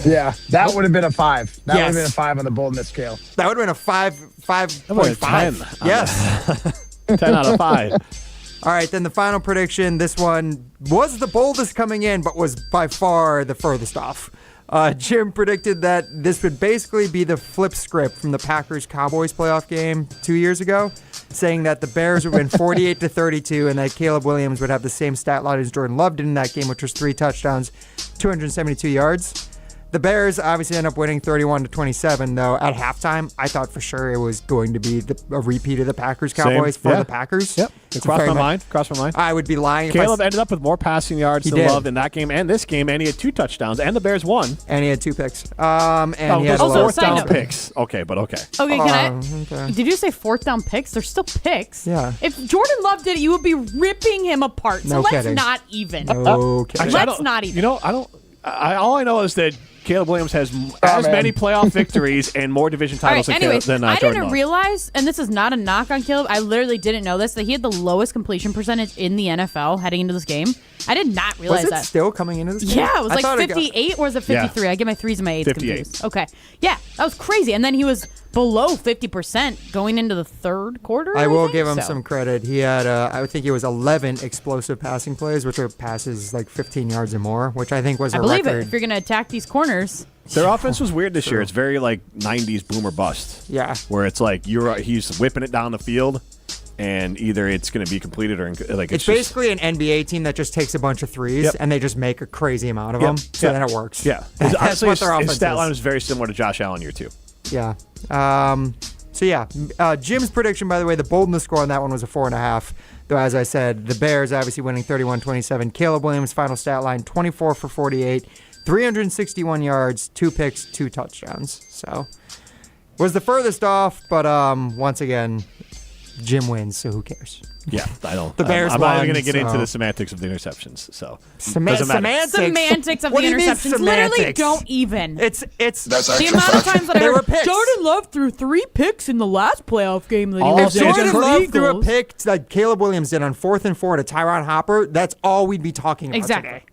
Speaker 21: Yeah, that would have been a 5. That would have
Speaker 12: Yes.
Speaker 21: been a 5 on the boldness scale.
Speaker 12: That would have been a 5.5.
Speaker 7: 10
Speaker 12: Yes.
Speaker 7: 10 out of 5.
Speaker 12: All right, then the final prediction. This one was the boldest coming in, but was by far the furthest off. Jim predicted that this would basically be the flip script from the Packers-Cowboys playoff game 2 years ago, saying that the Bears would win 48-32 and that Caleb Williams would have the same stat line as Jordan Love did in that game, which was 3 touchdowns, 272 yards. The Bears obviously end up winning 31-27, though. At halftime, I thought for sure it was going to be a repeat of the Packers-Cowboys for the Packers.
Speaker 7: Yep. It crossed my mind.
Speaker 12: I would be lying
Speaker 7: Caleb ended up with more passing yards than
Speaker 12: did.
Speaker 7: Love in that game and this game, and he had 2 touchdowns, and the Bears won.
Speaker 12: And he had 2 picks. And he had
Speaker 7: those
Speaker 11: Also,
Speaker 7: 4th
Speaker 11: side
Speaker 7: down
Speaker 11: note.
Speaker 7: picks. Okay, but okay.
Speaker 11: Okay, can
Speaker 12: okay.
Speaker 11: Did you say 4th down picks? They're still picks.
Speaker 12: Yeah.
Speaker 11: If Jordan Love did it, you would be ripping him apart. So
Speaker 12: No
Speaker 11: let's
Speaker 12: kidding.
Speaker 11: not even.
Speaker 12: Okay.
Speaker 7: Actually, I
Speaker 11: Let's
Speaker 7: don't-
Speaker 11: not even.
Speaker 7: You know, all I know is that Caleb Williams has as many playoff victories and more division
Speaker 11: All right,
Speaker 7: titles
Speaker 11: anyways,
Speaker 7: than
Speaker 11: I
Speaker 7: Jordan
Speaker 11: didn't
Speaker 7: Love.
Speaker 11: realize, and this is not a knock on Caleb, I literally didn't know this, that he had the lowest completion percentage in the NFL heading into this game. I did not realize
Speaker 12: Was it
Speaker 11: that.
Speaker 12: still coming into this game?
Speaker 11: Yeah, it was
Speaker 12: I
Speaker 11: like
Speaker 12: thought
Speaker 11: 58 or was it 53? I get my 3s and my 8s
Speaker 7: 58.
Speaker 11: confused. Okay. Yeah, that was crazy. And then he was below 50% going into the 3rd quarter.
Speaker 12: I will
Speaker 11: think
Speaker 12: give him
Speaker 11: so.
Speaker 12: some credit. He had, I think it was 11 explosive passing plays, which are passes like 15 yards or more, which I think was
Speaker 11: I
Speaker 12: a
Speaker 11: believe
Speaker 12: record.
Speaker 11: it. If you're going to attack these corners.
Speaker 7: Their offense was weird this year. It's very like 90s boom or bust.
Speaker 12: Yeah.
Speaker 7: Where it's like he's whipping it down the field, and either it's going to be completed or like
Speaker 12: It's
Speaker 7: just,
Speaker 12: basically an NBA team that just takes a bunch of threes
Speaker 7: Yep.
Speaker 12: and they just make a crazy amount of
Speaker 7: Yep.
Speaker 12: them. So
Speaker 7: Yep.
Speaker 12: then it works.
Speaker 7: Yeah.
Speaker 12: That's
Speaker 7: Honestly,
Speaker 12: what their
Speaker 7: his
Speaker 12: offense
Speaker 7: stat
Speaker 12: is.
Speaker 7: line was very similar to Josh Allen year 2.
Speaker 12: Yeah. So yeah, Jim's prediction, by the way, the boldness score on that one was a 4.5. Though, as I said, the Bears obviously winning 31-27. Caleb Williams' final stat line, 24 for 48, 361 yards, 2 picks, 2 touchdowns. So was the furthest off, but once again, Jim wins, so who cares?
Speaker 7: Yeah, I don't.
Speaker 12: The Bears
Speaker 7: I'm not
Speaker 12: won,
Speaker 7: even going to get into
Speaker 12: so-
Speaker 7: the semantics of the interceptions. So doesn't matter.
Speaker 11: Semantics of
Speaker 12: What
Speaker 11: the
Speaker 12: do you mean
Speaker 11: interceptions. Literally
Speaker 12: semantics?
Speaker 11: don't even.
Speaker 12: It's
Speaker 4: That's
Speaker 11: the
Speaker 4: actual
Speaker 11: amount of
Speaker 4: factual.
Speaker 11: times that I
Speaker 12: They were
Speaker 11: heard
Speaker 12: picks.
Speaker 11: Jordan Love threw 3 picks in the last playoff game that he
Speaker 7: All
Speaker 11: was
Speaker 7: I'm
Speaker 11: in.
Speaker 7: saying is
Speaker 12: Jordan Love threw a
Speaker 11: Eagles.
Speaker 12: pick like Caleb Williams did on 4th and 4 to Tyron Hopper. That's all we'd be talking about
Speaker 11: Exactly.
Speaker 12: today.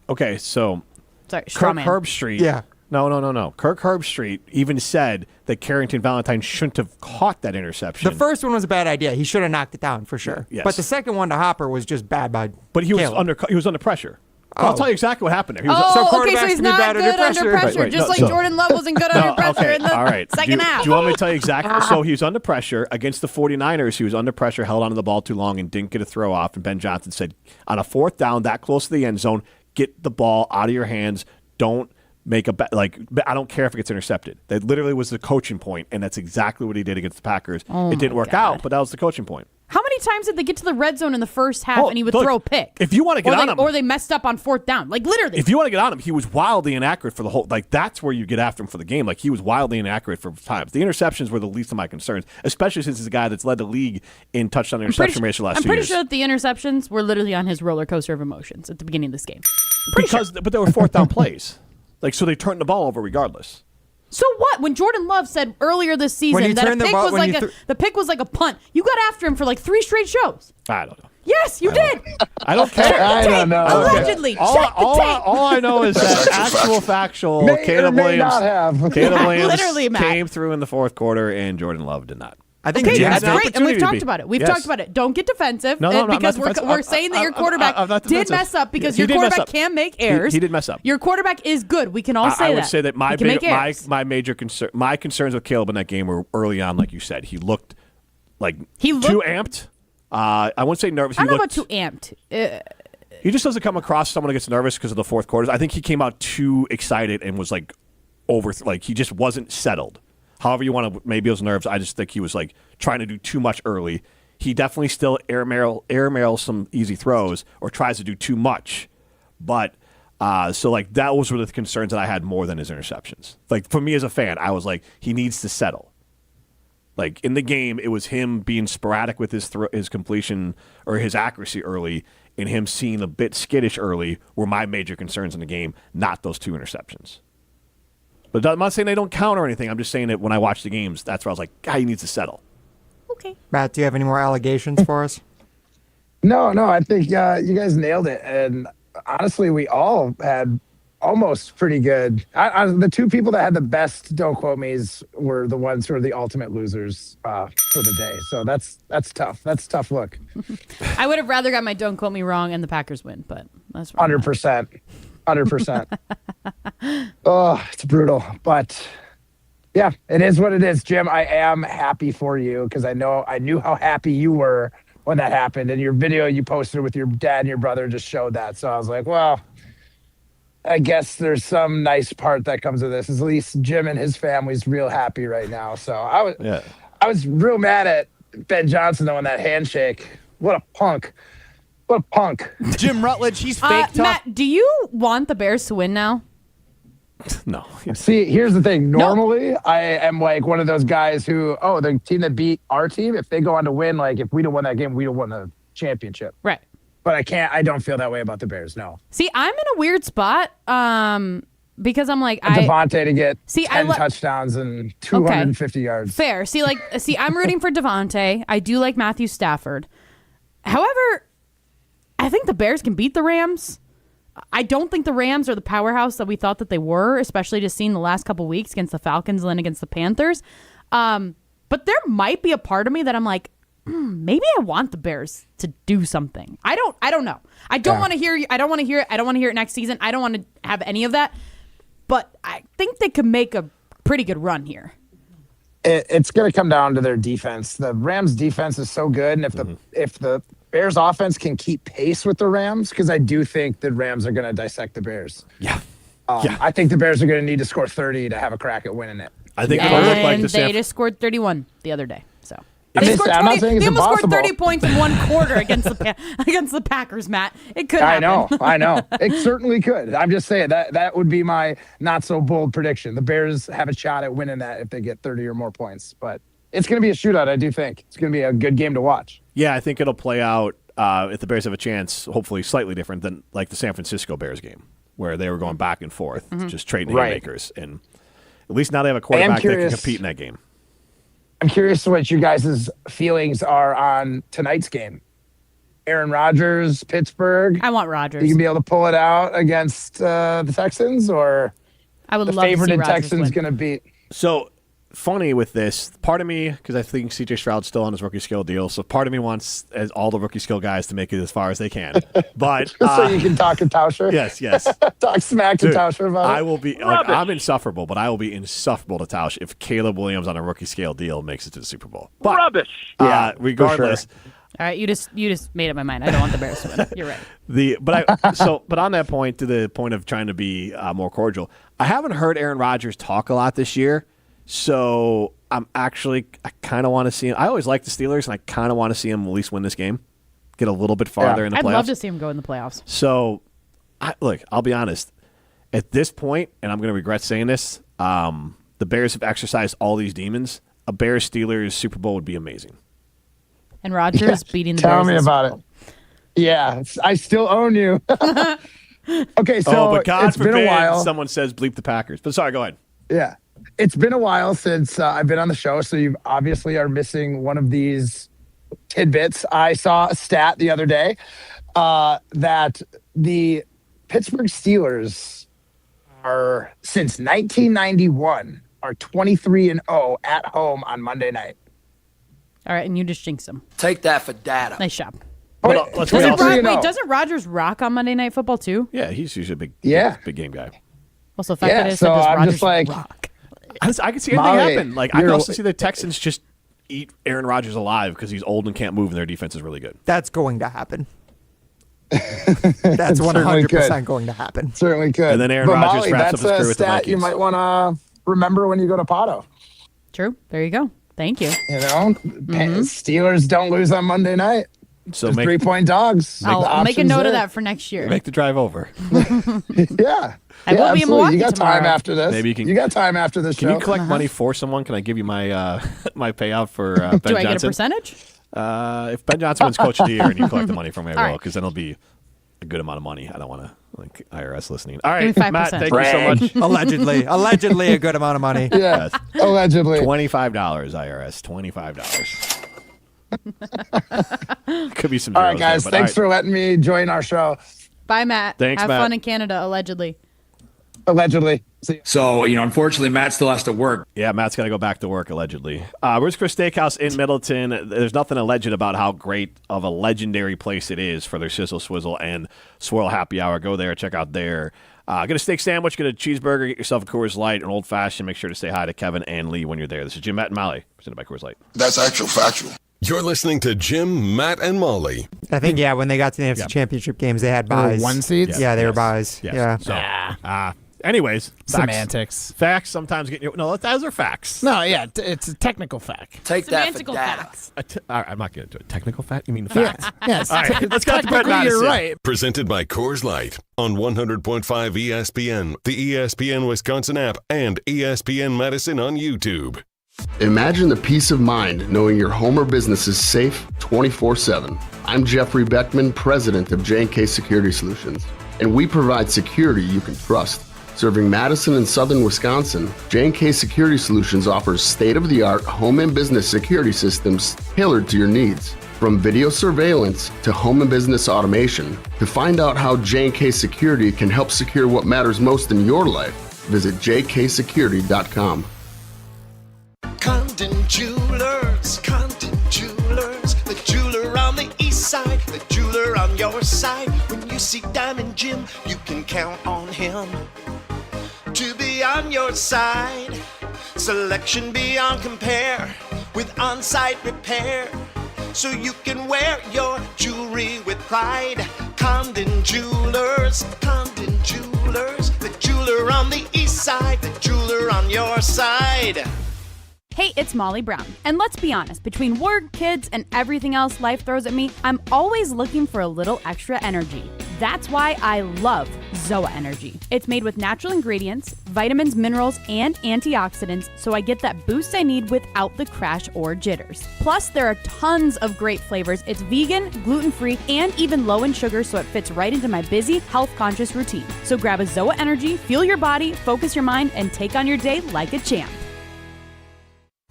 Speaker 7: Okay, so
Speaker 11: Sorry, straw
Speaker 7: Kirk
Speaker 11: man.
Speaker 7: Herbstreit.
Speaker 12: Yeah.
Speaker 7: No. Kirk Herbstreit even said that Carrington Valentine shouldn't have caught that interception.
Speaker 12: The first one was a bad idea. He should have knocked it down for sure.
Speaker 7: Yes.
Speaker 12: But the second one to Hopper was just bad by
Speaker 7: but he was
Speaker 12: Caleb.
Speaker 7: under pressure. I'll tell you exactly what happened there. He was,
Speaker 11: so he's not good under pressure, just like Jordan Love wasn't good under pressure in the second half.
Speaker 7: Do you want me to tell you exactly? So he was under pressure against the 49ers. He was under pressure, held onto the ball too long, and didn't get a throw off. And Ben Johnson said, on a fourth down, that close to the end zone, get the ball out of your hands. Don't make I don't care if it gets intercepted. That literally was the coaching point, and that's exactly what he did against the Packers. It didn't work out, but that was the coaching point.
Speaker 11: How many times did they get to the red zone in the first half and he would throw a pick?
Speaker 7: If you want to get on him.
Speaker 11: Or they messed up on fourth down. Like, literally.
Speaker 7: If you want to get on him, he was wildly inaccurate for the whole. Like, that's where you get after him for the game. Like, he was wildly inaccurate for times. The interceptions were the least of my concerns, especially since he's a guy that's led the league in touchdown interception ratio last 2 years.
Speaker 11: I'm pretty sure that the interceptions were literally on his roller coaster of emotions at the beginning of this game.
Speaker 7: But they were fourth down plays. Like, so they turned the ball over regardless.
Speaker 11: So what? When Jordan Love said earlier this season that the pick was like a punt, you got after him for like 3 straight shows.
Speaker 7: I don't know.
Speaker 11: Yes, you did.
Speaker 7: I don't care.
Speaker 11: I don't know. Allegedly.
Speaker 7: All I know is that actual factual Caleb Williams
Speaker 11: literally, Matt,
Speaker 7: came through in the fourth quarter and Jordan Love did not.
Speaker 12: I think
Speaker 11: that's great, and we've talked about it. We've talked about it. Don't get defensive because we're saying that your quarterback did mess up because your quarterback can make errors.
Speaker 7: He did mess up.
Speaker 11: Your quarterback is good. We can all say that.
Speaker 7: I would say that my major concern, my concerns with Caleb in that game were early on, like you said. He looked too amped. I wouldn't say nervous.
Speaker 11: I don't know about too amped.
Speaker 7: He just doesn't come across someone who gets nervous because of the fourth quarters. I think he came out too excited and was he just wasn't settled. However you want to, maybe it was nerves. I just think he was trying to do too much early. He definitely still airmails some easy throws or tries to do too much. But that was one of the concerns that I had more than his interceptions. Like for me as a fan, I was like, he needs to settle. Like in the game, it was him being sporadic with his completion or his accuracy early, and him seeing a bit skittish early were my major concerns in the game, not those 2 interceptions. But I'm not saying they don't count or anything. I'm just saying that when I watch the games, that's where I was like, God, he needs to settle.
Speaker 11: Okay.
Speaker 12: Matt, do you have any more allegations for us?
Speaker 21: No, I think you guys nailed it. And honestly, we all had almost pretty good. The 2 people that had the best don't quote me's were the ones who are the ultimate losers for the day. So that's tough. That's a tough look.
Speaker 11: I would have rather got my don't quote me wrong and the Packers win, but that's
Speaker 21: 100%. 100%. Oh, it's brutal. But yeah, it is what it is, Jim. I am happy for you because I knew how happy you were when that happened. And your video you posted with your dad and your brother just showed that. So I was like, well, I guess there's some nice part that comes with this. At least Jim and his family's real happy right now. So I was real mad at Ben Johnson though in that handshake. What a punk. What a punk.
Speaker 14: Jim Rutledge, he's fake tough.
Speaker 11: Matt, do you want the Bears to win now?
Speaker 7: No.
Speaker 21: See, here's the thing. Normally, I am like one of those guys who, the team that beat our team, if they go on to win, if we don't win that game, we don't win the championship.
Speaker 11: Right.
Speaker 21: But I don't feel that way about the Bears, no.
Speaker 11: See, I'm in a weird spot because I'm like...
Speaker 21: Devontae to get 10 touchdowns and 250 yards.
Speaker 11: Fair. See, I'm rooting for Devontae. I do like Matthew Stafford. However, I think the Bears can beat the Rams. I don't think the Rams are the powerhouse that we thought that they were, especially just seeing the last couple weeks against the Falcons and then against the Panthers. But there might be a part of me that I'm like, maybe I want the Bears to do something. I don't know. I don't want to hear you. I don't want to hear it. I don't want to hear it next season. I don't want to have any of that. But I think they could make a pretty good run here.
Speaker 21: It's going to come down to their defense. The Rams' defense is so good, and if the Bears' offense can keep pace with the Rams, because I do think the Rams are going to dissect the Bears.
Speaker 7: Yeah.
Speaker 21: I think the Bears are going to need to score 30 to have a crack at winning it.
Speaker 7: I think it'll look like
Speaker 11: they just scored 31 the other day. So
Speaker 21: they almost
Speaker 11: scored 30 points in one quarter against the Packers, Matt. It could happen.
Speaker 21: I know. It certainly could. I'm just saying that would be my not so bold prediction. The Bears have a shot at winning that if they get 30 or more points. But it's going to be a shootout, I do think. It's going to be a good game to watch.
Speaker 7: Yeah, I think it'll play out if the Bears have a chance, hopefully slightly different than like the San Francisco Bears game, where they were going back and forth, just trading haymakers. And at least now they have a quarterback that can compete in that game.
Speaker 21: I'm curious what you guys' feelings are on tonight's game. Aaron Rodgers, Pittsburgh.
Speaker 11: I want Rodgers.
Speaker 21: You can be able to pull it out against the Texans, or
Speaker 11: I would
Speaker 21: the
Speaker 11: love
Speaker 21: favorite
Speaker 11: to see Rodgers
Speaker 21: Texans
Speaker 11: win.
Speaker 21: going to beat.
Speaker 7: So funny with this. Part of me, because I think C.J. Stroud's still on his rookie scale deal, so part of me wants all the rookie scale guys to make it as far as they can. But
Speaker 21: so you can talk to Tauscher.
Speaker 7: Yes.
Speaker 21: Talk smack to Tauscher about it.
Speaker 7: I will be. I'm insufferable, but I will be insufferable to Tausch if Caleb Williams on a rookie scale deal makes it to the Super Bowl. But,
Speaker 1: rubbish.
Speaker 7: Regardless.
Speaker 11: All right, you just made up my mind. I don't want the Bears to win. You're right.
Speaker 7: But on that point, to the point of trying to be more cordial, I haven't heard Aaron Rodgers talk a lot this year, so I kind of want to see him. I always like the Steelers, and I kind of want to see him at least win this game, get a little bit farther in the playoffs.
Speaker 11: I'd love to see him go in the playoffs.
Speaker 7: So, I'll be honest. At this point, and I'm going to regret saying this, the Bears have exercised all these demons. A Bears-Steelers Super Bowl would be amazing.
Speaker 11: And Rodgers beating the Bears.
Speaker 21: Tell me about it. Yeah, I still own you. Okay, so
Speaker 7: but God
Speaker 21: it's
Speaker 7: forbid
Speaker 21: been a while.
Speaker 7: someone says bleep the Packers. But sorry, go ahead.
Speaker 21: Yeah, it's been a while since I've been on the show, so you obviously are missing one of these tidbits. I saw a stat the other day that the Pittsburgh Steelers are, since 1991, are 23-0 at home on Monday night.
Speaker 11: All right, and you just jinxed him.
Speaker 23: Take that for data.
Speaker 11: Nice job.
Speaker 21: Doesn't
Speaker 11: Rodgers rock on Monday Night Football too?
Speaker 7: Yeah, he's usually a big game guy.
Speaker 11: Also, the fact that it said, does Rodgers rock?
Speaker 7: I can see anything happen. I can also see the Texans just eat Aaron Rodgers alive because he's old and can't move, and their defense is really good.
Speaker 12: That's going to happen. That's 100% going to happen.
Speaker 21: Certainly could.
Speaker 7: And then Aaron Rodgers wraps up his career with the
Speaker 21: Vikings. You might want to remember when you go to Pato.
Speaker 11: True. There you go. Thank you.
Speaker 21: Steelers don't lose on Monday night.
Speaker 7: So
Speaker 21: 3-point dogs.
Speaker 11: I'll make a note of that for next year.
Speaker 7: Make the drive over.
Speaker 21: Yeah.
Speaker 11: I will be in Milwaukee
Speaker 21: You got
Speaker 11: tomorrow.
Speaker 21: time after this.
Speaker 7: Maybe
Speaker 21: you got time after this
Speaker 7: Can
Speaker 21: show.
Speaker 7: you collect money for someone? Can I give you my my payout for Ben Johnson?
Speaker 11: Do I get a percentage?
Speaker 7: If Ben Johnson wins Coach of the Year and you collect the money from me, I will,
Speaker 11: right.
Speaker 7: because then it'll be a good amount of money. I don't want to IRS listening. All right,
Speaker 11: Give me 5%.
Speaker 7: Matt, thank you so much.
Speaker 12: Allegedly a good amount of money.
Speaker 21: Yeah, allegedly.
Speaker 7: $25 IRS. $25. Could be some.
Speaker 21: All right, guys. Thanks for letting me join our show.
Speaker 11: Bye, Matt.
Speaker 7: Thanks,
Speaker 11: Have
Speaker 7: Matt.
Speaker 11: fun in Canada, allegedly.
Speaker 21: Allegedly.
Speaker 6: So, unfortunately, Matt still has to work.
Speaker 7: Yeah, Matt's got to go back to work, allegedly. Ruth's Chris Steakhouse in Middleton. There's nothing alleged about how great of a legendary place it is for their Sizzle, Swizzle, and Swirl Happy Hour. Go there, check out their. Get a steak sandwich, get a cheeseburger, get yourself a Coors Light, an Old Fashioned. Make sure to say hi to Kevin and Lee when you're there. This is Jim, Matt, and Molly, presented by Coors Light.
Speaker 4: That's actual factual.
Speaker 3: You're listening to Jim, Matt, and Molly.
Speaker 12: I think, when they got to the NFC Championship games, they had buys.
Speaker 14: One seeds?
Speaker 12: Yeah, they were buys.
Speaker 7: Yes.
Speaker 12: Yeah.
Speaker 7: So, anyways,
Speaker 14: Semantics.
Speaker 7: Facts sometimes get you. No, those are facts.
Speaker 14: No, yeah, it's a technical fact.
Speaker 23: Take that for
Speaker 11: Semantical
Speaker 23: data.
Speaker 11: facts.
Speaker 7: All right, I'm not getting into it. Technical fact? You mean the facts?
Speaker 14: Yes.
Speaker 7: All right, let's go to Brett
Speaker 14: Technically,
Speaker 7: Madison.
Speaker 14: you're right.
Speaker 3: Presented by Coors Light on 100.5 ESPN, the ESPN Wisconsin app, and ESPN Madison on YouTube.
Speaker 8: Imagine the peace of mind knowing your home or business is safe 24/7. I'm Jeffrey Beckman, president of J&K Security Solutions, and we provide security you can trust. Serving Madison and southern Wisconsin, J&K Security Solutions offers state-of-the-art home and business security systems tailored to your needs. From video surveillance to home and business automation, to find out how J&K Security can help secure what matters most in your life, visit jksecurity.com.
Speaker 10: Condon Jewelers, the jeweler on the east side, the jeweler on your side. When you see Diamond Jim, you can count on him to be on your side. Selection beyond compare with on-site repair, so you can wear your jewelry with pride. Condon Jewelers, the jeweler on the east side, the jeweler on your side.
Speaker 11: Hey, it's Molly Brown. And let's be honest, between work, kids, and everything else life throws at me, I'm always looking for a little extra energy. That's why I love ZOA Energy. It's made with natural ingredients, vitamins, minerals, and antioxidants, so I get that boost I need without the crash or jitters. Plus, there are tons of great flavors. It's vegan, gluten-free, and even low in sugar, so it fits right into my busy, health-conscious routine. So grab a ZOA Energy, fuel your body, focus your mind, and take on your day like a champ.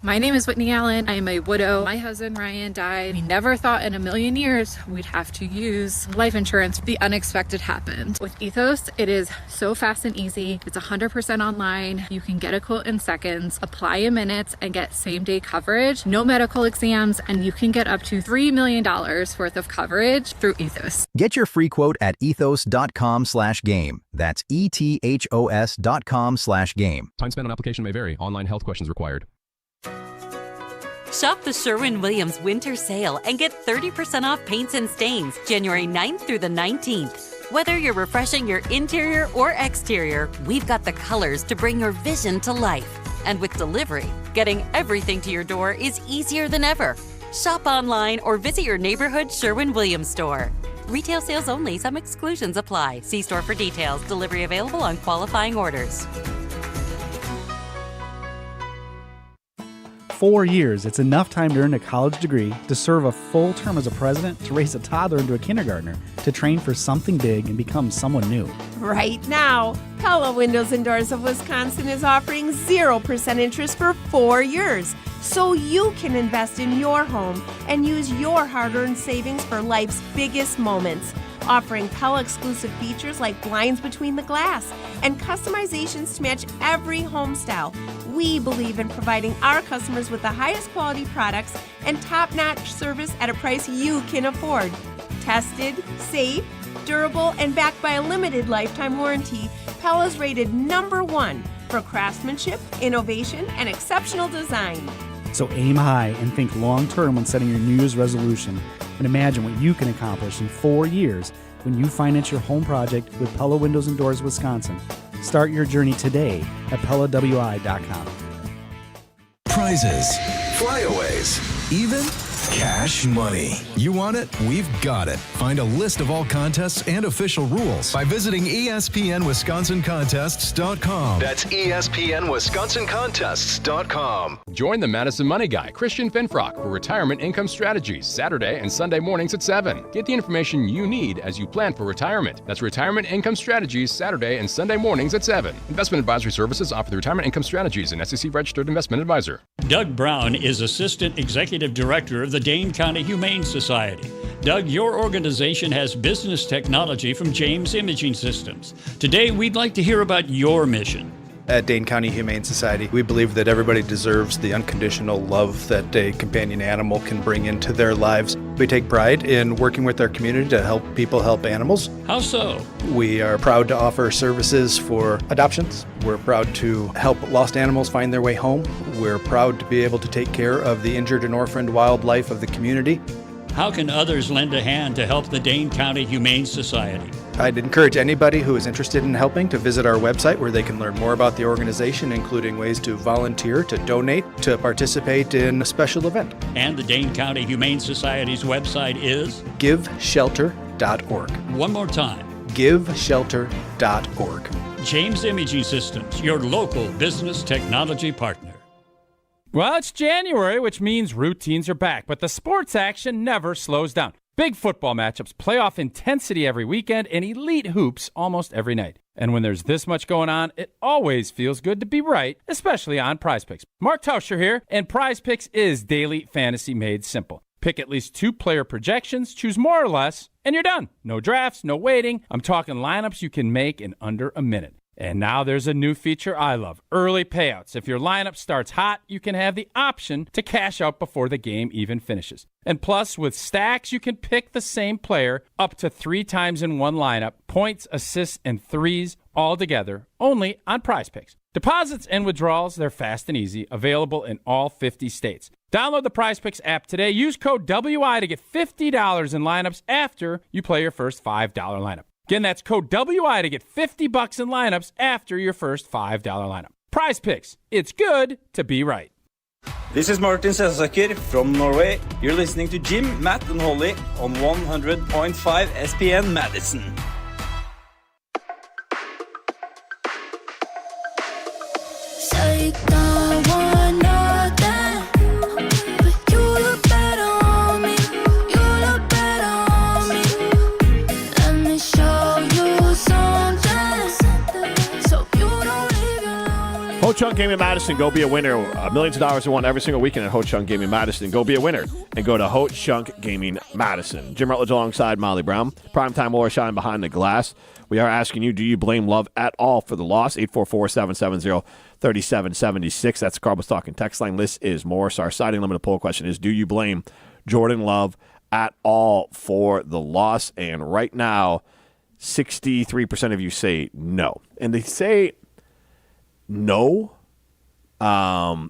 Speaker 5: My name is Whitney Allen. I am a widow. My husband Ryan died. We never thought in a million years we'd have to use life insurance. The unexpected happened. With Ethos, it is so fast and easy. It's 100% online. You can get a quote in seconds, apply in minutes, and get same-day coverage. No medical exams, and you can get up to $3 million worth of coverage through Ethos.
Speaker 9: Get your free quote at ethos.com/game. That's ETHOS.com/game.
Speaker 13: Time spent on application may vary. Online health questions required.
Speaker 24: Shop the Sherwin-Williams winter sale and get 30% off paints and stains January 9th through the 19th. Whether you're refreshing your interior or exterior, we've got the colors to bring your vision to life. And with delivery, getting everything to your door is easier than ever. Shop online or visit your neighborhood Sherwin-Williams store. Retail sales only. Some exclusions apply. See store for details. Delivery available on qualifying orders.
Speaker 25: 4 years, it's enough time to earn a college degree, to serve a full term as a president, to raise a toddler into a kindergartner, to train for something big and become someone new.
Speaker 26: Right now, Pella Windows and Doors of Wisconsin is offering 0% interest for 4 years, so you can invest in your home and use your hard-earned savings for life's biggest moments. Offering Pella exclusive features like blinds between the glass and customizations to match every home style. We believe in providing our customers with the highest quality products and top-notch service at a price you can afford. Tested, safe, durable, and backed by a limited lifetime warranty, Pella's rated #1 for craftsmanship, innovation, and exceptional design.
Speaker 25: So aim high and think long-term when setting your New Year's resolution. And imagine what you can accomplish in 4 years when you finance your home project with Pella Windows and Doors Wisconsin. Start your journey today at PellaWI.com.
Speaker 27: Prizes, flyaways, even cash money. You want it? We've got it. Find a list of all contests and official rules by visiting ESPNWisconsinContests.com. That's ESPNWisconsinContests.com.
Speaker 28: Join the Madison Money Guy, Christian Finfrock, for Retirement Income Strategies, Saturday and Sunday mornings at 7. Get the information you need as you plan for retirement. That's Retirement Income Strategies, Saturday and Sunday mornings at 7. Investment advisory services offer the Retirement Income Strategies, an SEC-registered investment advisor.
Speaker 19: Doug Brown is Assistant Executive Director of the Dane County Humane Society. Doug, your organization has business technology from James Imaging Systems. Today, we'd like to hear about your mission.
Speaker 20: At Dane County Humane Society, we believe that everybody deserves the unconditional love that a companion animal can bring into their lives. We take pride in working with our community to help people help animals.
Speaker 19: How so?
Speaker 20: We are proud to offer services for adoptions. We're proud to help lost animals find their way home. We're proud to be able to take care of the injured and orphaned wildlife of the community.
Speaker 19: How can others lend a hand to help the Dane County Humane Society?
Speaker 20: I'd encourage anybody who is interested in helping to visit our website where they can learn more about the organization, including ways to volunteer, to donate, to participate in a special event.
Speaker 19: And the Dane County Humane Society's website is?
Speaker 20: GiveShelter.org.
Speaker 19: One more time.
Speaker 20: GiveShelter.org.
Speaker 19: James Imaging Systems, your local business technology partner.
Speaker 29: Well, it's January, which means routines are back, but the sports action never slows down. Big football matchups, playoff intensity every weekend, and elite hoops almost every night. And when there's this much going on, it always feels good to be right, especially on Prize Picks. Mark Tauscher here, and Prize Picks is daily fantasy made simple. Pick at least 2 player projections, choose more or less, and you're done. No drafts, no waiting. I'm talking lineups you can make in under a minute. And now there's a new feature I love, early payouts. If your lineup starts hot, you can have the option to cash out before the game even finishes. And plus, with stacks, you can pick the same player up to 3 times in one lineup, points, assists, and threes all together, only on Prize Picks. Deposits and withdrawals, they're fast and easy, available in all 50 states. Download the Prize Picks app today. Use code WI to get $50 in lineups after you play your first $5 lineup. Again, that's code WI to get $50 in lineups after your first $5 lineup. Prize Picks. It's good to be right.
Speaker 30: This is Martin Sesaker from Norway. You're listening to Jim, Matt, and Holly on 100.5 ESPN Madison.
Speaker 7: Coach Ho-Chunk Gaming Madison. Go be a winner. Millions of dollars are won every single weekend at Ho-Chunk Gaming Madison. Go be a winner and go to Ho-Chunk Gaming Madison. Jim Rutledge alongside Molly Brown. Primetime Laura Shine behind the glass. We are asking you, do you blame Love at all for the loss? 844-770-3776. That's the Cardinals Talking text line. This is Morris. Our citing limit poll question is, do you blame Jordan Love at all for the loss? And right now, 63% of you say no. And they say no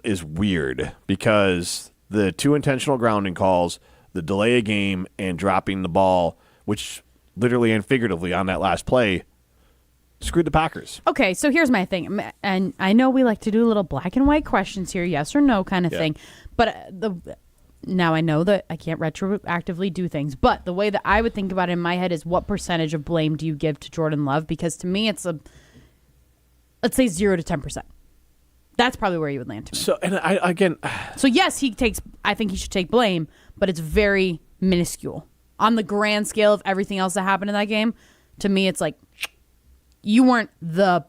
Speaker 7: is weird because the 2 intentional grounding calls, the delay of game, and dropping the ball, which literally and figuratively on that last play, screwed the Packers.
Speaker 11: Okay, so here's my thing. And I know we like to do little black and white questions here, yes or no kind of thing. But now I know that I can't retroactively do things. But the way that I would think about it in my head is, what percentage of blame do you give to Jordan Love? Because to me, it's let's say 0 to 10%. That's probably where you would land to me.
Speaker 7: So, and
Speaker 11: So yes, I think he should take blame, but it's very minuscule. On the grand scale of everything else that happened in that game, to me, it's like, you weren't a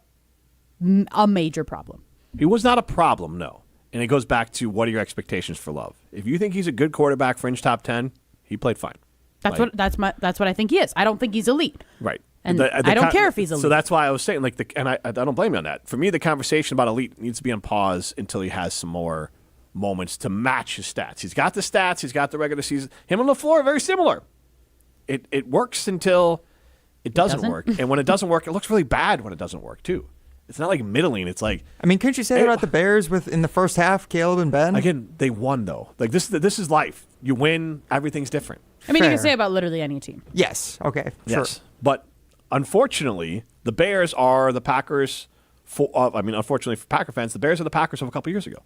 Speaker 11: major problem.
Speaker 7: He was not a problem, no. And it goes back to, what are your expectations for Love? If you think he's a good quarterback, fringe top 10, he played fine.
Speaker 11: That's what I think he is. I don't think he's elite.
Speaker 7: Right.
Speaker 11: And I don't care if he's elite.
Speaker 7: So that's why I was saying, and I don't blame you on that. For me, the conversation about elite needs to be on pause until he has some more moments to match his stats. He's got the stats. He's got the regular season. Him and LaFleur are very similar. It works until it doesn't work. And when it doesn't work, it looks really bad when it doesn't work, too. It's not like middling. It's like,
Speaker 12: I mean, couldn't you say that about the Bears in the first half, Caleb and Ben?
Speaker 7: Again, they won, though. Like, this is life. You win, everything's different.
Speaker 11: I mean, you can say about literally any team.
Speaker 12: Yes. Okay.
Speaker 7: Yes.
Speaker 12: Sure.
Speaker 7: But unfortunately, the Bears are the Packers. Unfortunately for Packer fans, the Bears are the Packers of a couple years ago.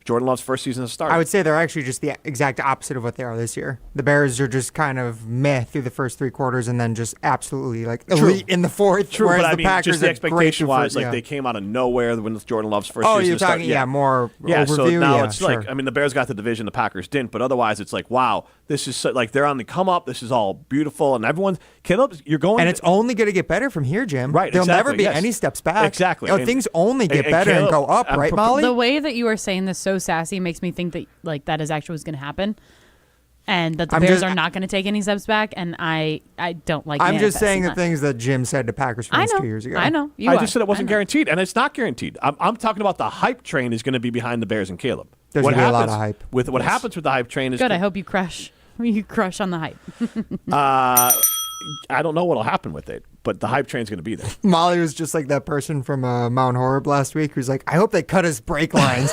Speaker 7: Jordan Love's first season as a starter.
Speaker 12: I would say they're actually just the exact opposite of what they are this year. The Bears are just kind of meh through the first 3 quarters and then just absolutely elite in the fourth.
Speaker 7: True,
Speaker 12: whereas
Speaker 7: but
Speaker 12: the Packers
Speaker 7: just the expectation-wise,
Speaker 12: yeah.
Speaker 7: they came out of nowhere when Jordan Love's first season.
Speaker 12: Oh, you're talking, more
Speaker 7: yeah,
Speaker 12: overview?
Speaker 7: So now
Speaker 12: yeah,
Speaker 7: it's
Speaker 12: sure.
Speaker 7: the Bears got the division, the Packers didn't, but otherwise it's like, wow, this is they're on the come up. This is all beautiful, and Caleb, you're going.
Speaker 12: And it's only going to get better from here, Jim.
Speaker 7: Right,
Speaker 12: There'll
Speaker 7: exactly,
Speaker 12: never be
Speaker 7: yes.
Speaker 12: any steps back.
Speaker 7: Exactly.
Speaker 12: Things only get better
Speaker 7: Caleb,
Speaker 12: and go up, right, Molly?
Speaker 11: The way that you are saying this so sassy makes me think that that is actually what's going to happen, and that the Bears are not going to take any steps back. And I don't like.
Speaker 12: I'm just saying the things that Jim said to Packers fans 2 years ago.
Speaker 11: I know.
Speaker 7: I just said it wasn't guaranteed, and it's not guaranteed. I'm talking about the hype train is going to be behind the Bears and Caleb.
Speaker 12: There's going to be a lot of hype.
Speaker 7: What happens with the hype train is
Speaker 11: good. I hope you crush. You crush on the hype.
Speaker 7: I don't know what'll happen with it, but the hype train's going to be there.
Speaker 12: Molly was just like that person from Mount Horeb last week who's like, I hope they cut his brake lines.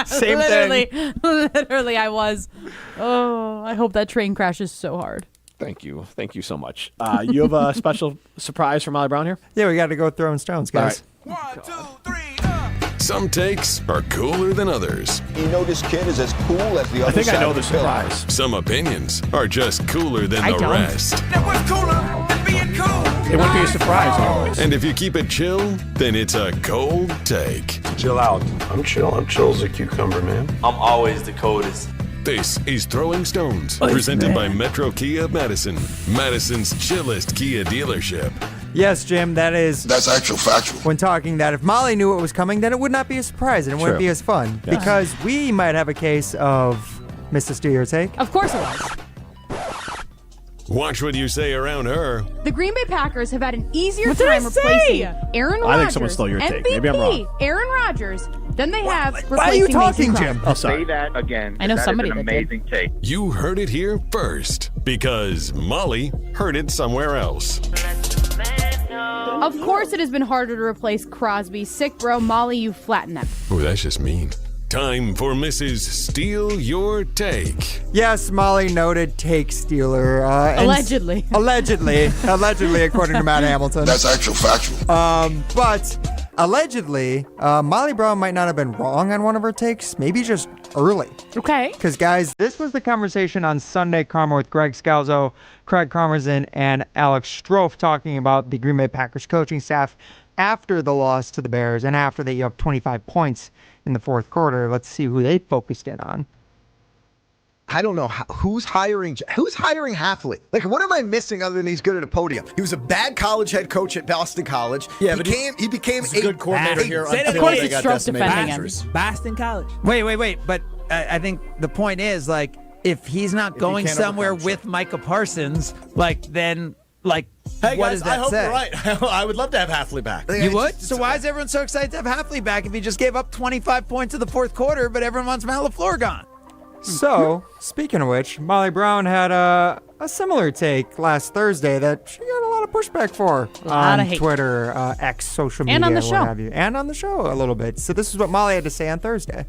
Speaker 12: Same thing.
Speaker 11: Literally, I was. Oh, I hope that train crashes so hard.
Speaker 7: Thank you so much. You have a special surprise for Molly Brown here?
Speaker 12: Yeah, we got to go throwing stones, guys.
Speaker 7: All right.
Speaker 10: 1, 2, 3.
Speaker 3: Some takes are cooler than others.
Speaker 1: You know this kid is as cool as the other
Speaker 7: I think
Speaker 1: side
Speaker 7: I know
Speaker 1: of
Speaker 7: the
Speaker 1: pillar.
Speaker 7: surprise.
Speaker 3: Some opinions are just cooler than the
Speaker 11: don't.
Speaker 3: rest.
Speaker 10: That was cooler than being cool.
Speaker 7: It wouldn't be a surprise always.
Speaker 3: And if you keep it chill, then it's a cold take.
Speaker 1: Chill out. I'm chill. I'm chill as a cucumber, man.
Speaker 2: I'm always the coldest.
Speaker 3: This is Throwing Stones, presented by Metro Kia Madison, Madison's chillest Kia dealership.
Speaker 12: Yes, Jim, that's
Speaker 1: actual factual.
Speaker 12: When talking that if Molly knew what was coming, then it would not be a surprise and it wouldn't be as fun.
Speaker 7: Yeah.
Speaker 12: Because we might have a case of Mr. Steal Your Take.
Speaker 11: Of course it was.
Speaker 3: Watch what you say around her.
Speaker 11: The Green Bay Packers have had an easier time replacing Aaron Rodgers.
Speaker 7: I think someone stole your take. Maybe I'm wrong.
Speaker 11: Aaron Rodgers than they have replacing
Speaker 12: Why are you talking,
Speaker 11: Mason
Speaker 12: Jim?
Speaker 7: Oh, sorry.
Speaker 1: Say that again.
Speaker 11: I know
Speaker 1: that
Speaker 11: somebody
Speaker 1: is an
Speaker 11: that did.
Speaker 1: amazing take.
Speaker 3: You heard it here first, because Molly heard it somewhere else.
Speaker 11: Of course it has been harder to replace Crosby. Sick, bro. Molly, you flatten them.
Speaker 3: Oh, that's just mean. Time for Mrs. Steal Your Take.
Speaker 12: Yes, Molly, noted take stealer.
Speaker 11: Allegedly.
Speaker 12: Allegedly, according to Matt Hamilton.
Speaker 1: That's actual factual.
Speaker 12: But allegedly, Molly Brown might not have been wrong on one of her takes. Maybe just early.
Speaker 11: Okay.
Speaker 12: Because, guys, this was the conversation on Sunday Karma with Greg Scalzo, Craig Karmazin, and Alex Strofe talking about the Green Bay Packers coaching staff after the loss to the Bears and after they up 25 points in the fourth quarter. Let's see who they focused in on.
Speaker 2: I don't know who's hiring Hafley. Like, what am I missing other than he's good at a podium? He was a bad college head coach at Boston College.
Speaker 14: Yeah,
Speaker 2: he became
Speaker 14: a good coordinator here
Speaker 11: until they got decimated.
Speaker 4: Boston College.
Speaker 6: Wait. But I think the point is, like, if he's not going somewhere with Micah Parsons, then
Speaker 14: hey,
Speaker 6: what
Speaker 14: guys,
Speaker 6: does that
Speaker 14: I hope
Speaker 6: say?
Speaker 14: you're right. I would love to have Hafley back.
Speaker 6: You would? So why is everyone so excited to have Hafley back if he just gave up 25 points in the fourth quarter, but everyone wants Matt LaFleur gone?
Speaker 12: So, speaking of which, Molly Brown had a similar take last Thursday that she got a lot of pushback for on Twitter, X, social media,
Speaker 11: And on the
Speaker 12: what
Speaker 11: show.
Speaker 12: have you. And on the show a little bit. So this is what Molly had to say on Thursday.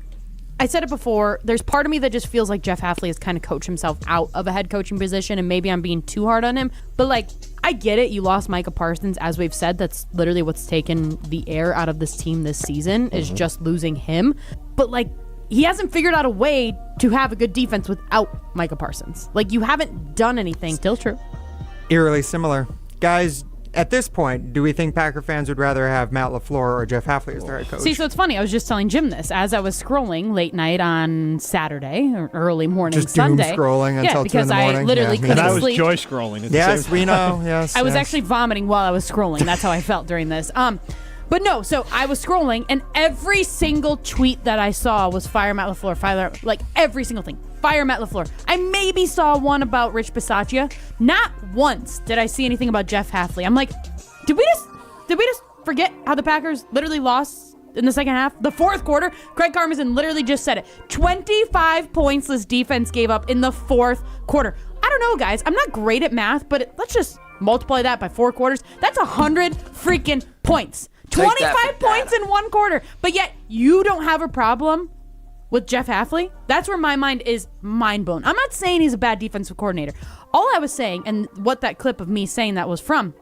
Speaker 11: I said it before, there's part of me that just feels like Jeff Hafley has kind of coached himself out of a head coaching position, and maybe I'm being too hard on him. But, I get it. You lost Micah Parsons. As we've said, that's literally what's taken the air out of this team this season, is just losing him. But, he hasn't figured out a way to have a good defense without Micah Parsons. You haven't done anything. Still true.
Speaker 12: Eerily similar. Guys, at this point, do we think Packer fans would rather have Matt LaFleur or Jeff Hafley as their head coach?
Speaker 11: See, so it's funny. I was just telling Jim this as I was scrolling late night on Saturday or early morning
Speaker 12: Just doom
Speaker 11: Sunday.
Speaker 12: scrolling until 2 in the morning.
Speaker 11: I literally couldn't
Speaker 7: And I was
Speaker 11: sleep.
Speaker 7: joy scrolling.
Speaker 12: Yes, we know. Yes,
Speaker 11: I was
Speaker 12: yes.
Speaker 11: actually vomiting while I was scrolling. That's how I felt during this. But no, so I was scrolling, and every single tweet that I saw was fire Matt LaFleur, every single thing. Fire Matt LaFleur. I maybe saw one about Rich Bisaccia. Not once did I see anything about Jeff Hafley. I'm like, did we just forget how the Packers literally lost in the second half? The fourth quarter, Craig Karmazin literally just said it. 25 points this defense gave up in the fourth quarter. I don't know, guys. I'm not great at math, but let's just multiply that by 4 quarters. That's 100 freaking points. 25 points in 1 quarter. But yet, you don't have a problem with Jeff Hafley? That's where my mind is mind blown. I'm not saying he's a bad defensive coordinator. All I was saying, and what that clip of me saying that was from,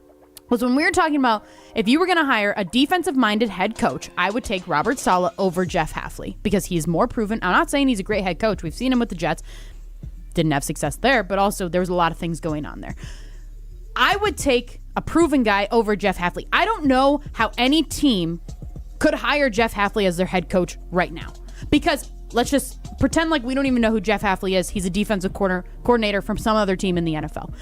Speaker 11: was when we were talking about if you were going to hire a defensive-minded head coach, I would take Robert Saleh over Jeff Hafley because he's more proven. I'm not saying he's a great head coach. We've seen him with the Jets. Didn't have success there, but also there was a lot of things going on there. I would take a proven guy over Jeff Hafley. I don't know how any team could hire Jeff Hafley as their head coach right now. Because let's just pretend like we don't even know who Jeff Hafley is. He's a defensive coordinator from some other team in the NFL.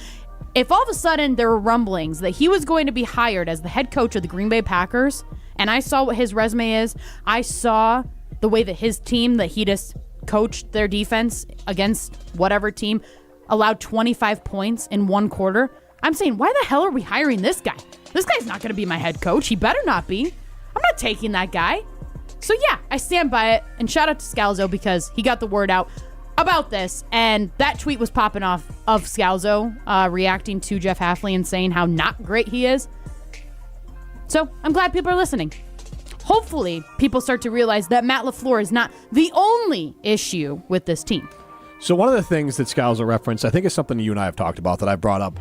Speaker 11: If all of a sudden there were rumblings that he was going to be hired as the head coach of the Green Bay Packers, and I saw what his resume is, I saw the way that his team, that he just coached their defense against whatever team, allowed 25 points in 1 quarter, I'm saying, why the hell are we hiring this guy? This guy's not going to be my head coach. He better not be. I'm not taking that guy. So yeah, I stand by it. And shout out to Scalzo because he got the word out about this. And that tweet was popping off of Scalzo reacting to Jeff Hafley and saying how not great he is. So I'm glad people are listening. Hopefully, people start to realize that Matt LaFleur is not the only issue with this team.
Speaker 7: So one of the things that Scalzo referenced, I think is something you and I have talked about that I brought up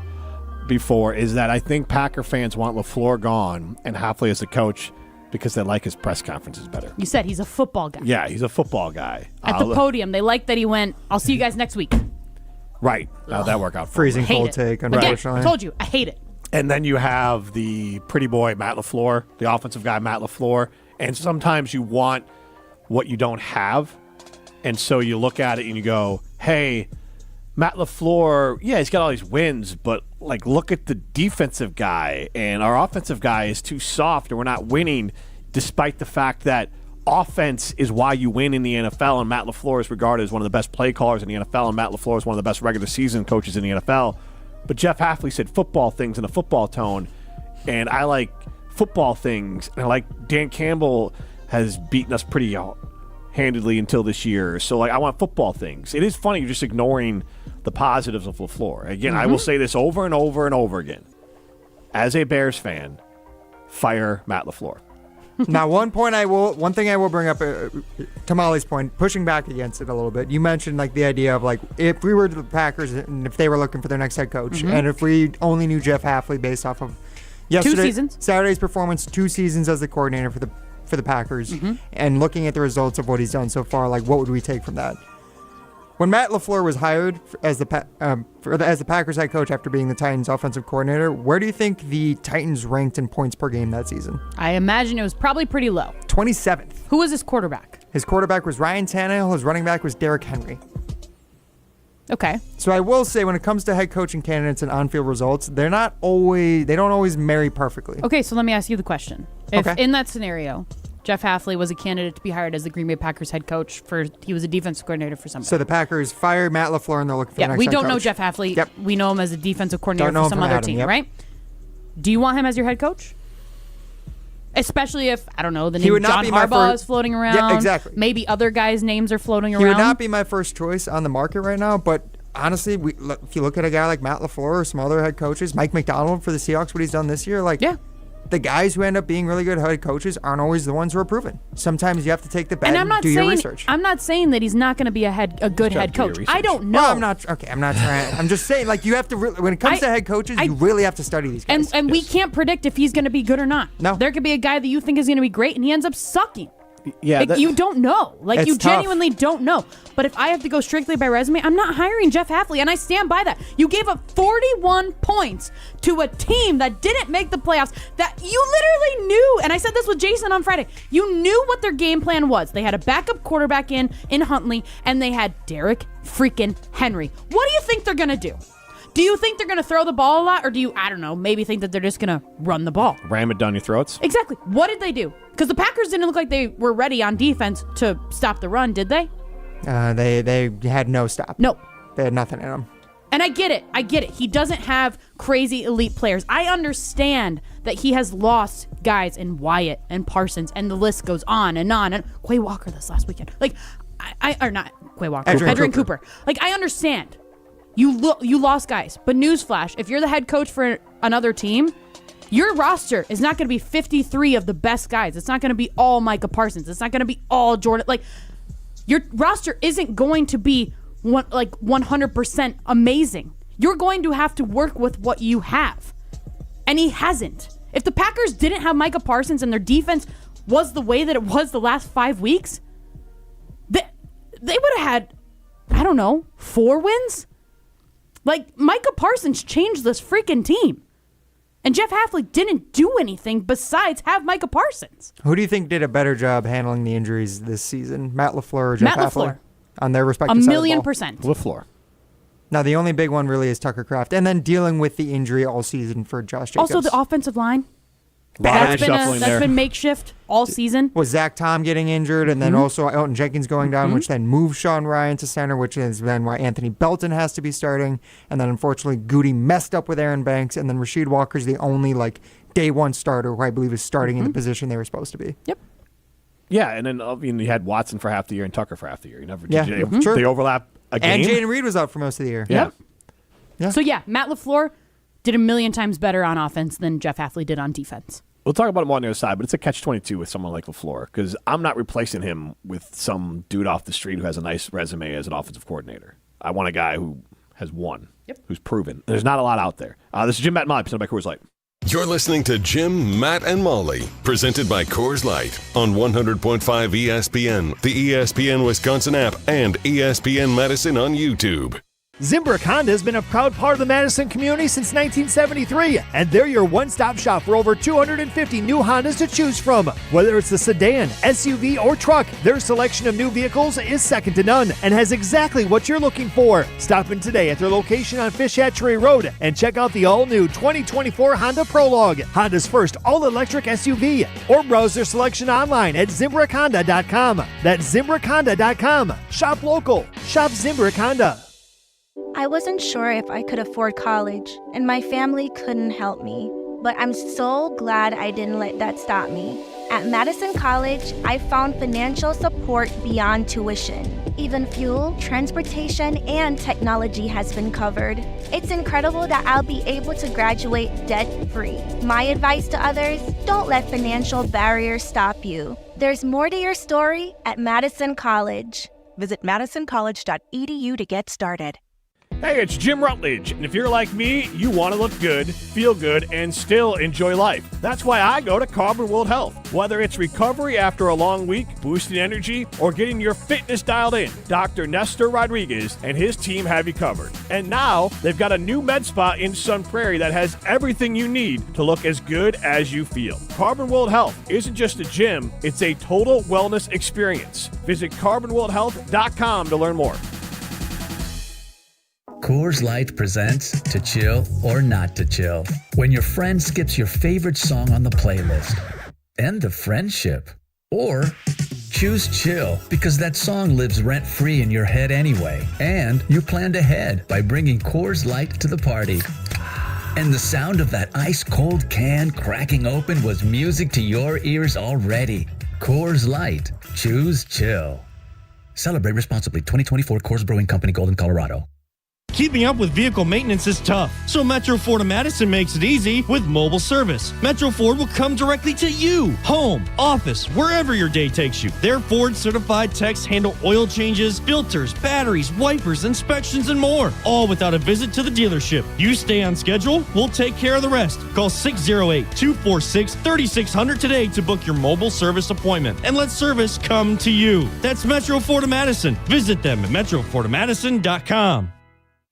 Speaker 7: before, is that I think Packer fans want LaFleur gone and Hafley as the coach because they like his press conferences better.
Speaker 11: You said he's a football guy.
Speaker 7: Yeah, he's a football guy.
Speaker 11: At the podium, they like that he went, I'll see you guys next week.
Speaker 7: Right. How'd that work out for
Speaker 12: Freezing
Speaker 7: him?
Speaker 12: cold take, unfortunately.
Speaker 11: Again, I told you, I hate it.
Speaker 7: And then you have the pretty boy, Matt LaFleur, the offensive guy, Matt LaFleur. And sometimes you want what you don't have. And so you look at it and you go, hey, Matt LaFleur, yeah, he's got all these wins, but look at the defensive guy, and our offensive guy is too soft, and we're not winning, despite the fact that offense is why you win in the NFL, and Matt LaFleur is regarded as one of the best play callers in the NFL, and Matt LaFleur is one of the best regular season coaches in the NFL. But Jeff Hafley said football things in a football tone, and I like football things, and I like Dan Campbell has beaten us pretty handedly until this year. So I want football things. It is funny, you're just ignoring the positives of LaFleur. Again, I will say this over and over and over again. As a Bears fan, fire Matt LaFleur.
Speaker 12: Now, one thing I will bring up, to Molly's point, pushing back against it a little bit. You mentioned the idea of if we were the Packers and if they were looking for their next head coach, and if we only knew Jeff Hafley based off of Saturday's performance, 2 seasons as the coordinator for the Packers, and looking at the results of what he's done so far, what would we take from that? When Matt LaFleur was hired as the Packers head coach after being the Titans offensive coordinator, where do you think the Titans ranked in points per game that season?
Speaker 11: I imagine it was probably pretty low.
Speaker 12: 27th.
Speaker 11: Who was his quarterback?
Speaker 12: His quarterback was Ryan Tannehill. His running back was Derrick Henry.
Speaker 11: Okay.
Speaker 12: So I will say, when it comes to head coaching candidates and on-field results, they don't always marry perfectly.
Speaker 11: Okay, so let me ask you the question. If in that scenario, Jeff Hafley was a candidate to be hired as the Green Bay Packers head coach he was a defensive coordinator for somebody.
Speaker 12: So the Packers fired Matt LaFleur and they're looking for the next
Speaker 11: we
Speaker 12: head
Speaker 11: don't
Speaker 12: coach.
Speaker 11: know Jeff Hafley.
Speaker 12: Yep.
Speaker 11: We know him as a defensive coordinator
Speaker 12: Don't know
Speaker 11: for some
Speaker 12: him from
Speaker 11: other
Speaker 12: Adam,
Speaker 11: team,
Speaker 12: yep.
Speaker 11: right? Do you want him as your head coach? Especially if, I don't know, the
Speaker 12: He
Speaker 11: name
Speaker 12: would not
Speaker 11: John
Speaker 12: be my
Speaker 11: Harbaugh
Speaker 12: first-
Speaker 11: is floating around.
Speaker 12: Yeah, exactly.
Speaker 11: Maybe other guys' names are floating around.
Speaker 12: He would not be my first choice on the market right now, but honestly, if you look at a guy like Matt LaFleur or some other head coaches, Mike McDonald for the Seahawks, what he's done this year, the guys who end up being really good head coaches aren't always the ones who are proven. Sometimes you have to take the bet and do your research.
Speaker 11: I'm not saying that he's not going to be a good head coach. I don't know.
Speaker 12: Well, I'm not trying. I'm just saying, you have to when it comes to head coaches, you really have to study these guys.
Speaker 11: And we can't predict if he's going to be good or not.
Speaker 12: No.
Speaker 11: There could be a guy that you think is going to be great and he ends up sucking.
Speaker 7: Yeah,
Speaker 11: you don't know.
Speaker 12: It's
Speaker 11: You
Speaker 12: tough.
Speaker 11: genuinely don't know. But if I have to go strictly by resume, I'm not hiring Jeff Hafley, and I stand by that. You gave up 41 points to a team that didn't make the playoffs, that you literally knew, and I said this with Jason on Friday, you knew what their game plan was. They had a backup quarterback in Huntley, and they had Derrick freaking Henry. What do you think they're going to do? Do you think they're going to throw the ball a lot, or do you, I don't know, maybe think that they're just going to run the ball?
Speaker 7: Ram it down your throats?
Speaker 11: Exactly. What did they do? Because the Packers didn't look like they were ready on defense to stop the run, did they?
Speaker 12: They had no stop.
Speaker 11: No.
Speaker 12: They had nothing in them.
Speaker 11: And I get it. He doesn't have crazy elite players. I understand that he has lost guys in Wyatt and Parsons, and the list goes on and on. And Quay Walker this last weekend. Or not Quay Walker. Adrian Cooper. I understand. You lost guys. But newsflash, if you're the head coach for another team, your roster is not going to be 53 of the best guys. It's not going to be all Micah Parsons. It's not going to be all Jordan. Your roster isn't going to be 100% amazing. You're going to have to work with what you have. And he hasn't. If the Packers didn't have Micah Parsons and their defense was the way that it was the last 5 weeks, they would have had, I don't know, 4 wins? Micah Parsons changed this freaking team. And Jeff Hafley didn't do anything besides have Micah Parsons.
Speaker 12: Who do you think did a better job handling the injuries this season? Matt LaFleur or Jeff Hafley? On their respective side of the ball?
Speaker 11: 1,000,000%.
Speaker 7: LaFleur.
Speaker 12: Now, the only big one really is Tucker Kraft. And then dealing with the injury all season for Josh Jacobs.
Speaker 11: Also, the offensive line.
Speaker 7: That's
Speaker 11: been makeshift all season.
Speaker 12: Was Zach Tom getting injured, and then also Elton Jenkins going down, which then moved Sean Ryan to center, which is then why Anthony Belton has to be starting. And then, unfortunately, Goody messed up with Aaron Banks, and then Rasheed Walker's the only, day one starter who I believe is starting in the position they were supposed to be.
Speaker 11: Yep.
Speaker 7: Yeah, and then you had Watson for half the year and Tucker for half the year. You never
Speaker 12: Yeah,
Speaker 7: did.
Speaker 12: true.
Speaker 7: They overlap a game.
Speaker 12: And Jaden Reed was out for most of the year.
Speaker 7: Yeah.
Speaker 11: So, Matt LaFleur did 1,000,000 times better on offense than Jeff Hafley did on defense.
Speaker 7: We'll talk about him on the other side, but it's a catch-22 with someone like LaFleur because I'm not replacing him with some dude off the street who has a nice resume as an offensive coordinator. I want a guy who has won, who's proven. There's not a lot out there. This is Jim, Matt, and Molly, presented by Coors Light.
Speaker 3: You're listening to Jim, Matt, and Molly, presented by Coors Light on 100.5 ESPN, the ESPN Wisconsin App, and ESPN Madison on YouTube.
Speaker 4: Zimbrick Honda has been a proud part of the Madison community since 1973, and they're your one-stop shop for over 250 new Hondas to choose from. Whether it's the sedan, SUV, or truck, their selection of new vehicles is second to none and has exactly what you're looking for. Stop in today at their location on Fish Hatchery Road and check out the all-new 2024 Honda Prologue, Honda's first all-electric SUV, or browse their selection online at ZimbrickHonda.com. That's ZimbrickHonda.com. Shop local. Shop Zimbrick Honda.
Speaker 5: I wasn't sure if I could afford college, and my family couldn't help me. But I'm so glad I didn't let that stop me. At Madison College, I found financial support beyond tuition. Even fuel, transportation, and technology has been covered. It's incredible that I'll be able to graduate debt-free. My advice to others, don't let financial barriers stop you. There's more to your story at Madison College.
Speaker 8: Visit madisoncollege.edu to get started.
Speaker 7: Hey, it's Jim Rutledge, and if you're like me, you want to look good, feel good, and still enjoy life. That's why I go to Carbon World Health. Whether it's recovery after a long week, boosting energy, or getting your fitness dialed in, Dr. Nestor Rodriguez and his team have you covered. And now, they've got a new med spa in Sun Prairie that has everything you need to look as good as you feel. Carbon World Health isn't just a gym, it's a total wellness experience. Visit carbonworldhealth.com to learn more.
Speaker 9: Coors Light presents To Chill or Not to Chill. When your friend skips your favorite song on the playlist. End the friendship. Or choose chill because that song lives rent-free in your head anyway. And you planned ahead by bringing Coors Light to the party. And the sound of that ice-cold can cracking open was music to your ears already. Coors Light. Choose chill. Celebrate responsibly. 2024 Coors Brewing Company, Golden, Colorado.
Speaker 13: Keeping up with vehicle maintenance is tough, so Metro Ford of Madison makes it easy with mobile service. Metro Ford will come directly to you, home, office, wherever your day takes you. Their Ford certified techs handle oil changes, filters, batteries, wipers, inspections, and more, all without a visit to the dealership. You stay on schedule, we'll take care of the rest. Call 608-246-3600 today to book your mobile service appointment and let service come to you. That's Metro Ford of Madison. Visit them at metrofordofmadison.com.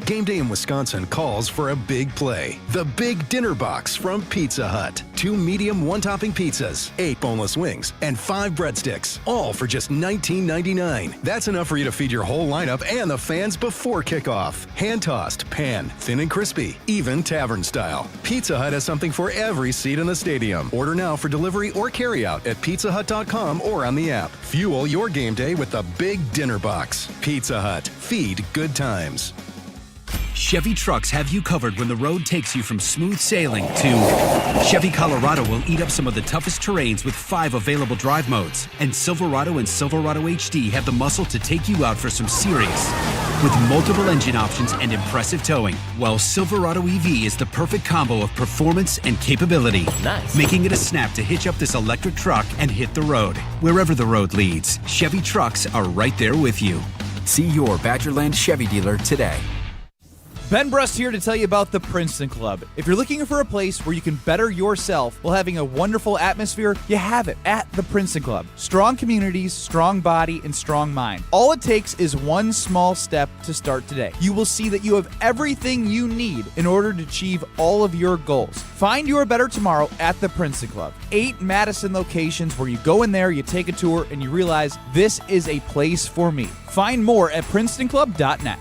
Speaker 27: Game day in Wisconsin calls for a big play. The Big Dinner Box from Pizza Hut. 2 medium one-topping pizzas, 8 boneless wings, and 5 breadsticks. All for just $19.99. That's enough for you to feed your whole lineup and the fans before kickoff. Hand-tossed, pan, thin and crispy, even tavern style. Pizza Hut has something for every seat in the stadium. Order now for delivery or carryout at pizzahut.com or on the app. Fuel your game day with the Big Dinner Box. Pizza Hut. Feed good times.
Speaker 15: Chevy trucks have you covered when the road takes you from smooth sailing to Chevy Colorado will eat up some of the toughest terrains with 5 available drive modes. And Silverado and Silverado HD have the muscle to take you out for some serious with multiple engine options and impressive towing. While Silverado EV is the perfect combo of performance and capability. Nice. Making it a snap to hitch up this electric truck and hit the road. Wherever the road leads, Chevy trucks are right there with you. See your Badgerland Chevy dealer today.
Speaker 16: Ben Brust here to tell you about the Princeton Club. If you're looking for a place where you can better yourself while having a wonderful atmosphere, you have it at the Princeton Club. Strong communities, strong body, and strong mind. All it takes is one small step to start today. You will see that you have everything you need in order to achieve all of your goals. Find your better tomorrow at the Princeton Club. 8 Madison locations where you go in there, you take a tour, and you realize this is a place for me. Find more at PrincetonClub.net.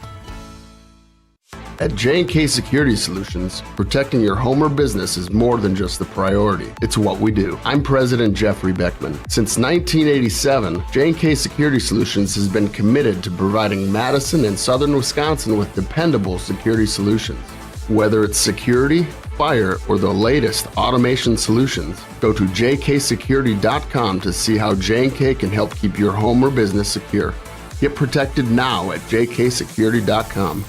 Speaker 1: At J&K Security Solutions, protecting your home or business is more than just the priority. It's what we do. I'm President Jeffrey Beckman. Since 1987, J&K Security Solutions has been committed to providing Madison and Southern Wisconsin with dependable security solutions. Whether it's security, fire, or the latest automation solutions, go to jksecurity.com to see how J&K can help keep your home or business secure. Get protected now at jksecurity.com.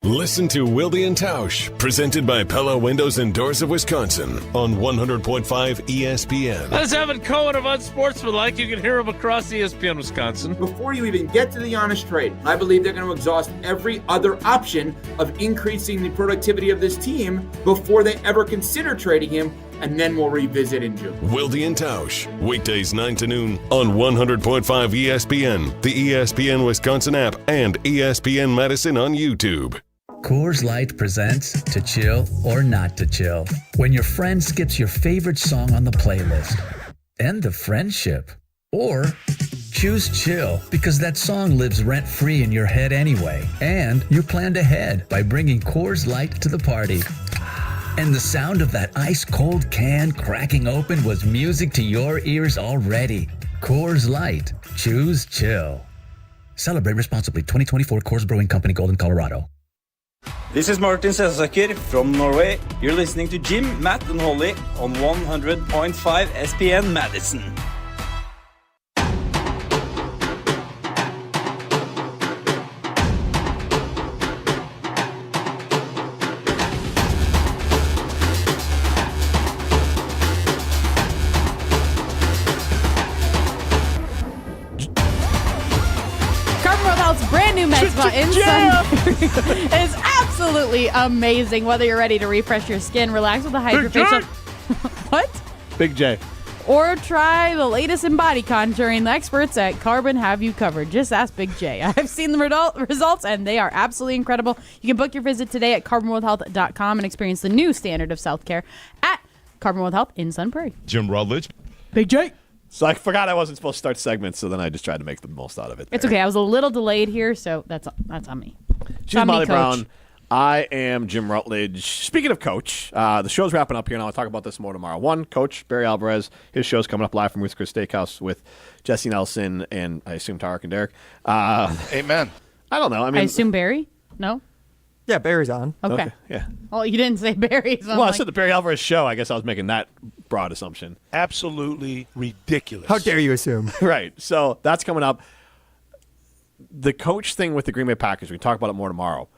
Speaker 3: Listen to Wilde and Tausch, presented by Pella Windows and Doors of Wisconsin on 100.5 ESPN.
Speaker 17: That's Evan Cohen of Unsportsmanlike. You can hear him across ESPN Wisconsin.
Speaker 18: Before you even get to the honest trade, I believe they're going to exhaust every other option of increasing the productivity of this team before they ever consider trading him, and then we'll revisit in June.
Speaker 3: Wilde and Tausch, weekdays 9 to noon on 100.5 ESPN, the ESPN Wisconsin app, and ESPN Madison on YouTube.
Speaker 9: Coors Light presents To Chill or Not to Chill. When your friend skips your favorite song on the playlist. End the friendship. Or choose chill because that song lives rent-free in your head anyway. And you planned ahead by bringing Coors Light to the party. And the sound of that ice-cold can cracking open was music to your ears already. Coors Light. Choose chill. Celebrate responsibly. 2024 Coors Brewing Company, Golden, Colorado.
Speaker 30: This is Martin Sesaker from Norway. You're listening to Jim, Matt, and Holly on 100.5 ESPN Madison.
Speaker 11: Brand new Med Spa in Sunbury is absolutely amazing. Whether you're ready to refresh your skin, relax with a HydroFacial. What?
Speaker 7: Big J.
Speaker 11: Or try the latest in body contouring, the experts at Carbon have you covered. Just ask Big J. I've seen the results, and they are absolutely incredible. You can book your visit today at carbonwithhealth.com and experience the new standard of self-care at Carbon with Health in Sunbury.
Speaker 3: Jim Rutledge.
Speaker 11: Big J.
Speaker 7: So I forgot I wasn't supposed to start segments, so then I just tried to make the most out of it.
Speaker 11: It's okay. I was a little delayed here, so that's on me.
Speaker 7: She's Molly Brown. I am Jim Rutledge. Speaking of Coach, the show's wrapping up here, and I'll talk about this more tomorrow. One, Coach Barry Alvarez, his show's coming up live from Ruth's Chris Steakhouse with Jesse Nelson and I assume Tarek and Derek.
Speaker 19: Amen.
Speaker 7: I don't know. I
Speaker 11: assume Barry? No?
Speaker 12: Yeah, Barry's on.
Speaker 11: Okay.
Speaker 7: Yeah.
Speaker 11: Well, you didn't say Barry. So
Speaker 7: I said the Barry Alvarez show. I guess I was making that broad assumption.
Speaker 19: Absolutely ridiculous.
Speaker 12: How dare you assume?
Speaker 7: Right. So that's coming up. The coach thing with the Green Bay Packers, we can talk about it more tomorrow.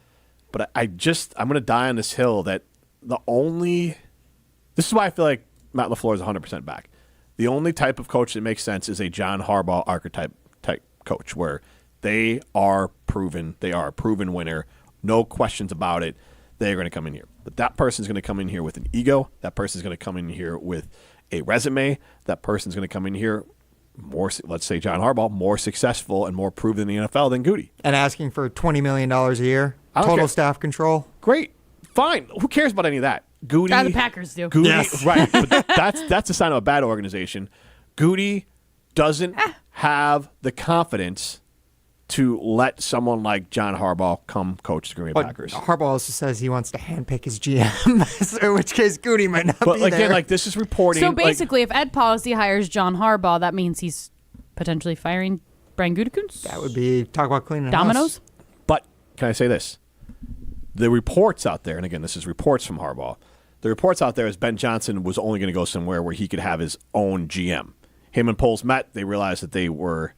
Speaker 7: But I'm going to die on this hill that this is why I feel like Matt LaFleur is 100% back. The only type of coach that makes sense is a John Harbaugh archetype type coach where they are proven. They are a proven winner. No questions about it. They're going to come in here. But that person's going to come in here with an ego. That person's going to come in here with a resume. That person's going to come in here more, let's say John Harbaugh, more successful and more proven in the NFL than Goody.
Speaker 12: And asking for $20 million a year. Total staff control.
Speaker 7: Great. Fine. Who cares about any of that? Goody.
Speaker 11: The Packers do.
Speaker 7: Goody, yes. Right. But that's a sign of a bad organization. Goody doesn't have the confidence to let someone like John Harbaugh come coach the Green Bay Packers.
Speaker 12: Harbaugh also says he wants to handpick his GM, so in which case Goody might not be
Speaker 7: again,
Speaker 12: there.
Speaker 7: Like this is reporting.
Speaker 11: So basically, if Ed Policy hires John Harbaugh, that means he's potentially firing Brian Gutekunst?
Speaker 12: That would be, talk about cleaning
Speaker 11: Dominoes?
Speaker 12: house.
Speaker 7: But can I say this? The reports out there, and again, this is reports from Harbaugh, the reports out there is Ben Johnson was only going to go somewhere where he could have his own GM. Him and Poles met. They realized that they were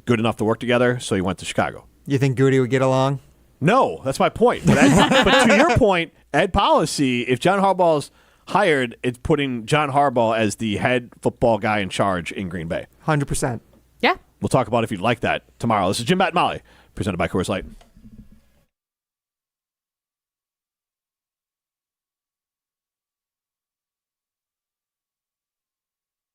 Speaker 7: good enough to work together, so he went to Chicago.
Speaker 12: You think Goody would get along?
Speaker 7: No, that's my point. But to your point, Ed Policy, if John Harbaugh's hired, it's putting John Harbaugh as the head football guy in charge in Green Bay.
Speaker 12: 100%.
Speaker 11: Yeah.
Speaker 7: We'll talk about if you'd like that tomorrow. This is Jim, Matt, and Molly, presented by Coors Light.